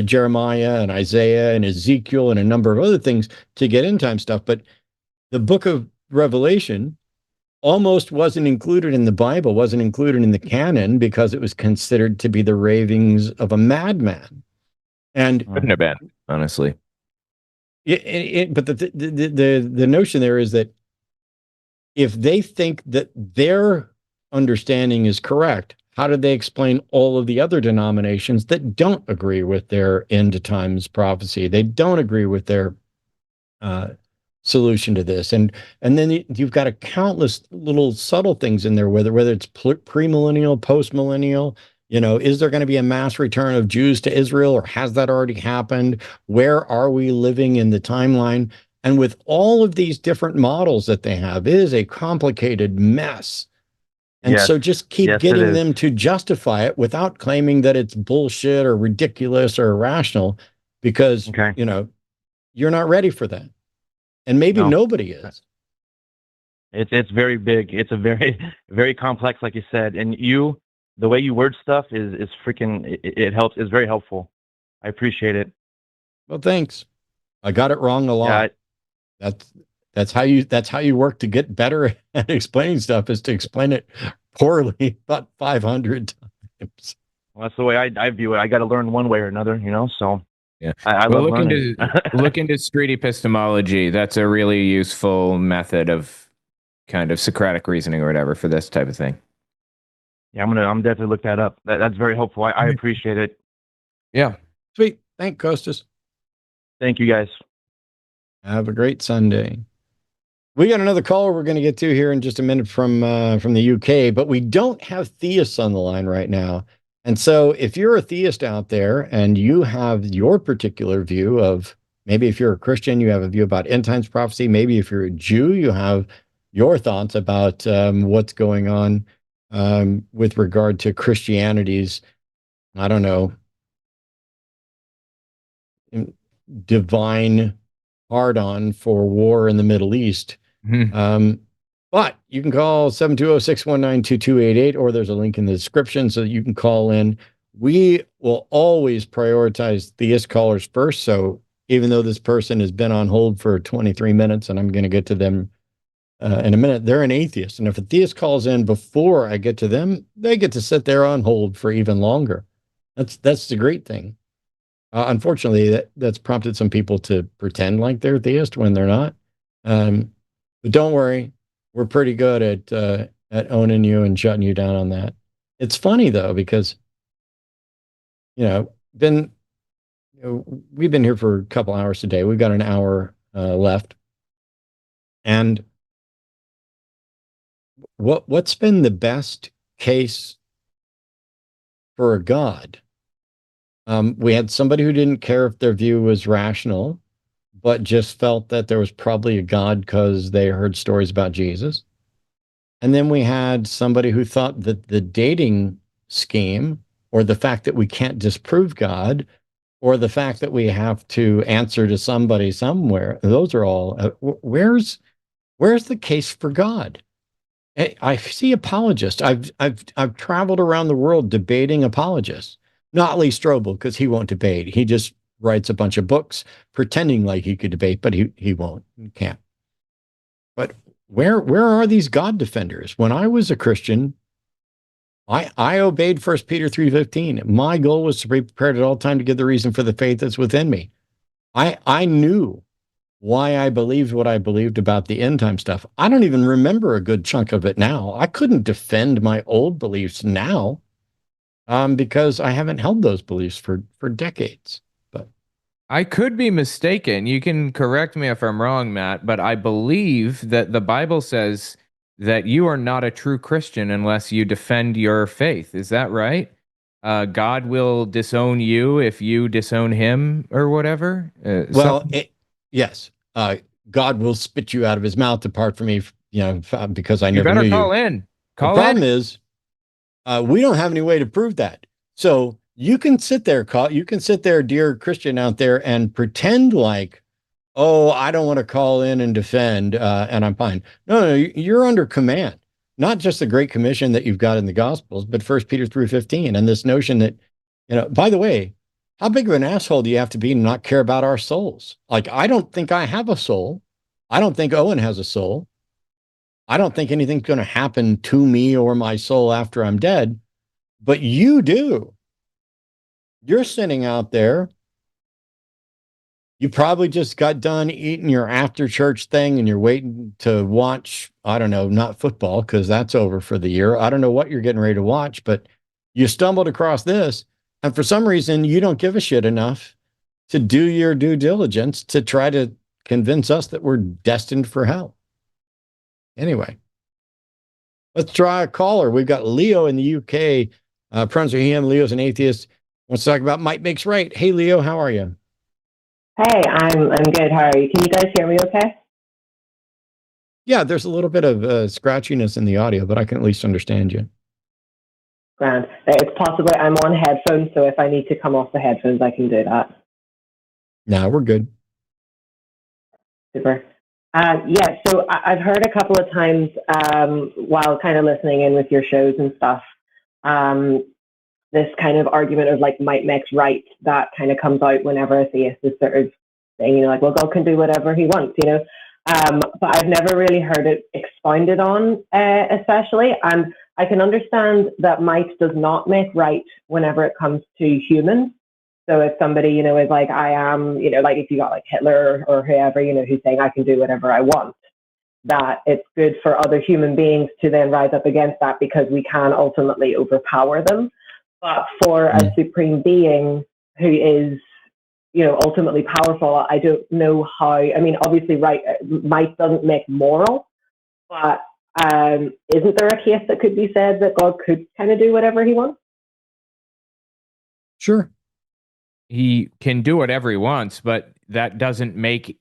A: Jeremiah and Isaiah and Ezekiel and a number of other things to get end time stuff, but the book of Revelation almost wasn't included in the Bible, wasn't included in the canon because it was considered to be the ravings of a madman. And
B: Couldn't have been, honestly.
A: but the notion there is that if they think that their understanding is correct, how do they explain all of the other denominations that don't agree with their end times prophecy? They don't agree with their solution to this, and then you've got a countless little subtle things in there, whether it's premillennial, postmillennial. Is there going to be a mass return of Jews to Israel, or has that already happened? Where are we living in the timeline? And with all of these different models that they have, it is a complicated mess. And so just keep getting them to justify it without claiming that it's bullshit or ridiculous or irrational, because you're not ready for that. And maybe nobody is.
H: It's very big. It's a very, very complex, like you said. And the way you word stuff is freaking. It helps. It's very helpful. I appreciate it.
A: Well, thanks. I got it wrong a lot. That's how you work to get better at explaining stuff, is to explain it poorly about 500 times.
H: Well, that's the way I view it. I got to learn one way or another, So
B: yeah,
H: I love
B: learning. Look into street epistemology. That's a really useful method of kind of Socratic reasoning or whatever for this type of thing.
H: Yeah, I'm definitely look that up. That's very helpful. I appreciate it.
B: Yeah,
A: sweet. Thank Costas.
H: Thank you, guys.
A: Have a great Sunday. We got another caller we're going to get to here in just a minute from the UK, but we don't have theists on the line right now. And so if you're a theist out there and you have your particular view of, maybe if you're a Christian, you have a view about end times prophecy. Maybe if you're a Jew, you have your thoughts about what's going on with regard to Christianity's, I don't know, divine hard-on for war in the Middle East. But you can call 720-619-2288, or there's a link in the description so that you can call in. We will always prioritize theist callers first. So even though this person has been on hold for 23 minutes, and I'm going to get to them in a minute, they're an atheist. And if a theist calls in before I get to them, they get to sit there on hold for even longer. That's the great thing. Unfortunately, that's prompted some people to pretend like they're theist when they're not. But don't worry, we're pretty good at owning you and shutting you down on that. It's funny though, because we've been here for a couple hours today. We've got an hour left, and what's been the best case for a God? We had somebody who didn't care if their view was rational, but just felt that there was probably a God because they heard stories about Jesus. And then we had somebody who thought that the dating scheme, or the fact that we can't disprove God, or the fact that we have to answer to somebody somewhere. Those are all, where's the case for God? I see apologists. I've traveled around the world debating apologists. Not Lee Strobel, because he won't debate. He just writes a bunch of books pretending like he could debate, but he won't. He can't. But where are these God defenders? When I was a Christian, I obeyed 1 Peter 3:15. My goal was to be prepared at all time to give the reason for the faith that's within me. I knew why I believed what I believed about the end time stuff. I don't even remember a good chunk of it now. I couldn't defend my old beliefs now because I haven't held those beliefs for decades. But
B: I could be mistaken. You can correct me if I'm wrong, Matt, but I believe that the Bible says that you are not a true Christian unless you defend your faith. Is that right? God will disown you if you disown him or whatever.
A: Yes, God will spit you out of his mouth apart from me, because I
B: You
A: never
B: better
A: knew
B: call
A: you.
B: in.
A: The problem is, we don't have any way to prove that. So you can sit there, dear Christian out there, and pretend like, oh, I don't want to call in and defend, and I'm fine. No, you're under command. Not just the Great Commission that you've got in the Gospels, but 1 Peter 3:15, and this notion that, by the way, how big of an asshole do you have to be to not care about our souls? Like, I don't think I have a soul. I don't think Owen has a soul. I don't think anything's going to happen to me or my soul after I'm dead, but you do. You're sitting out there. You probably just got done eating your after church thing and you're waiting to watch, I don't know, not football, because that's over for the year. I don't know what you're getting ready to watch, but you stumbled across this. And for some reason, you don't give a shit enough to do your due diligence to try to convince us that we're destined for hell. Anyway, let's try a caller. We've got Leo in the UK. Pruns are him. Leo's an atheist. Wants to talk about might makes right. Hey, Leo, how are you?
I: Hey, I'm good. How are you? Can you guys hear me okay?
A: Yeah, there's a little bit of scratchiness in the audio, but I can at least understand you.
I: Grand. It's possible I'm on headphones, so if I need to come off the headphones, I can do that.
A: No, we're good.
I: Super. Yeah, so I've heard a couple of times while kind of listening in with your shows and stuff, this kind of argument of like might makes right that kind of comes out whenever a theist is sort of saying, like, well, God can do whatever he wants, but I've never really heard it expounded on, especially. And I can understand that might does not make right whenever it comes to humans. So if somebody, is like, I am, like if you got like Hitler or whoever, who's saying I can do whatever I want, that it's good for other human beings to then rise up against that because we can ultimately overpower them. But for a supreme being who is, ultimately powerful, I don't know how. I mean, obviously, right, might doesn't make moral, but isn't there a case that could be said that God could kind of do whatever he wants?
A: Sure.
B: He can do whatever he wants, but that doesn't make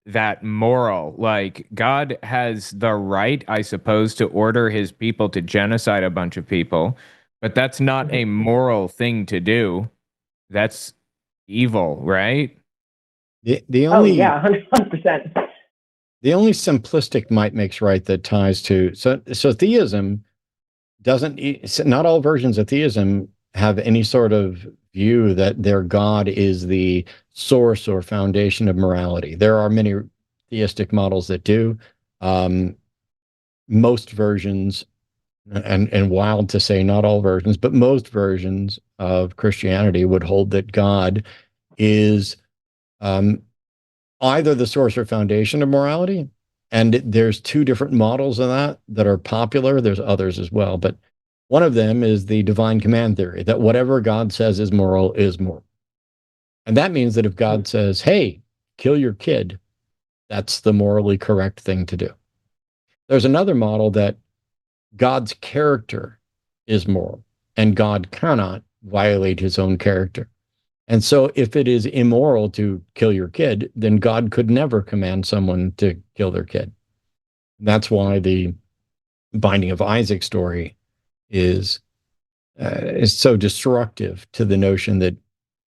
B: that moral. Like, God has the right, I suppose, to order his people to genocide a bunch of people, but that's not a moral thing to do. That's evil, right?
A: The only,
I: oh yeah, 100%.
A: The only simplistic might makes right that ties to so theism doesn't. Not all versions of theism have any sort of view that their God is the source or foundation of morality. There are many theistic models that do. Most versions, and wild to say not all versions, but most versions of Christianity would hold that God is either the source or foundation of morality. And there's two different models of that are popular. There's others as well, but one of them is the divine command theory, that whatever God says is moral is moral. And that means that if God says, hey, kill your kid, that's the morally correct thing to do. There's another model that God's character is moral, and God cannot violate his own character. And so if it is immoral to kill your kid, then God could never command someone to kill their kid. That's why the Binding of Isaac story is is so destructive to the notion that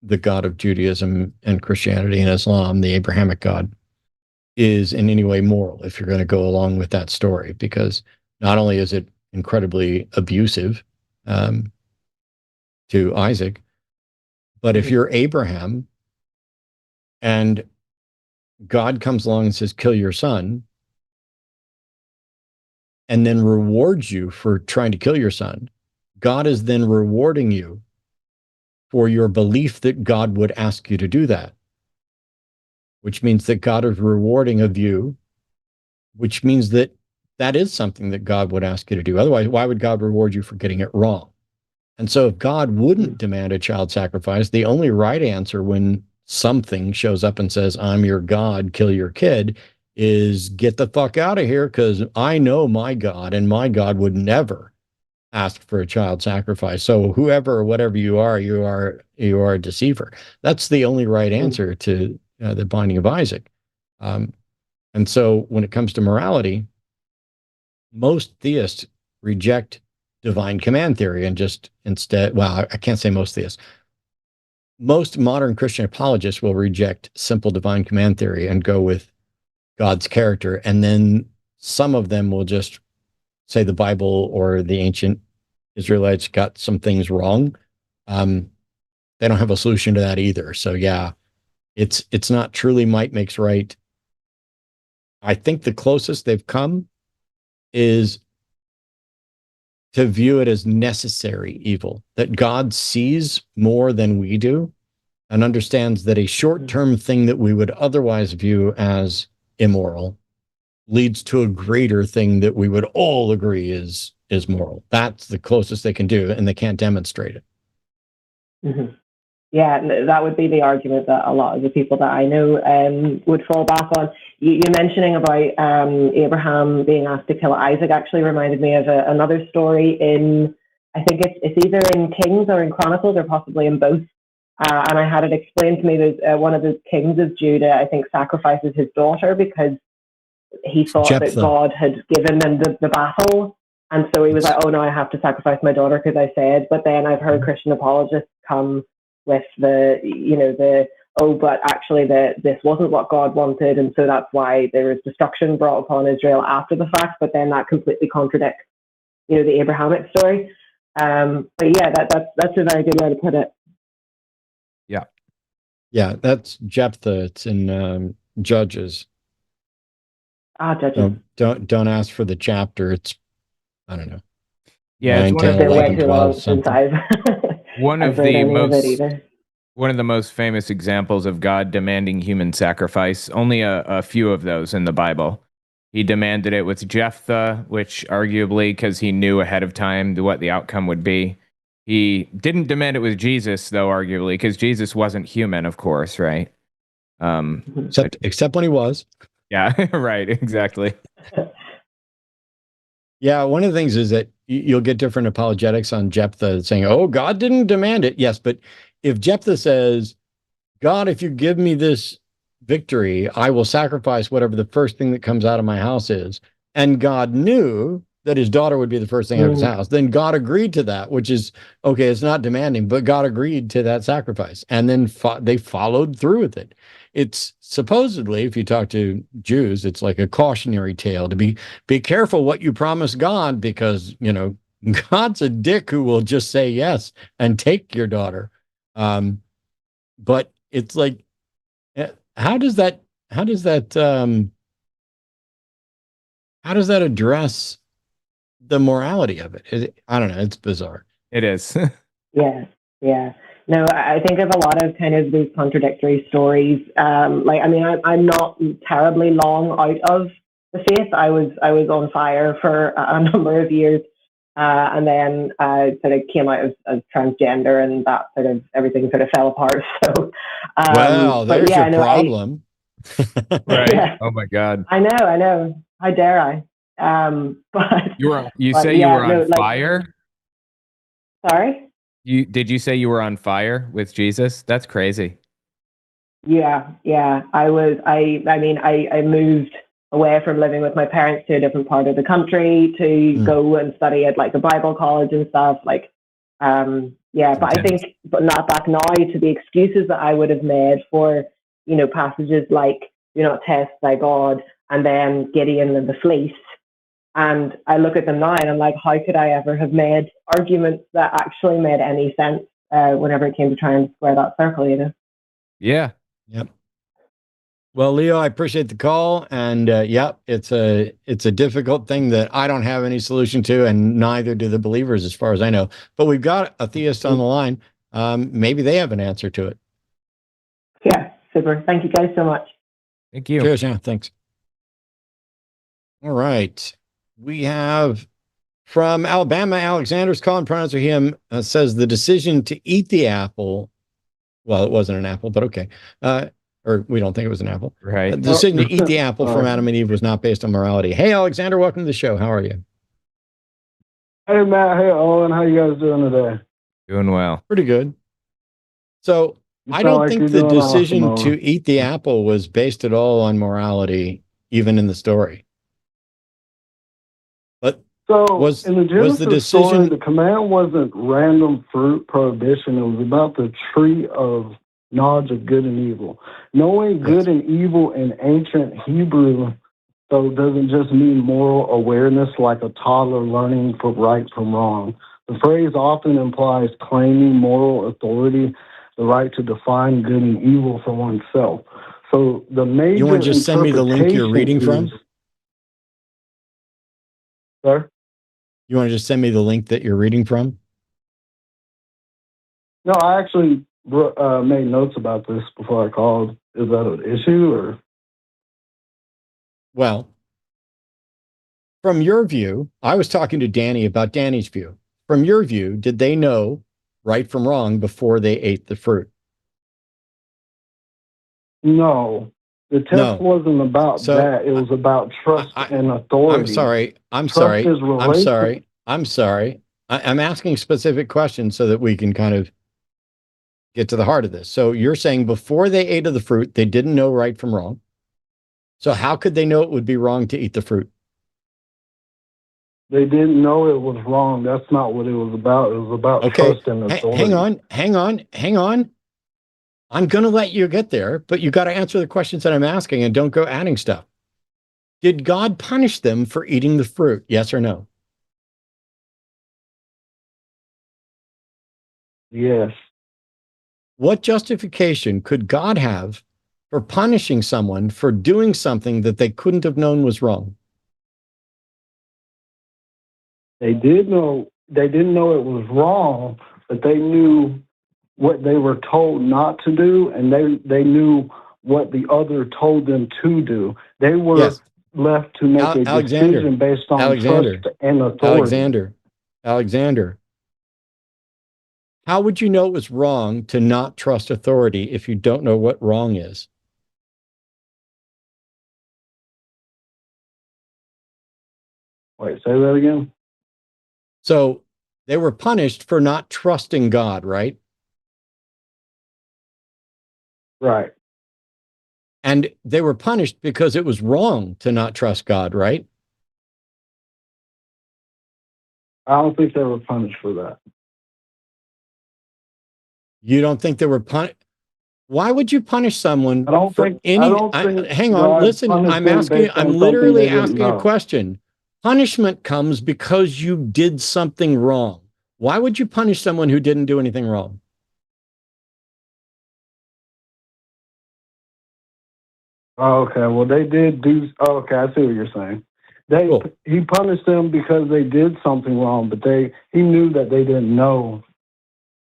A: the God of Judaism and Christianity and Islam, the Abrahamic God, is in any way moral, if you're going to go along with that story, because not only is it incredibly abusive to Isaac, but if you're Abraham and God comes along and says, kill your son, and then rewards you for trying to kill your son, God is then rewarding you for your belief that God would ask you to do that, which means that God is rewarding of you, which means that that is something that God would ask you to do. Otherwise, why would God reward you for getting it wrong? And so if God wouldn't demand a child sacrifice, the only right answer when something shows up and says, I'm your God, kill your kid, is get the fuck out of here, because I know my God, and my God would never ask for a child sacrifice. So whoever or whatever you are a deceiver. That's the only right answer to the binding of Isaac. And so when it comes to morality, most theists reject divine command theory and just instead, well, I can't say most theists. Most modern Christian apologists will reject simple divine command theory and go with God's character. And then some of them will just say the Bible or the ancient Israelites got some things wrong. They don't have a solution to that either. So yeah, it's not truly might makes right. I think the closest they've come is to view it as necessary evil, that God sees more than we do and understands that a short-term thing that we would otherwise view as immoral leads to a greater thing that we would all agree is moral. That's the closest they can do, and they can't demonstrate it.
I: Mm-hmm. Yeah, that would be the argument that a lot of the people that I know would fall back on. You mentioning about Abraham being asked to kill Isaac actually reminded me of another story in, I think it's either in Kings or in Chronicles or possibly in both. And I had it explained to me that one of the kings of Judah, I think, sacrifices his daughter because he thought
A: Jephthah.
I: that God had given them the battle. And so he was like, oh no, I have to sacrifice my daughter because I said. But then I've heard Christian apologists come with but actually this wasn't what God wanted, and so that's why there is destruction brought upon Israel after the fact. But then that completely contradicts, the Abrahamic story. But yeah, that's a very good way to put it.
A: Yeah, that's Jephthah. It's in Judges.
I: Judges.
A: So don't ask for the chapter. It's, I don't know.
B: Yeah,
A: 9,
B: it's
A: 10, 11, 12, something.
B: One of the most famous examples of God demanding human sacrifice. Only a few of those in the Bible. He demanded it with Jephthah, which arguably, because he knew ahead of time what the outcome would be. He didn't demand it with Jesus, though, arguably, because Jesus wasn't human, of course, right?
A: Except when he was.
B: Yeah, right, exactly.
A: Yeah, one of the things is that you'll get different apologetics on Jephthah saying, oh, God didn't demand it. Yes, but if Jephthah says, God, if you give me this victory, I will sacrifice whatever the first thing that comes out of my house is, and God knew that his daughter would be the first thing out of his house, then God agreed to that, which is, okay, it's not demanding, but God agreed to that sacrifice. And then they followed through with it. It's supposedly, if you talk to Jews, it's like a cautionary tale to be careful what you promise God, because, God's a dick who will just say yes and take your daughter. But it's like, how does that address the morality of it? I don't know. It's bizarre.
B: It is.
I: Yeah. No, I think of a lot of kind of these contradictory stories. I'm not terribly long out of the faith. I was on fire for a number of years, and then I sort of came out as transgender, and that sort of everything sort of fell apart. So,
A: wow, there's a problem.
B: Right?
I: Yeah.
B: Oh my God.
I: I know. How dare I? But
B: you were on fire?
I: Sorry?
B: Did you say you were on fire with Jesus? That's crazy.
I: Yeah. I moved away from living with my parents to a different part of the country to go and study at like a Bible college and stuff. Like Yeah, but I think, but not back now to the excuses that I would have made for, passages like, "Do not test thy God," and then Gideon and the fleece. And I look at them now and I'm like, how could I ever have made arguments that actually made any sense whenever it came to trying to square that circle,
B: Yeah.
A: Yep. Well, Leo, I appreciate the call, and it's a difficult thing that I don't have any solution to, and neither do the believers, as far as I know. But we've got a theist on the line. Maybe they have an answer to it.
I: Yeah, super. Thank you guys so much.
B: Thank you.
A: Cheers. Yeah, thanks. All right, we have from Alabama. Alexander's calling. Pronouns are him. Says the decision to eat the apple. Well, it wasn't an apple, but okay. Or we don't think it was an apple.
B: Right.
A: The decision to eat the apple from Adam and Eve was not based on morality. Hey, Alexander, welcome to the show. How are you?
J: Hey, Matt. Hey, Owen. How you guys doing today?
B: Doing well.
A: Pretty good. So I don't think the decision to eat the apple was based at all on morality, even in the story. But
J: in the Genesis story, the command wasn't random fruit prohibition. It was about the tree of knowledge of good and evil. Knowing good and evil in ancient Hebrew, so doesn't just mean moral awareness like a toddler learning for right from wrong. The phrase often implies claiming moral authority, the right to define good and evil for oneself. So the major
A: You want to just send me the link you're reading from?
J: Sir?
A: You want to just send me the link that you're reading from?
J: No, I actually made notes about this before I called. Is that an issue or?
A: Well, from your view, I was talking to Danny about Danny's view. From your view, did they know right from wrong before they ate the fruit?
J: No. The test wasn't about that. It was about trust and authority.
A: I'm sorry. I'm asking specific questions so that we can kind of get to the heart of this. So you're saying before they ate of the fruit, they didn't know right from wrong. So how could they know it would be wrong to eat the fruit?
J: They didn't know it was wrong. That's not what it was about. It was about trust and authority.
A: Hang on. I'm going to let you get there, but you got to answer the questions that I'm asking and don't go adding stuff. Did God punish them for eating the fruit? Yes or no?
J: Yes.
A: What justification could God have for punishing someone for doing something that they couldn't have known was wrong?
J: They didn't know it was wrong, but they knew what they were told not to do, and they knew what the other told them to do. They were left to make a decision based on trust and authority.
A: Alexander, how would you know it was wrong to not trust authority if you don't know what wrong is?
J: Wait, say that again?
A: So they were punished for not trusting God, right?
J: Right.
A: And they were punished because it was wrong to not trust God, right?
J: I don't think they were punished for that.
A: You don't think they were punished? Why would you punish someone hang on, listen, I'm literally asking a question. Punishment comes because you did something wrong. Why would you punish someone who didn't do anything wrong?
J: Okay, well, they did do. Okay, I see what you're saying. He punished them because they did something wrong, but he knew that they didn't know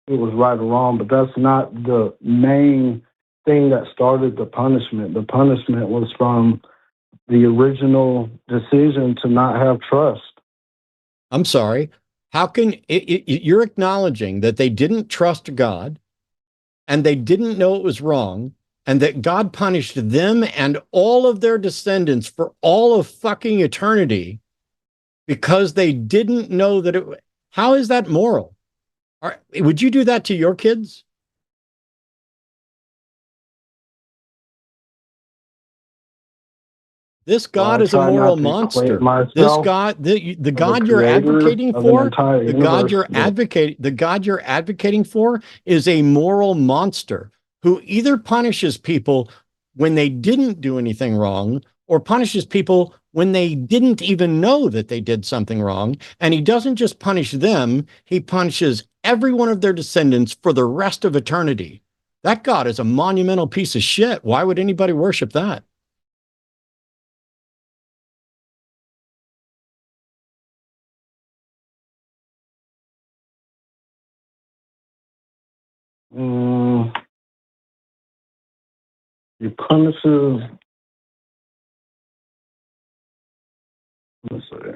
J: it was right or wrong. But that's not the main thing that started the punishment. The punishment was from the original decision to not have trust.
A: I'm sorry. How can you're acknowledging that they didn't trust God and they didn't know it was wrong, and that God punished them and all of their descendants for all of fucking eternity because they didn't know that how is that moral? Would you do that to your kids? This God
J: I
A: is a
J: try
A: moral
J: not to equate
A: monster. This
J: myself
A: God, the
J: as a
A: God you're
J: creator
A: advocating
J: of an
A: for,
J: entire
A: the God
J: universe,
A: you're
J: but
A: advocating, the God you're advocating for is a moral monster who either punishes people when they didn't do anything wrong or punishes people when they didn't even know that they did something wrong. And he doesn't just punish them, he punishes every one of their descendants for the rest of eternity. That God is a monumental piece of shit. Why would anybody worship that?
J: he punishes. Let's see.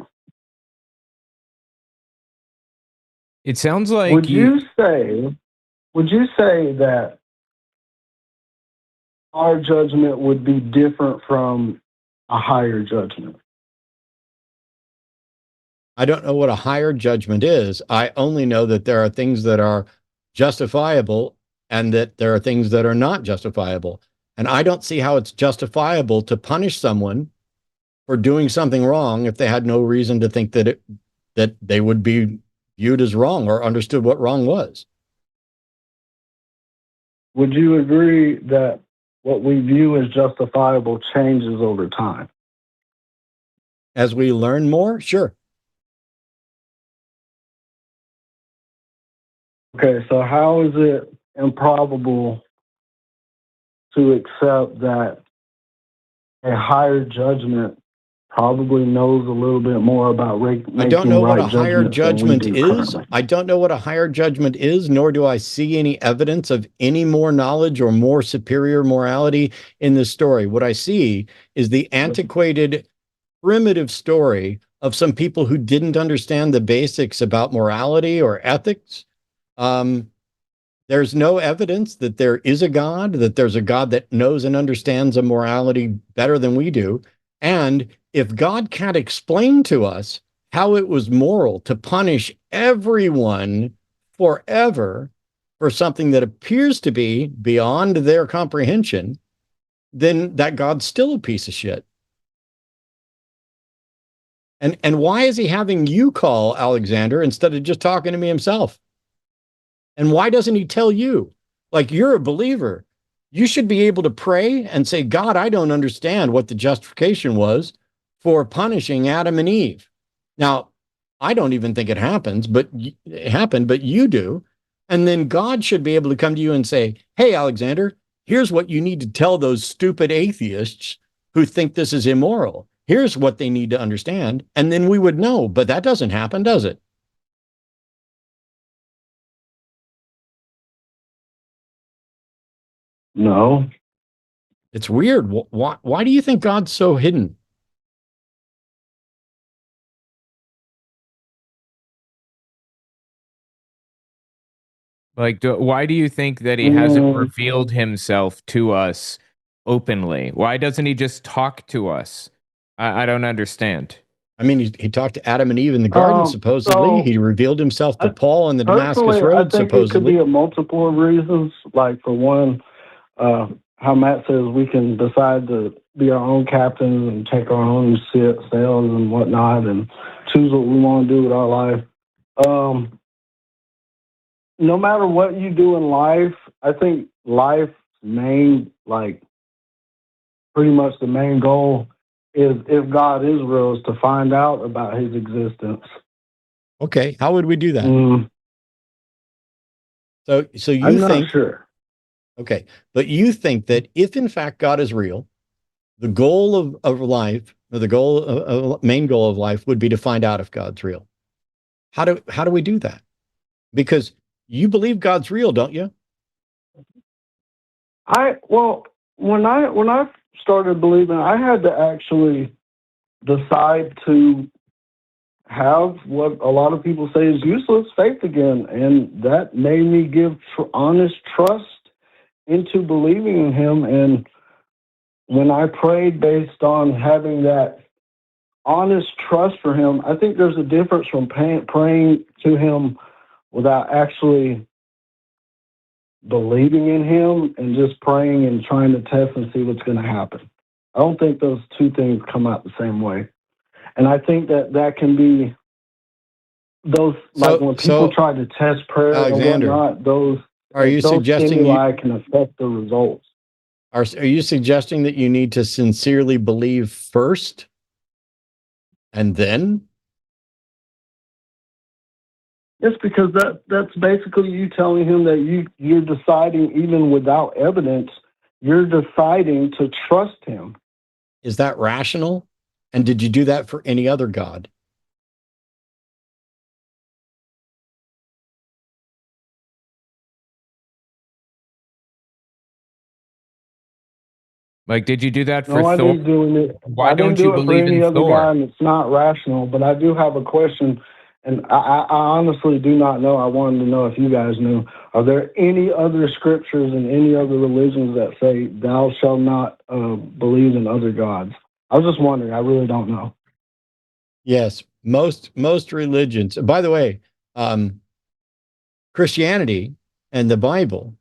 B: It sounds like
J: Would you say that our judgment would be different from a higher judgment?
A: I don't know what a higher judgment is. I only know that there are things that are justifiable and that there are things that are not justifiable. And I don't see how it's justifiable to punish someone for doing something wrong if they had no reason to think that they would be viewed as wrong or understood what wrong was.
J: Would you agree that what we view as justifiable changes over time?
A: As we learn more, sure.
J: Okay, so how is it improbable to accept that a higher judgment probably knows a little bit more about
A: I don't know what a higher
J: judgments than we
A: judgment
J: do
A: is.
J: currently?
A: I don't know what a higher judgment is, nor do I see any evidence of any more knowledge or more superior morality in this story. What I see is the antiquated, primitive story of some people who didn't understand the basics about morality or ethics. There's no evidence that there is a God, that there's a God that knows and understands a morality better than we do. And if God can't explain to us how it was moral to punish everyone forever for something that appears to be beyond their comprehension, then that God's still a piece of shit. And why is he having you call Alexander instead of just talking to me himself? And why doesn't he tell you? Like, you're a believer. You should be able to pray and say, God, I don't understand what the justification was for punishing Adam and Eve. Now, I don't even think it happens, but it happened, but you do. And then God should be able to come to you and say, hey, Alexander, here's what you need to tell those stupid atheists who think this is immoral. Here's what they need to understand. And then we would know, but that doesn't happen, does it?
J: No.
A: It's weird. Why do you think God's so hidden?
B: Like, why do you think that he hasn't revealed himself to us openly? Why doesn't he just talk to us? I don't understand.
A: I mean, he talked to Adam and Eve in the garden, supposedly. He revealed himself to Paul on the Damascus Road,
J: I think
A: supposedly.
J: it could be a multiple of reasons. Like, for one, how Matt says we can decide to be our own captains and take our own sails and whatnot and choose what we want to do with our life. No matter what you do in life, I think life's main, pretty much the main goal is, if God is real, is to find out about his existence.
A: Okay, how would we do that? So you
J: I'm
A: think,
J: not sure.
A: Okay, but you think that if in fact God is real, the goal of life, or the main goal of life, would be to find out if God's real. How do we do that? Because you believe God's real, don't you?
J: When I started believing, I had to actually decide to have what a lot of people say is useless faith again, and that made me give honest trust into believing in him. And when I prayed based on having that honest trust for him, I think there's a difference from praying to him without actually believing in him and just praying and trying to test and see what's going to happen. I don't think those two things come out the same way. And I think that can be those, like when people try to test prayer
A: Alexander,
J: and whatnot, those
A: suggesting
J: stimuli can affect the results.
A: Are you suggesting that you need to sincerely believe first and then?
J: Yes, because that's basically you telling him that you're deciding, even without evidence, you're deciding to trust him.
A: Is that rational? And did you do that for any other god?
B: Like, did you do that for
J: No, I
B: Thor?
J: didn't do it.
B: Why don't you believe
J: for any
B: in
J: other
B: Thor?
J: guy, and it's not rational. But I do have a question, and I honestly do not know. I wanted to know if you guys knew. Are there any other scriptures in any other religions that say, "Thou shalt not believe in other gods"? I was just wondering. I really don't know.
A: Yes, most religions. By the way, Christianity and the Bible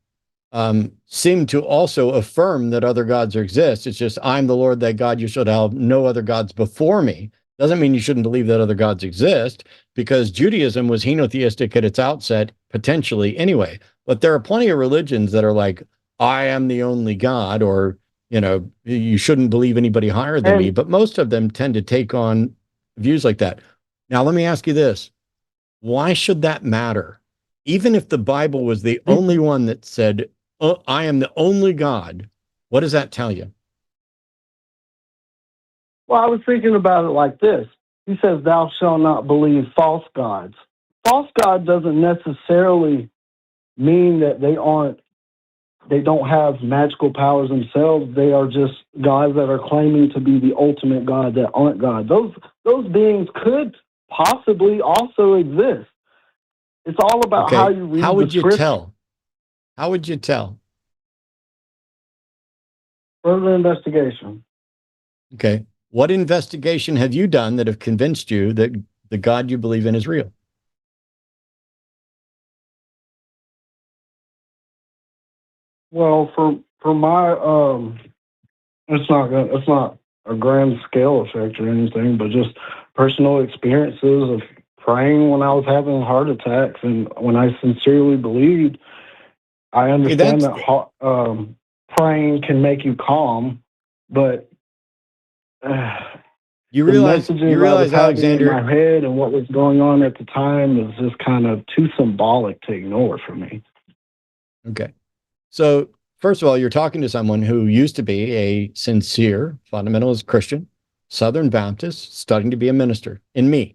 A: seem to also affirm that other gods exist. It's just, I'm the Lord thy God, you should have no other gods before me. Doesn't mean you shouldn't believe that other gods exist, because Judaism was henotheistic at its outset, potentially anyway. But there are plenty of religions that are like, I am the only God, or, you shouldn't believe anybody higher than me. But most of them tend to take on views like that. Now, let me ask you this. Why should that matter? Even if the Bible was the only one that said, oh, I am the only God, what does that tell you?
J: Well, I was thinking about it like this. He says, "Thou shalt not believe false gods." False God doesn't necessarily mean that they don't have magical powers themselves. They are just gods that are claiming to be the ultimate God that aren't God. Those beings could possibly also exist. It's all about how you read
A: How would
J: the
A: you
J: scripture.
A: tell? How would you tell?
J: Further investigation.
A: Okay. What investigation have you done that have convinced you that the God you believe in is real?
J: Well, for my it's not a grand scale effect or anything, but just personal experiences of praying when I was having heart attacks, and when I sincerely believed. I understand that praying can make you calm, but
A: you realize, Alexander,
J: in my head and what was going on at the time is just kind of too symbolic to ignore for me.
A: Okay. So, first of all, you're talking to someone who used to be a sincere fundamentalist Christian, Southern Baptist, studying to be a minister. In me.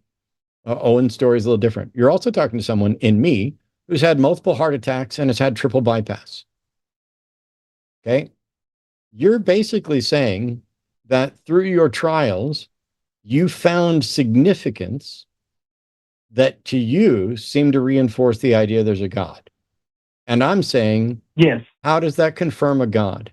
A: Owen's story is a little different. You're also talking to someone in me who's had multiple heart attacks and has had triple bypass. Okay. You're basically saying that through your trials, you found significance that to you seem to reinforce the idea there's a God. And I'm saying,
J: yes.
A: How does that confirm a God?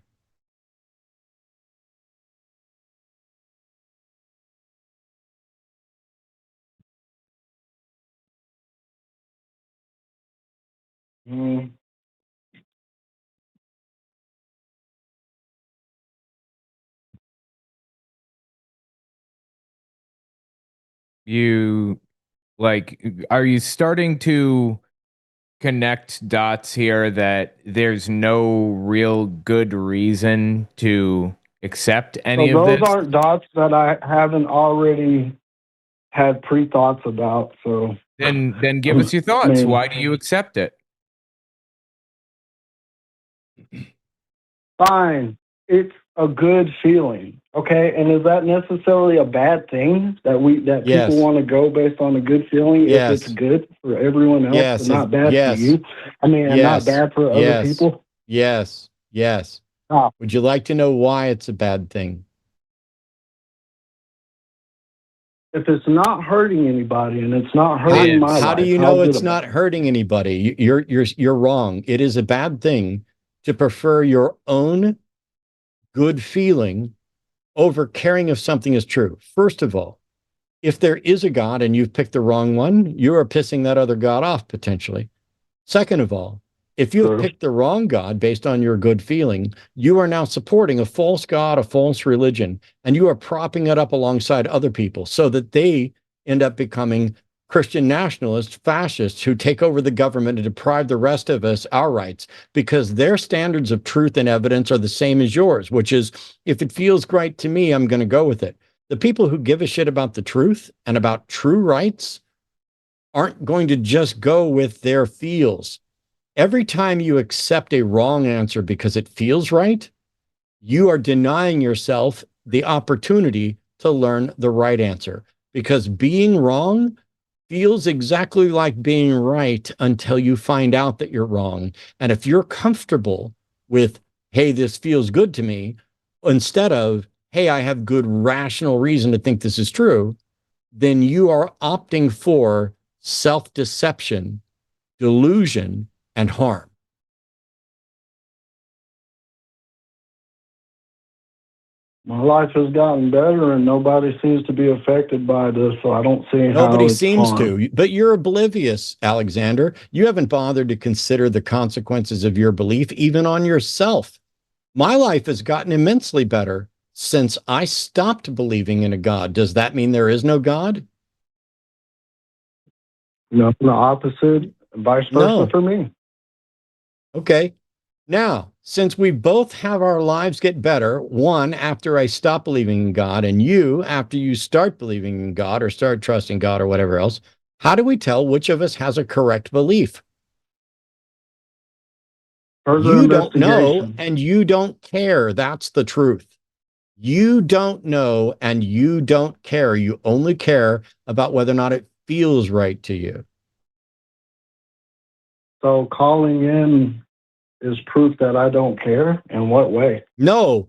B: Are you starting to connect dots here that there's no real good reason to accept any of this?
J: Those aren't dots that I haven't already had pre-thoughts about. So
B: then give us your thoughts. Why do you accept it?
J: Fine. It's a good feeling. Okay. And is that necessarily a bad thing that people want to go based on a good feeling if it's good for everyone else but not bad for you? I mean, and not bad for other people?
A: Yes. Would you like to know why it's a bad thing?
J: If it's not hurting anybody and it's not hurting my life,
A: how do you know it's not hurting anybody? You're wrong. It is a bad thing to prefer your own good feeling over caring if something is true. First of all, if there is a God and you've picked the wrong one, you are pissing that other God off potentially. Second of all, If you have picked the wrong God based on your good feeling, you are now supporting a false God, a false religion, and you are propping it up alongside other people so that they end up becoming Christian nationalists, fascists who take over the government and deprive the rest of us our rights because their standards of truth and evidence are the same as yours, which is if it feels right to me, I'm going to go with it. The people who give a shit about the truth and about true rights aren't going to just go with their feels. Every time you accept a wrong answer because it feels right, you are denying yourself the opportunity to learn the right answer, because being wrong feels exactly like being right until you find out that you're wrong. And if you're comfortable with, hey, this feels good to me, instead of, hey, I have good rational reason to think this is true, then you are opting for self-deception, delusion, and harm.
J: My life has gotten better, and nobody seems to be affected by this, so I don't see how
A: Nobody
J: it's
A: seems
J: harm.
A: to, but you're oblivious, Alexander. You haven't bothered to consider the consequences of your belief, even on yourself. My life has gotten immensely better since I stopped believing in a God. Does that mean there is no God?
J: No, the opposite, vice versa for me.
A: Okay. Now, since we both have our lives get better, one after I stop believing in God, and you after you start believing in God or start trusting God or whatever else, how do we tell which of us has a correct belief? You don't know and you don't care. That's the truth. You don't know and you don't care. You only care about whether or not it feels right to you.
J: So calling in is proof that I don't care? In what way?
A: No,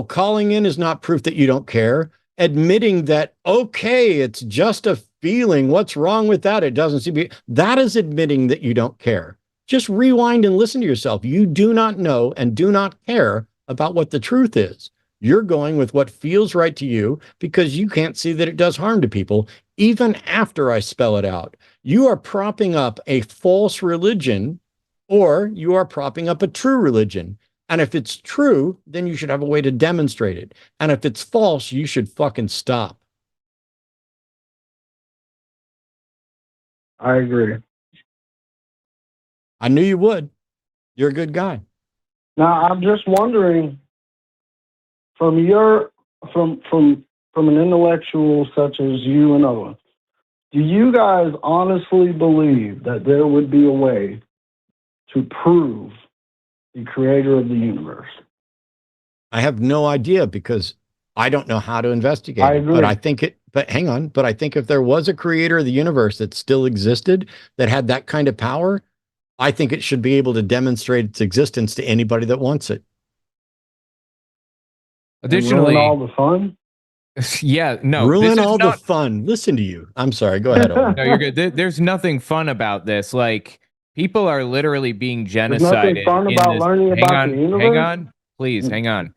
A: calling in is not proof that you don't care. Admitting that, okay, it's just a feeling. What's wrong with that? It doesn't seem to be. That is admitting that you don't care. Just rewind and listen to yourself. You do not know and do not care about what the truth is. You're going with what feels right to you because you can't see that it does harm to people, even after I spell it out. You are propping up a false religion, or you are propping up a true religion. And if it's true, then you should have a way to demonstrate it. And if it's false, you should fucking stop.
J: I agree.
A: I knew you would. You're a good guy.
J: Now, I'm just wondering, from an intellectual such as you and Owen, do you guys honestly believe that there would be a way to prove the creator of the universe?
A: I have no idea because I don't know how to investigate
J: I
A: it.
J: agree.
A: But I think hang on. But I think if there was a creator of the universe that still existed, that had that kind of power, I think it should be able to demonstrate its existence to anybody that wants it.
B: Additionally,
J: all the fun?
B: Yeah, no.
A: Ruin all the fun. Listen to you. I'm sorry. Go ahead, Owen.
B: No, you're good. There's nothing fun about this. Like, people are literally being genocided.
J: There's nothing fun about learning about the universe?
B: Hang on. Please, hang on.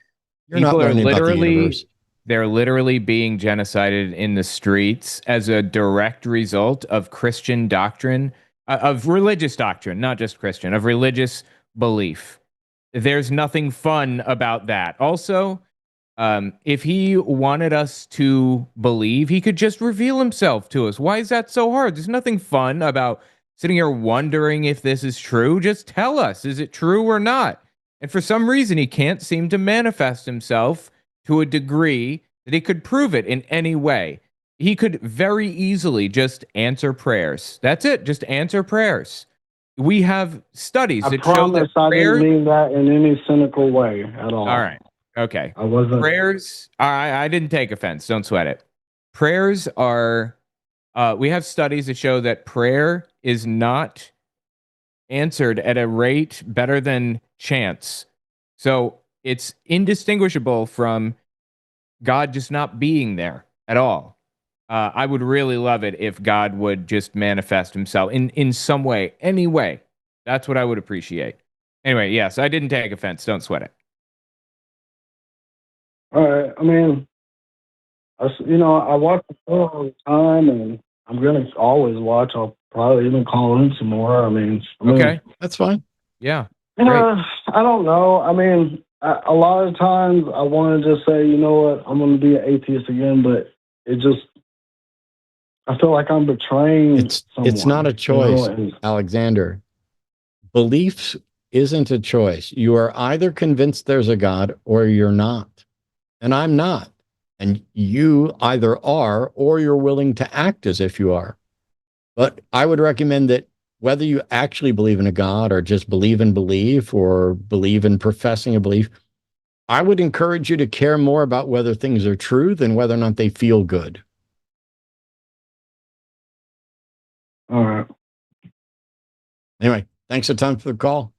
A: You're not learning about the universe.
B: They're literally being genocided in the streets as a direct result of Christian doctrine, of religious doctrine, not just Christian, of religious belief. There's nothing fun about that. Also, if he wanted us to believe, he could just reveal himself to us. Why is that so hard? There's nothing fun about sitting here wondering if this is true. Just tell us, is it true or not? And for some reason, he can't seem to manifest himself to a degree that he could prove it in any way. He could very easily just answer prayers. That's it. Just answer prayers. We have studies that show that
J: I didn't mean that in any cynical way at all.
B: All right. Okay.
J: I wasn't.
B: Prayers, I didn't take offense. Don't sweat it. Prayers are, we have studies that show that prayer is not answered at a rate better than chance. So it's indistinguishable from God just not being there at all. I would really love it if God would just manifest himself in some way, any way. That's what I would appreciate. Anyway, yes, I didn't take offense. Don't sweat it.
J: All right. I mean, I watch the show all the time, and I'm going to always watch. I'll probably even call in some more. I mean,
A: okay, that's fine.
B: Yeah. Great.
J: I don't know. I mean, a lot of times I want to just say, you know what, I'm going to be an atheist again, but it just, I feel like I'm betraying someone.
A: It's not a choice,
J: you know?
A: Alexander. Beliefs isn't a choice. You are either convinced there's a God or you're not. And I'm not. And you either are or you're willing to act as if you are. But I would recommend that whether you actually believe in a God or just believe in belief or believe in professing a belief, I would encourage you to care more about whether things are true than whether or not they feel good.
J: All right.
A: Anyway, thanks a ton for the call.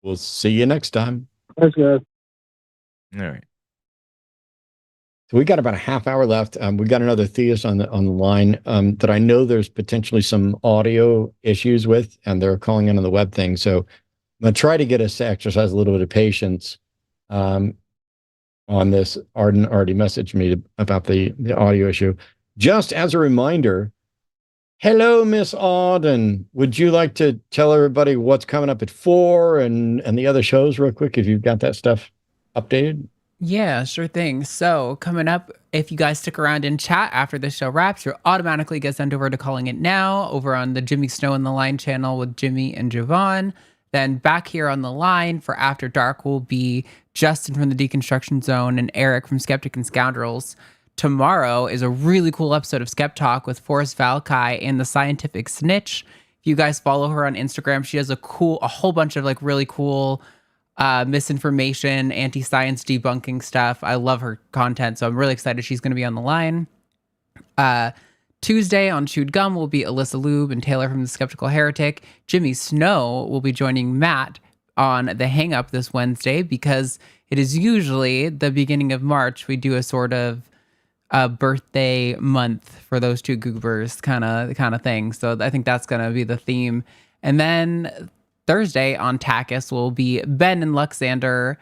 A: We'll see you next time.
J: Thanks, guys.
B: All right.
A: So we got about a half hour left. We got another theist on the line that I know there's potentially some audio issues with, and they're calling in on the web thing. So I'm going to try to get us to exercise a little bit of patience on this. Arden already messaged me about the audio issue. Just as a reminder, hello, Miss Arden. Would you like to tell everybody what's coming up at 4 and the other shows real quick, if you've got that stuff updated?
C: Yeah, sure thing. So coming up, if you guys stick around in chat after the show wraps, you'll automatically get sent over to Calling It Now over on the Jimmy Snow in the Line channel with Jimmy and Javon. Then back here on the line for After Dark will be Justin from the Deconstruction Zone and Eric from Skeptic and Scoundrels. Tomorrow is a really cool episode of Skeptalk with Forrest Valkai and the Scientific Snitch. If you guys follow her on Instagram, she has a whole bunch of like really cool misinformation, anti-science debunking stuff. I love her content, so I'm really excited she's going to be on the line. Tuesday on Chewed Gum will be Alyssa Lube and Taylor from The Skeptical Heretic. Jimmy Snow will be joining Matt on The Hang Up this Wednesday because it is usually the beginning of March. We do a sort of birthday month for those two goobers kind of thing. So I think that's going to be the theme. And then Thursday on TACIS will be Ben and Luxander.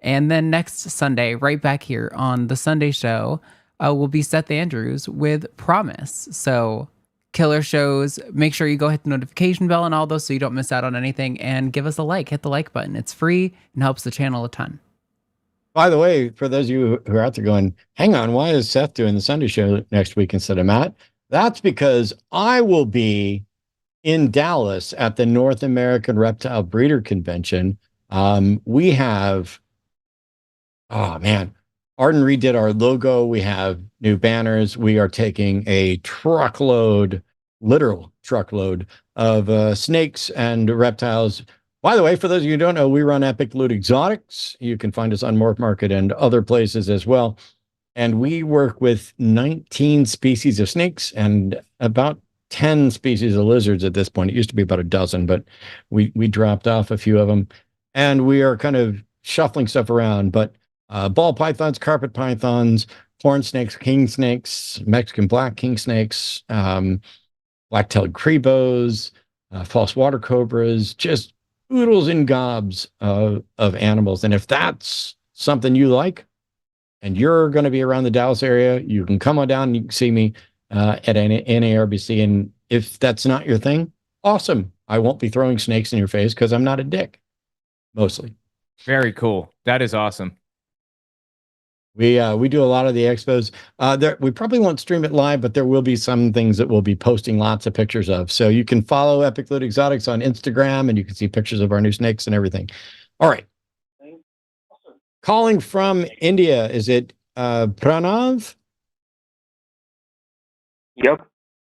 C: And then next Sunday, right back here on the Sunday show, will be Seth Andrews with Promise. So killer shows. Make sure you go hit the notification bell and all those so you don't miss out on anything. And give us a like. Hit the like button. It's free and helps the channel a ton.
A: By the way, for those of you who are out there going, hang on, why is Seth doing the Sunday show next week instead of Matt? That's because I will be in Dallas at the North American Reptile Breeder Convention. We have, oh man, Arden redid our logo. We have new banners. We are taking a literal truckload of snakes and reptiles. By the way, for those of you who don't know, we run Epic Loot Exotics. You can find us on Morph Market and other places as well. And we work with 19 species of snakes and about 10 species of lizards at this point. It used to be about a dozen, but we dropped off a few of them. And we are kind of shuffling stuff around. But ball pythons, carpet pythons, horn snakes, king snakes, Mexican black king snakes, black-tailed crebos, false water cobras, just oodles and gobs of animals. And if that's something you like, and you're going to be around the Dallas area, you can come on down and you can see me at NARBC. And if that's not your thing, awesome. I won't be throwing snakes in your face because I'm not a dick, mostly.
B: Very cool. That is awesome.
A: We do a lot of the expos. We probably won't stream it live, but there will be some things that we'll be posting lots of pictures of. So you can follow Epic Loot Exotics on Instagram, and you can see pictures of our new snakes and everything. All right. Calling from India, is it Pranav?
K: Yep.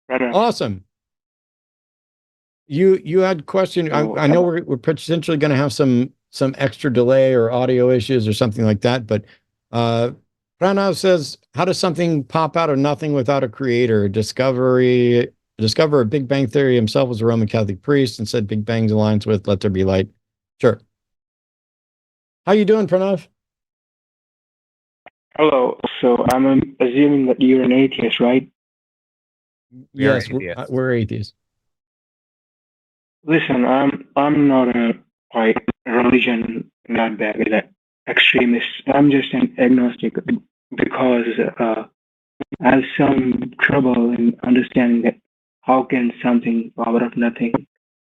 K: Pranav.
A: Awesome. You had a question. I know we're potentially going to have some extra delay or audio issues or something like that, but Pranav says, how does something pop out of nothing without a creator? Discover a Big Bang Theory himself was a Roman Catholic priest and said Big Bang's alliance with Let There Be Light. Sure. How you doing, Pranav?
K: Hello. So I'm assuming that you're an atheist, right?
A: Yes, we're atheists.
K: Listen, I'm not a religion not bad with that extremist. I'm just an agnostic because I have some trouble in understanding that how can something out of nothing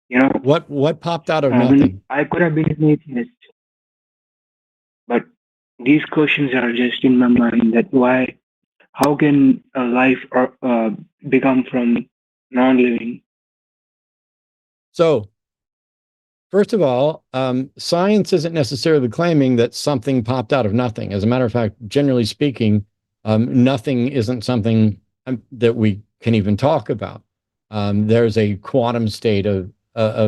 K: You know,
A: What popped out of nothing?
K: I could have been an atheist, but these questions are just in my mind that how can a life become from non-living?
A: So, first of all, science isn't necessarily claiming that something popped out of nothing. As a matter of fact, generally speaking, nothing isn't something that we can even talk about. There's a quantum state of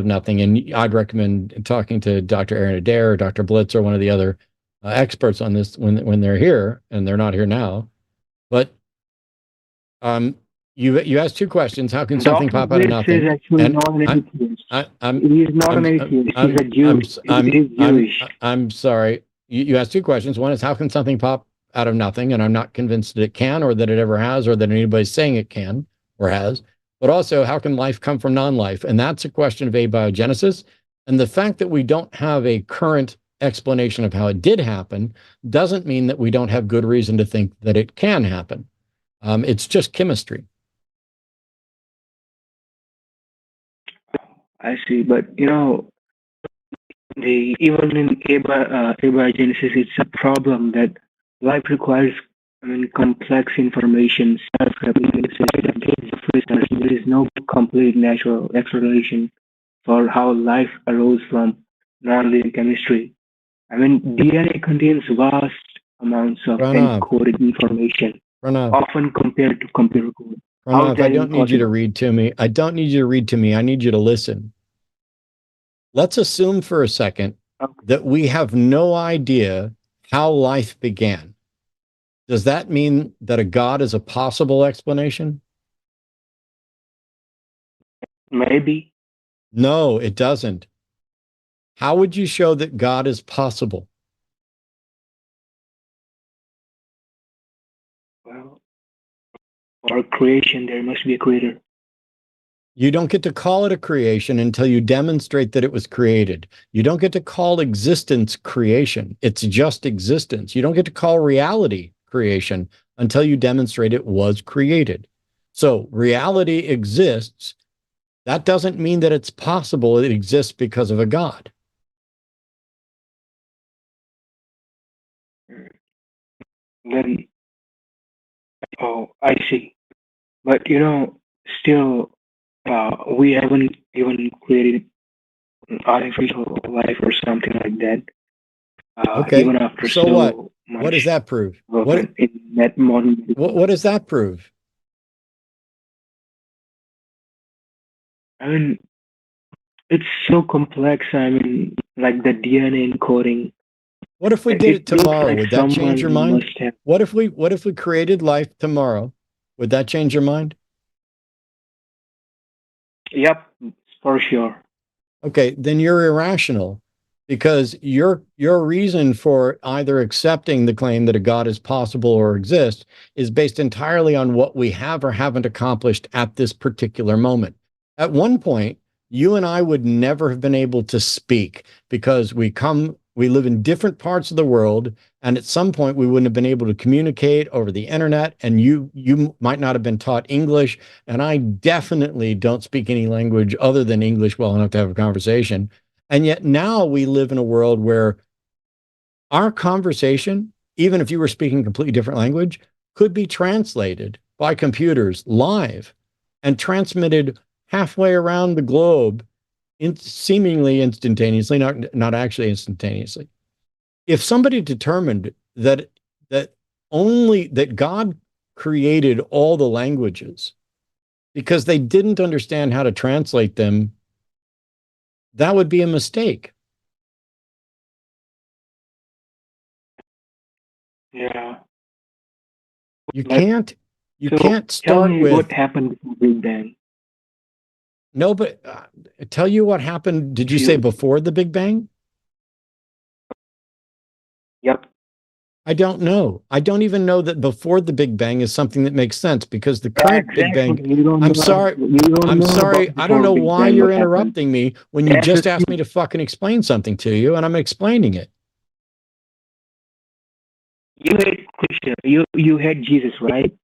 A: nothing, and I'd recommend talking to Dr. Aaron Adair or Dr. Blitz or one of the other experts on this when they're here, and they're not here now. But you asked two questions. How can something
K: Dr.
A: pop out of
K: Blitz is
A: nothing?
K: actually
A: And
K: not an atheist.
A: I'm
K: He is not an atheist. He's a Jew. He's Jewish.
A: I'm sorry. You asked two questions. One is how can something pop out of nothing? And I'm not convinced that it can, or that it ever has, or that anybody's saying it can or has. But also, how can life come from non-life? And that's a question of abiogenesis. And the fact that we don't have a current explanation of how it did happen doesn't mean that we don't have good reason to think that it can happen. It's just chemistry.
K: I see, but you know, even in abiogenesis, it's a problem that life requires, complex information, self-replicating systems. There is no complete natural explanation for how life arose from non-living chemistry. DNA contains vast amounts of encoded information, often compared to computer code.
A: Pranav, I don't need you to read to me. I don't need you to read to me. I need you to listen. Let's assume for a second that we have no idea how life began. Does that mean that a God is a possible explanation?
K: Maybe.
A: No, it doesn't. How would you show that God is possible?
K: Well, for creation, there must be a creator.
A: You don't get to call it a creation until you demonstrate that it was created. You don't get to call existence creation. It's just existence. You don't get to call reality creation until you demonstrate it was created. So reality exists. That doesn't mean that it's possible it exists because of a God.
K: Then, I see. But you know, still, we haven't even created artificial life or something like that.
A: Okay.
K: Even after
A: so what does that prove? What does that prove?
K: It's so complex. Like the DNA encoding.
A: What if we did it tomorrow? Would that change your mind? What if we created life tomorrow? Would that change your mind?
K: Yep, for sure.
A: Okay, then you're irrational, because your reason for either accepting the claim that a God is possible or exists is based entirely on what we have or haven't accomplished at this particular moment. At one point, you and I would never have been able to speak because we live in different parts of the world, and at some point we wouldn't have been able to communicate over the internet, and you might not have been taught English, and I definitely don't speak any language other than English well enough to have a conversation. And yet now we live in a world where our conversation, even if you were speaking a completely different language, could be translated by computers live and transmitted halfway around the globe seemingly instantaneously, not actually instantaneously. If somebody determined that God created all the languages because they didn't understand how to translate them, that would be a mistake.
K: Yeah.
A: You can't start with
K: what happened before the Big Bang.
A: No, but tell you what happened. Did you say before the Big Bang?
K: Yep.
A: I don't know. I don't even know that before the Big Bang is something that makes sense, because the current Big Bang. I'm sorry. I don't know why you're interrupting me when you just asked me to fucking explain something to you, and I'm explaining it.
K: You hate Christian. You hate Jesus, right?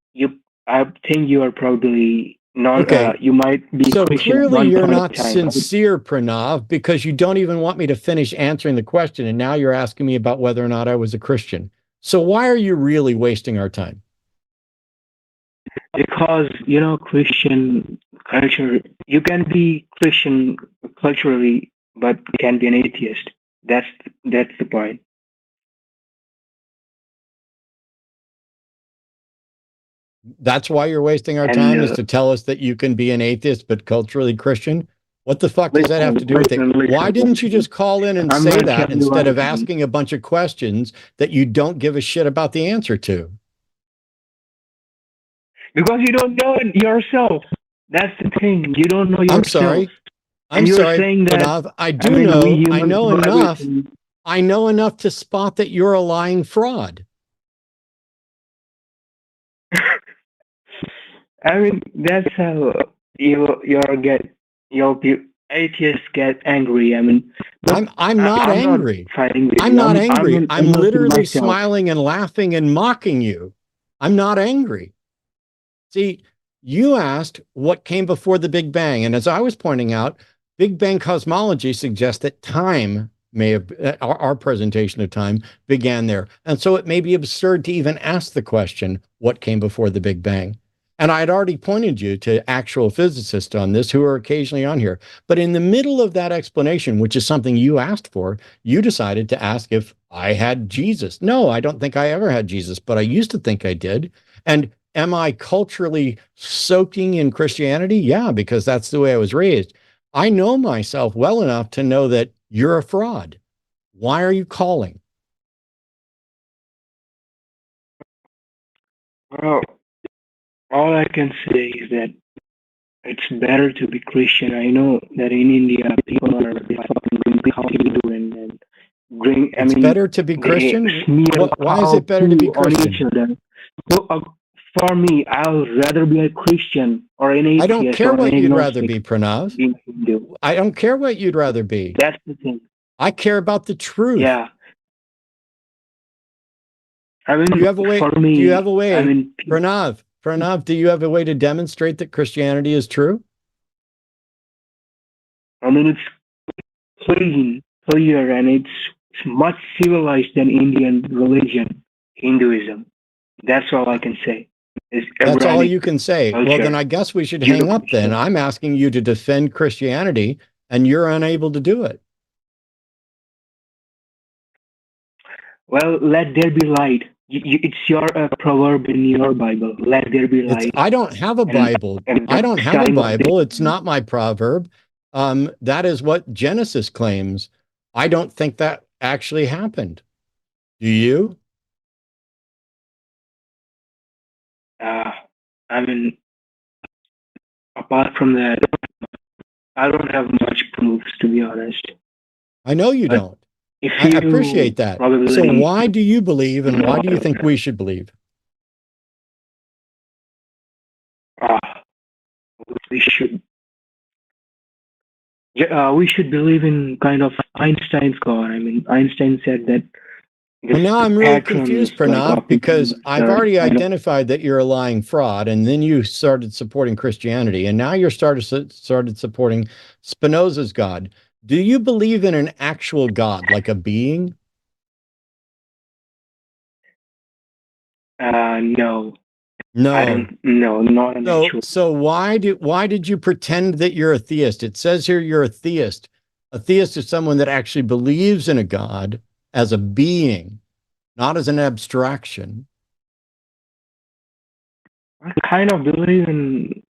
K: I think you are probably You might be
A: so
K: Christian
A: clearly
K: one
A: you're
K: point
A: not
K: in time.
A: sincere, Pranav, because you don't even want me to finish answering the question, and now you're asking me about whether or not I was a Christian. So why are you really wasting our time?
K: Because Christian culture, you can be Christian culturally, but you can be an atheist. That's the point.
A: That's why you're wasting our time, is to tell us that you can be an atheist but culturally Christian? What the fuck does that have to do with it? Why didn't you just call in and say that instead of asking a bunch of questions that you don't give a shit about the answer to?
K: Because you don't know it yourself. That's the thing. You don't know yourself.
A: I'm sorry.
K: And you're saying that,
A: Pranav, I know enough. I know enough to spot that you're a lying fraud.
K: I mean, that's how your atheists get angry. I mean,
A: I'm not angry. I'm not angry. I'm literally smiling and laughing and mocking you. I'm not angry. See, you asked what came before the Big Bang, and as I was pointing out, Big Bang cosmology suggests that time may have, our presentation of time began there. And so it may be absurd to even ask the question, what came before the Big Bang? And I had already pointed you to actual physicists on this who are occasionally on here. But in the middle of that explanation, which is something you asked for, you decided to ask if I had Jesus. No, I don't think I ever had Jesus, but I used to think I did. And am I culturally soaking in Christianity? Yeah, because that's the way I was raised. I know myself well enough to know that you're a fraud. Why are you calling?
K: Well, all I can say is that it's better to be Christian. I know that in India, people are fucking Hindu and bring.
A: It's better to be Christian? Why is it better to be Christian?
K: So, for me, I'll rather be a Christian or an atheist.
A: I don't care what you'd rather be, Pranav. I don't care what you'd rather be.
K: That's the thing.
A: I care about the truth.
K: Yeah. I mean,
A: do you have a way?
K: For me,
A: do you have a way?
K: I mean,
A: Pranav, do you have a way to demonstrate that Christianity is true?
K: I mean, it's clear, and it's much civilized than Indian religion, Hinduism. That's all I can say.
A: That's all you can say. Culture. Well, then I guess we should hang up then. I'm asking you to defend Christianity, and you're unable to do it.
K: Well, let there be light. It's your proverb in your Bible. Let there be light.
A: I don't have a Bible. I don't have a Bible. It's not my proverb. That is what Genesis claims. I don't think that actually happened. Do you?
K: I mean, apart from that, I don't have much proofs, to be honest.
A: I know you don't. I appreciate that. So why do you believe, and why do you think we should believe?
K: We should believe in kind of Einstein's God. I mean, Einstein said that.
A: Well, now I'm really confused, Pranav, because I've already identified that you're a lying fraud, and then you started supporting Christianity, and now you're started supporting Spinoza's God. Do you believe in an actual God, like a being?
K: No.
A: No.
K: I don't. No, not an actual.
A: So why did you pretend that you're a theist? It says here you're a theist. A theist is someone that actually believes in a God as a being, not as an abstraction.
K: I kind of believe in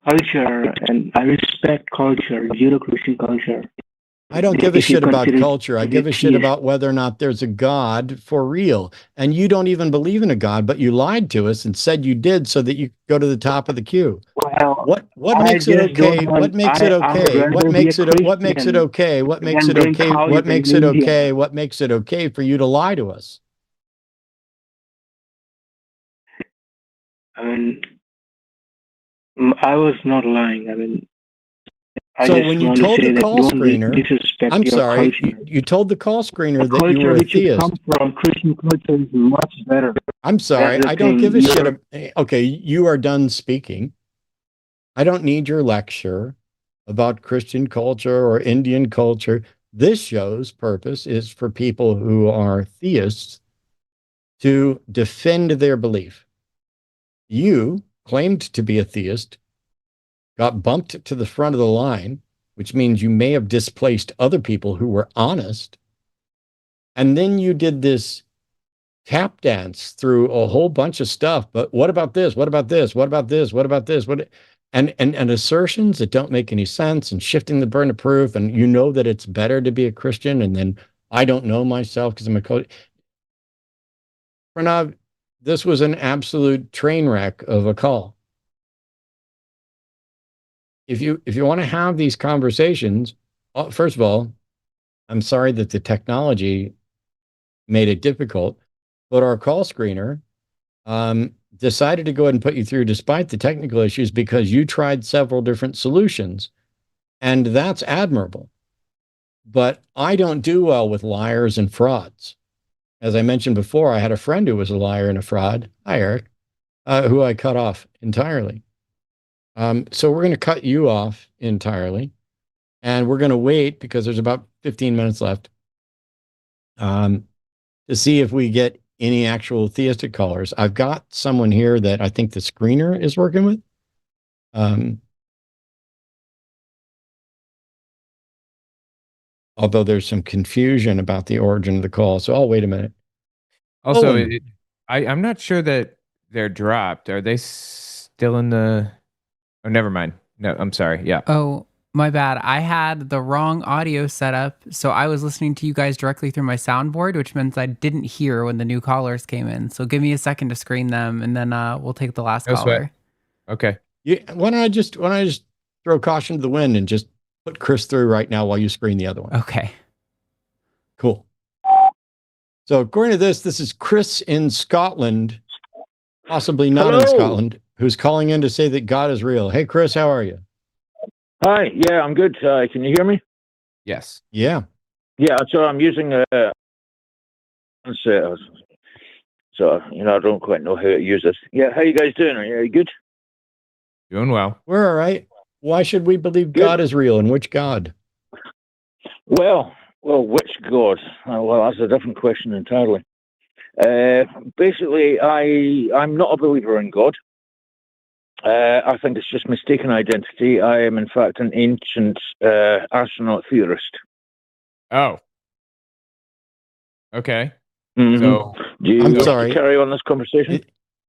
K: culture, and I respect culture, Judeo-Christian culture.
A: I don't give a shit about culture. I give a shit about whether or not there's a God for real. And you don't even believe in a God, but you lied to us and said you did so that you go to the top of the queue.
K: Well,
A: what makes it okay? What makes it okay? What makes it okay? What makes it okay? What makes it okay? What makes it okay? What makes it okay for you to lie to us?
K: I mean, I was not lying. I mean,
A: so when you told the call screener, I'm sorry, you told the call screener that you were a theist.
K: Come from Christian culture is much better.
A: I'm sorry, I don't give a shit. Okay, you are done speaking. I don't need your lecture about Christian culture or Indian culture. This show's purpose is for people who are theists to defend their belief. You claimed to be a theist, got bumped to the front of the line, which means you may have displaced other people who were honest. And then you did this tap dance through a whole bunch of stuff. But what about this? What about this? What about this? What about this? And assertions that don't make any sense, and shifting the burden of proof. And you know that it's better to be a Christian. And then I don't know myself because I'm a coach. Pranav, this was an absolute train wreck of a call. If you want to have these conversations, first of all, I'm sorry that the technology made it difficult, but our call screener decided to go ahead and put you through despite the technical issues because you tried several different solutions, and that's admirable. But I don't do well with liars and frauds. As I mentioned before, I had a friend who was a liar and a fraud. Hi, Eric, who I cut off entirely. So we're going to cut you off entirely, and we're going to wait because there's about 15 minutes left to see if we get any actual theistic callers. I've got someone here that I think the screener is working with. Although there's some confusion about the origin of the call, so I'll wait a minute.
B: Also, I'm not sure that they're dropped. Are they still in the... Oh, never mind. No, I'm sorry. Yeah.
C: Oh, my bad. I had the wrong audio set up, so I was listening to you guys directly through my soundboard, which means I didn't hear when the new callers came in. So give me a second to screen them, and then we'll take the last caller.
B: Okay.
A: Why don't I just throw caution to the wind and just put Chris through right now while you screen the other one?
C: Okay.
A: Cool. So according to this is Chris in Scotland, possibly not in Scotland, who's calling in to say that God is real. Hey, Chris, how are you?
L: Hi. Yeah, I'm good. Can you hear me?
B: Yes.
A: Yeah.
L: Yeah. So I'm using so I don't quite know how to use this. Yeah. How you guys doing? Are you good?
B: Doing well.
A: We're all right. Why should we believe God is real, and which God?
L: Well, which God? Well, that's a different question entirely. Basically, I'm not a believer in God. I think it's just mistaken identity. I am, in fact, an ancient astronaut theorist.
B: Oh. Okay.
L: Mm-hmm.
B: So,
L: do you want to carry on this conversation?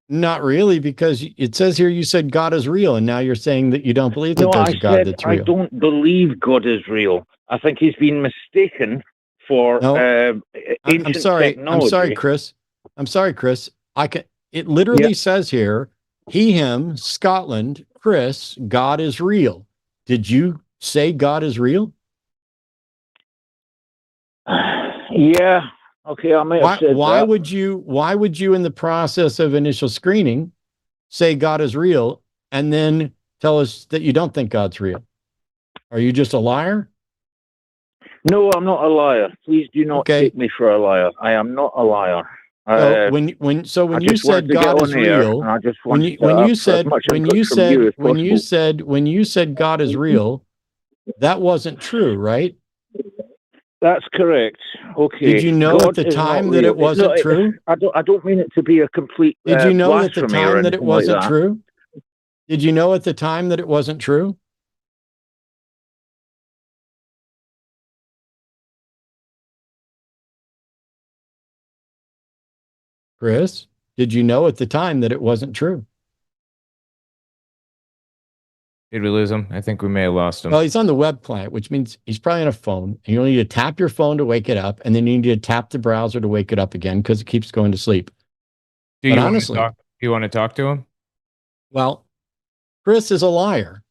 A: Not really, because it says here you said God is real, and now you're saying that you don't believe that there's a God that's real.
L: I don't believe God is real. I think he's been mistaken for ancient technology.
A: I'm sorry, Chris. It literally says here, he, him, Scotland, Chris, God is real. Did you say God is real?
L: Yeah. Okay, I may have said
A: why
L: that.
A: would you, in the process of initial screening, say God is real and then tell us that you don't think God's real? Are you just a liar?
L: No, I'm not a liar. Please do not take me for a liar. I am not a liar.
A: When you said God is real, when you said God is real, that wasn't true, right?
L: That's correct. Okay.
A: Did you know at the time that it wasn't true?
L: I don't mean it to be a complete.
A: Did you know at the time that it wasn't true? Did you know at the time that it wasn't true? Chris, did you know at the time that it wasn't true?
B: Did we lose him? I think we may have lost him.
A: Well, he's on the web client, which means he's probably on a phone. And you need to tap your phone to wake it up, and then you need to tap the browser to wake it up again because it keeps going to sleep.
B: Do you want to talk to him?
A: Well, Chris is a liar,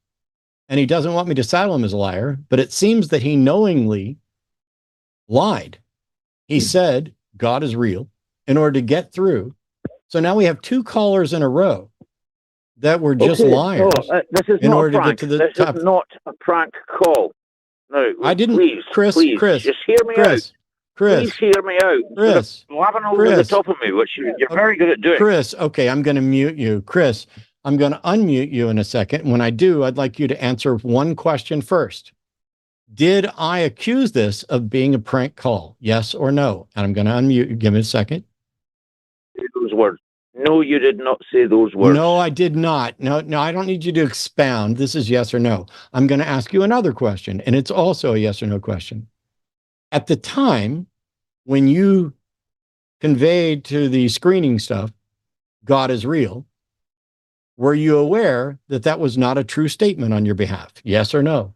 A: and he doesn't want me to saddle him as a liar, but it seems that he knowingly lied. He said God is real in order to get through. So now we have two callers in a row that were just liars.
L: This is not a prank. This is not a prank call. No,
A: I didn't.
L: Please,
A: Chris,
L: just hear me out. Please hear me out.
A: Chris,
L: blabbing over the top of me, which you're very good at doing.
A: Chris, okay, I'm going to mute you. Chris, I'm going to unmute you in a second. When I do, I'd like you to answer one question first. Did I accuse this of being a prank call? Yes or no? And I'm going to unmute you. Give me a second.
L: Those words. No, you did not say those words.
A: No, I did not. No, I don't need you to expound. This is yes or no. I'm going to ask you another question, and it's also a yes or no question. At the time when you conveyed to the screening stuff, God is real, were you aware that that was not a true statement on your behalf? Yes or no?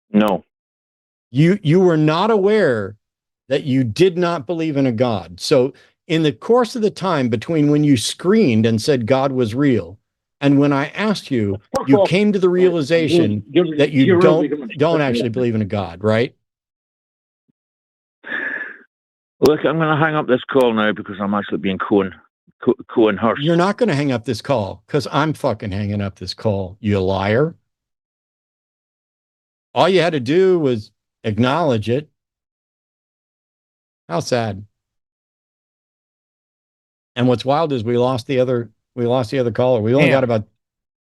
L: No.
A: You were not aware that you did not believe in a God. So in the course of the time between when you screened and said God was real, and when I asked you, you came to the realization that you don't actually believe in a God, right?
L: Look, I'm going to hang up this call now because I'm actually being coerced.
A: You're not going to hang up this call because I'm fucking hanging up this call, you liar. All you had to do was acknowledge it. How sad. And what's wild is we lost the other caller. We only got about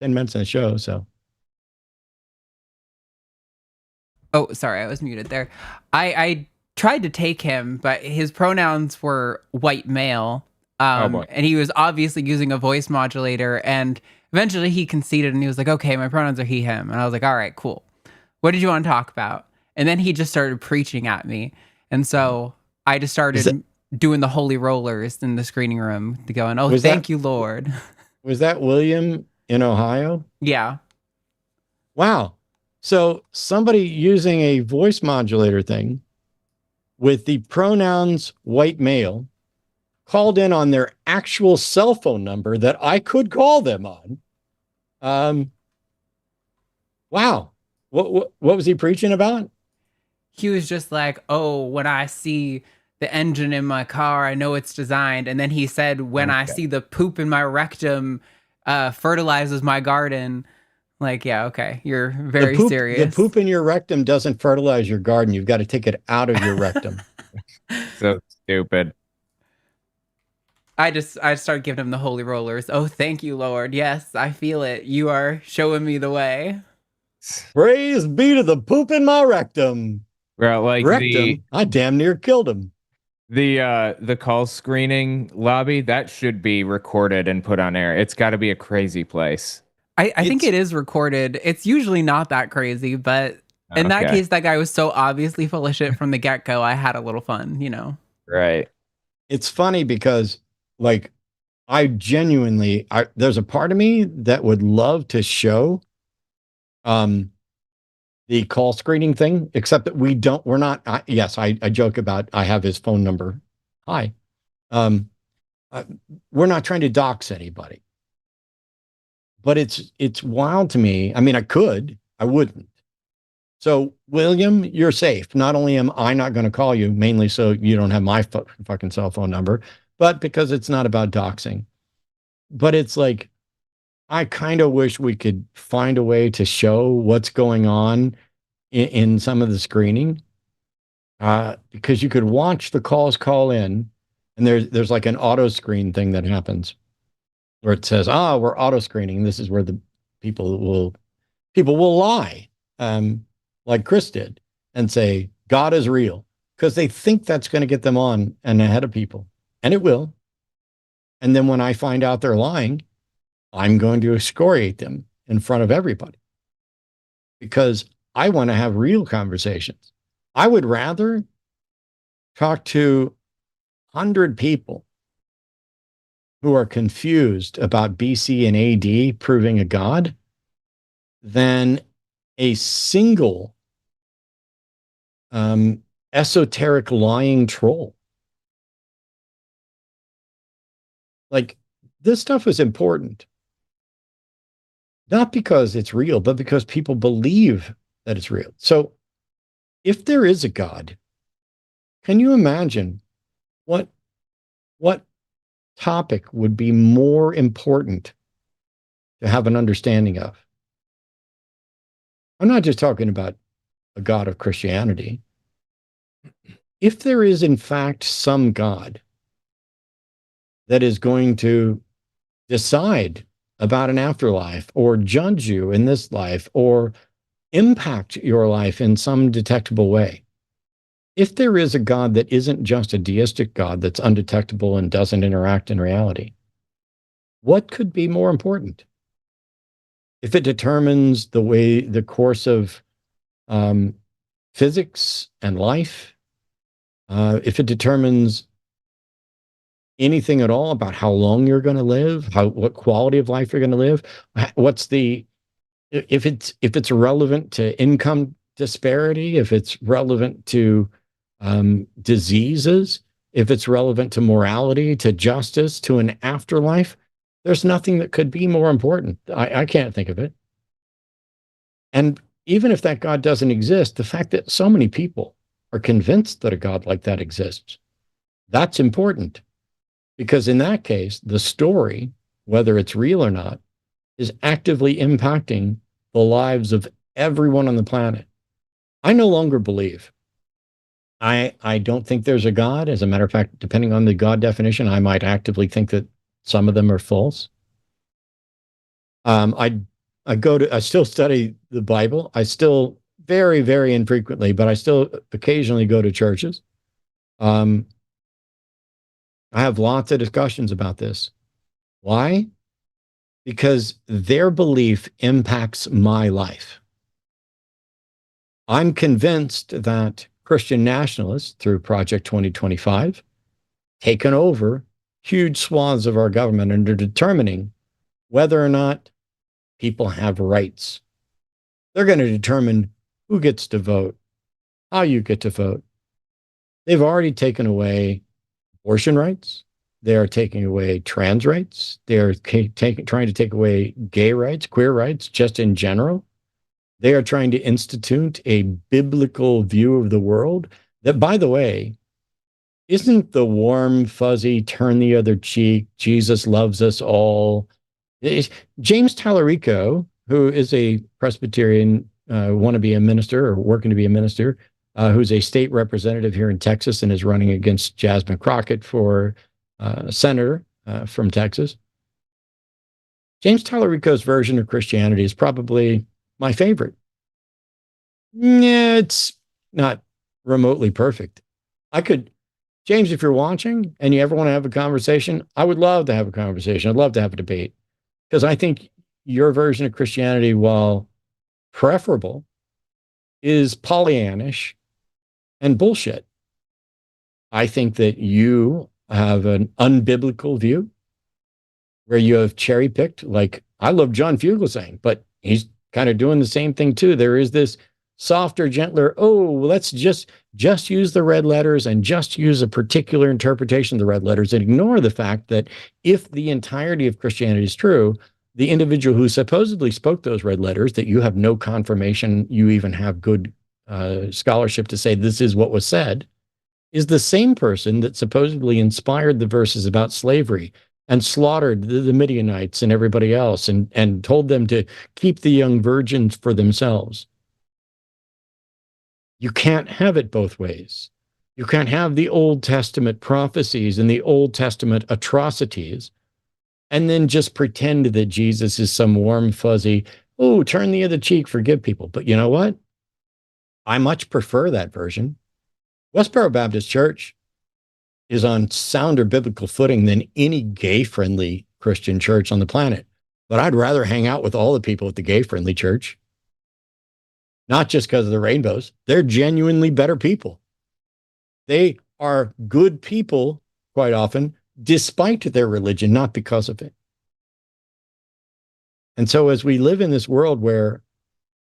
A: 10 minutes in the show, so.
C: Oh, sorry, I was muted there. I tried to take him, but his pronouns were white male. And he was obviously using a voice modulator, and eventually he conceded and he was like, okay, my pronouns are he, him. And I was like, all right, cool. What did you want to talk about? And then he just started preaching at me. And so I just started doing the holy rollers in the screening room, going, oh, thank you, Lord.
A: Was that William in Ohio?
C: Yeah.
A: Wow. So somebody using a voice modulator thing with the pronouns white male called in on their actual cell phone number that I could call them on. Wow. What was he preaching about?
C: He was just like, oh, when I see the engine in my car, I know it's designed. And then he said, when I see the poop in my rectum fertilizes my garden. Like, yeah, okay. You're very serious.
A: The poop in your rectum doesn't fertilize your garden. You've got to take it out of your rectum.
B: So stupid.
C: I started giving him the holy rollers. Oh, thank you, Lord. Yes, I feel it. You are showing me the way.
A: Praise be to the poop in my rectum.
B: Well, like
A: rectum, I damn near killed him.
B: The call screening lobby, that should be recorded and put on air. It's got to be a crazy place.
C: I think it is recorded. It's usually not that crazy, but in that case, that guy was so obviously full of shit from the get-go. I had a little fun, you know?
B: Right.
A: It's funny because, like, I genuinely, there's a part of me that would love to show the call screening thing, except that we're not, I joke about, I have his phone number. Hi. We're not trying to dox anybody. But it's wild to me. I mean, I wouldn't. So, William, you're safe. Not only am I not going to call you, mainly so you don't have my fucking cell phone number, but because it's not about doxing. But it's like, I kind of wish we could find a way to show what's going on in some of the screening, because you could watch the calls call in, and there's like an auto screen thing that happens where it says, we're auto screening. This is where the people will lie, like Chris did, and say God is real, because they think that's going to get them on and ahead of people, and it will. And then when I find out they're lying, I'm going to excoriate them in front of everybody, because I want to have real conversations. I would rather talk to 100 people who are confused about BC and AD proving a God than a single esoteric lying troll. Like, this stuff is important. Not because it's real, but because people believe that it's real. So if there is a God, can you imagine what topic would be more important to have an understanding of? I'm not just talking about a God of Christianity. If there is, in fact, some God, that is going to decide about an afterlife or judge you in this life or impact your life in some detectable way. If there is a God that isn't just a deistic God that's undetectable and doesn't interact in reality, what could be more important? If it determines the course of physics and life, if it determines anything at all about how long you're going to live, what quality of life you're going to live, if it's relevant to income disparity, if it's relevant to diseases, if it's relevant to morality, to justice, to an afterlife, there's nothing that could be more important. I can't think of it. And even if that God doesn't exist, the fact that so many people are convinced that a God like that exists, that's important. Because in that case, the story, whether it's real or not, is actively impacting the lives of everyone on the planet. I no longer believe. I don't think there's a God. As a matter of fact, depending on the God definition, I might actively think that some of them are false. I still study the Bible. I still very, very infrequently, but I still occasionally go to churches. I have lots of discussions about this. Why? Because their belief impacts my life. I'm convinced that Christian nationalists, through Project 2025, taken over huge swaths of our government and are determining whether or not people have rights. They're going to determine who gets to vote, how you get to vote. They've already taken away abortion rights. They are taking away trans rights. They are trying to take away gay rights, queer rights, just in general. They are trying to institute a biblical view of the world that, by the way, isn't the warm, fuzzy, turn the other cheek, Jesus loves us all. James Tallarico, who is a Presbyterian, want to be a minister or working to be a minister, who's a state representative here in Texas and is running against Jasmine Crockett for senator from Texas. James Tallarico's version of Christianity is probably my favorite. Yeah, it's not remotely perfect. James, if you're watching and you ever want to have a conversation, I would love to have a conversation. I'd love to have a debate because I think your version of Christianity, while preferable, is Pollyannish and bullshit. I think that you have an unbiblical view where you have cherry picked, like I love John Fugelsang, but he's kind of doing the same thing too. There is this softer, gentler, let's just use the red letters and just use a particular interpretation of the red letters and ignore the fact that if the entirety of Christianity is true, the individual who supposedly spoke those red letters, that you have no confirmation, you even have good scholarship to say this is what was said, is the same person that supposedly inspired the verses about slavery and slaughtered the Midianites and everybody else and told them to keep the young virgins for themselves. You can't have it both ways. You can't have the Old Testament prophecies and the Old Testament atrocities and then just pretend that Jesus is some warm, fuzzy, turn the other cheek, forgive people. But you know what? I much prefer that version. Westboro Baptist Church is on sounder biblical footing than any gay-friendly Christian church on the planet. But I'd rather hang out with all the people at the gay-friendly church. Not just because of the rainbows. They're genuinely better people. They are good people, quite often, despite their religion, not because of it. And so as we live in this world where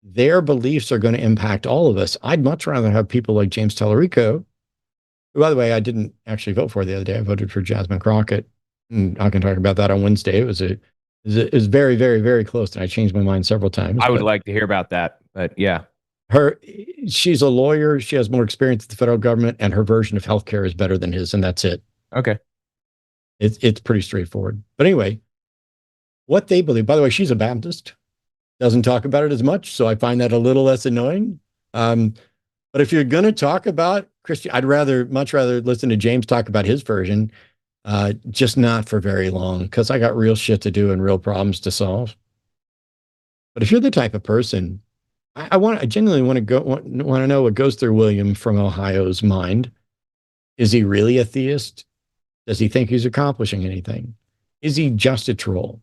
A: their beliefs are going to impact all of us, I'd much rather have people like James Tallarico, who, by the way, I didn't actually vote for the other day. I voted for Jasmine Crockett. And I can talk about that on Wednesday. It was very, very, very close, and I changed my mind several times.
B: I would like to hear about that, but yeah.
A: She's a lawyer. She has more experience with the federal government, and her version of healthcare is better than his, and that's it.
B: Okay.
A: It's pretty straightforward. But anyway, what they believe, by the way, she's a Baptist, doesn't talk about it as much, so I find that a little less annoying. But if you're going to talk about Christian, I'd much rather listen to James talk about his version. just not for very long because I got real shit to do and real problems to solve. But if you're the type of person, I genuinely want to know what goes through William from Ohio's mind. Is he really a theist? Does he think he's accomplishing anything? Is he just a troll?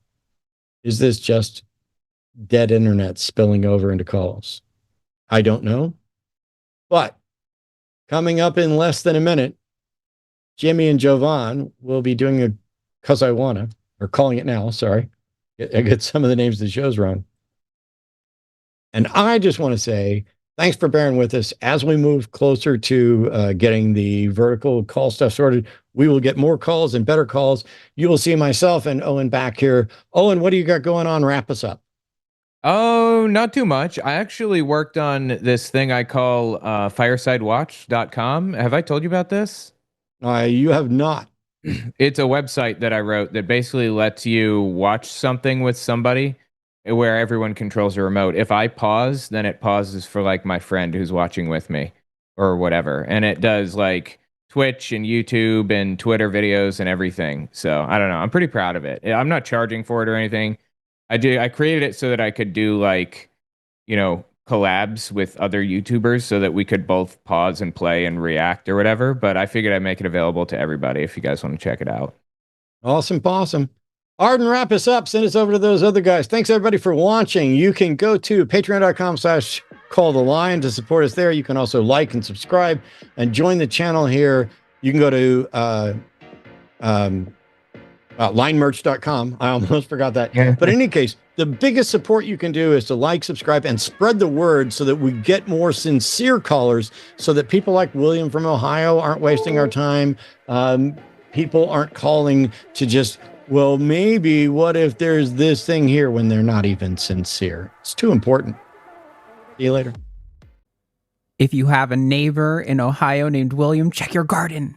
A: Is this just dead internet spilling over into calls? I don't know. But coming up in less than a minute, Jimmy and Jovan will be doing a Cus I Wanna, or calling it now, sorry. I get some of the names of the shows wrong. And I just want to say thanks for bearing with us as we move closer to getting the vertical call stuff sorted. We will get more calls and better calls. You will see myself and Owen back here. Owen, what do you got going on? Wrap us up.
B: Oh, not too much. I actually worked on this thing I call firesidewatch.com. Have I told you about this?
A: You have not.
B: It's a website that I wrote that basically lets you watch something with somebody where everyone controls a remote. If I pause, then it pauses for like my friend who's watching with me or whatever. And it does like Twitch and YouTube and Twitter videos and everything. So I don't know. I'm pretty proud of it. I'm not charging for it or anything. I created it so that I could do like, collabs with other YouTubers so that we could both pause and play and react or whatever. But I figured I'd make it available to everybody if you guys want to check it out.
A: Awesome. Arden, wrap us up. Send us over to those other guys. Thanks everybody for watching. You can go to patreon.com/callthelion to support us there. You can also like and subscribe and join the channel here. You can go to linemerch.com. I almost forgot that. Yeah. But in any case, the biggest support you can do is to like, subscribe, and spread the word so that we get more sincere callers, so that people like William from Ohio aren't wasting our time. People aren't calling to just, well, maybe what if there's this thing here, when they're not even sincere. It's too important. See you later.
C: If you have a neighbor in Ohio named William, check your garden.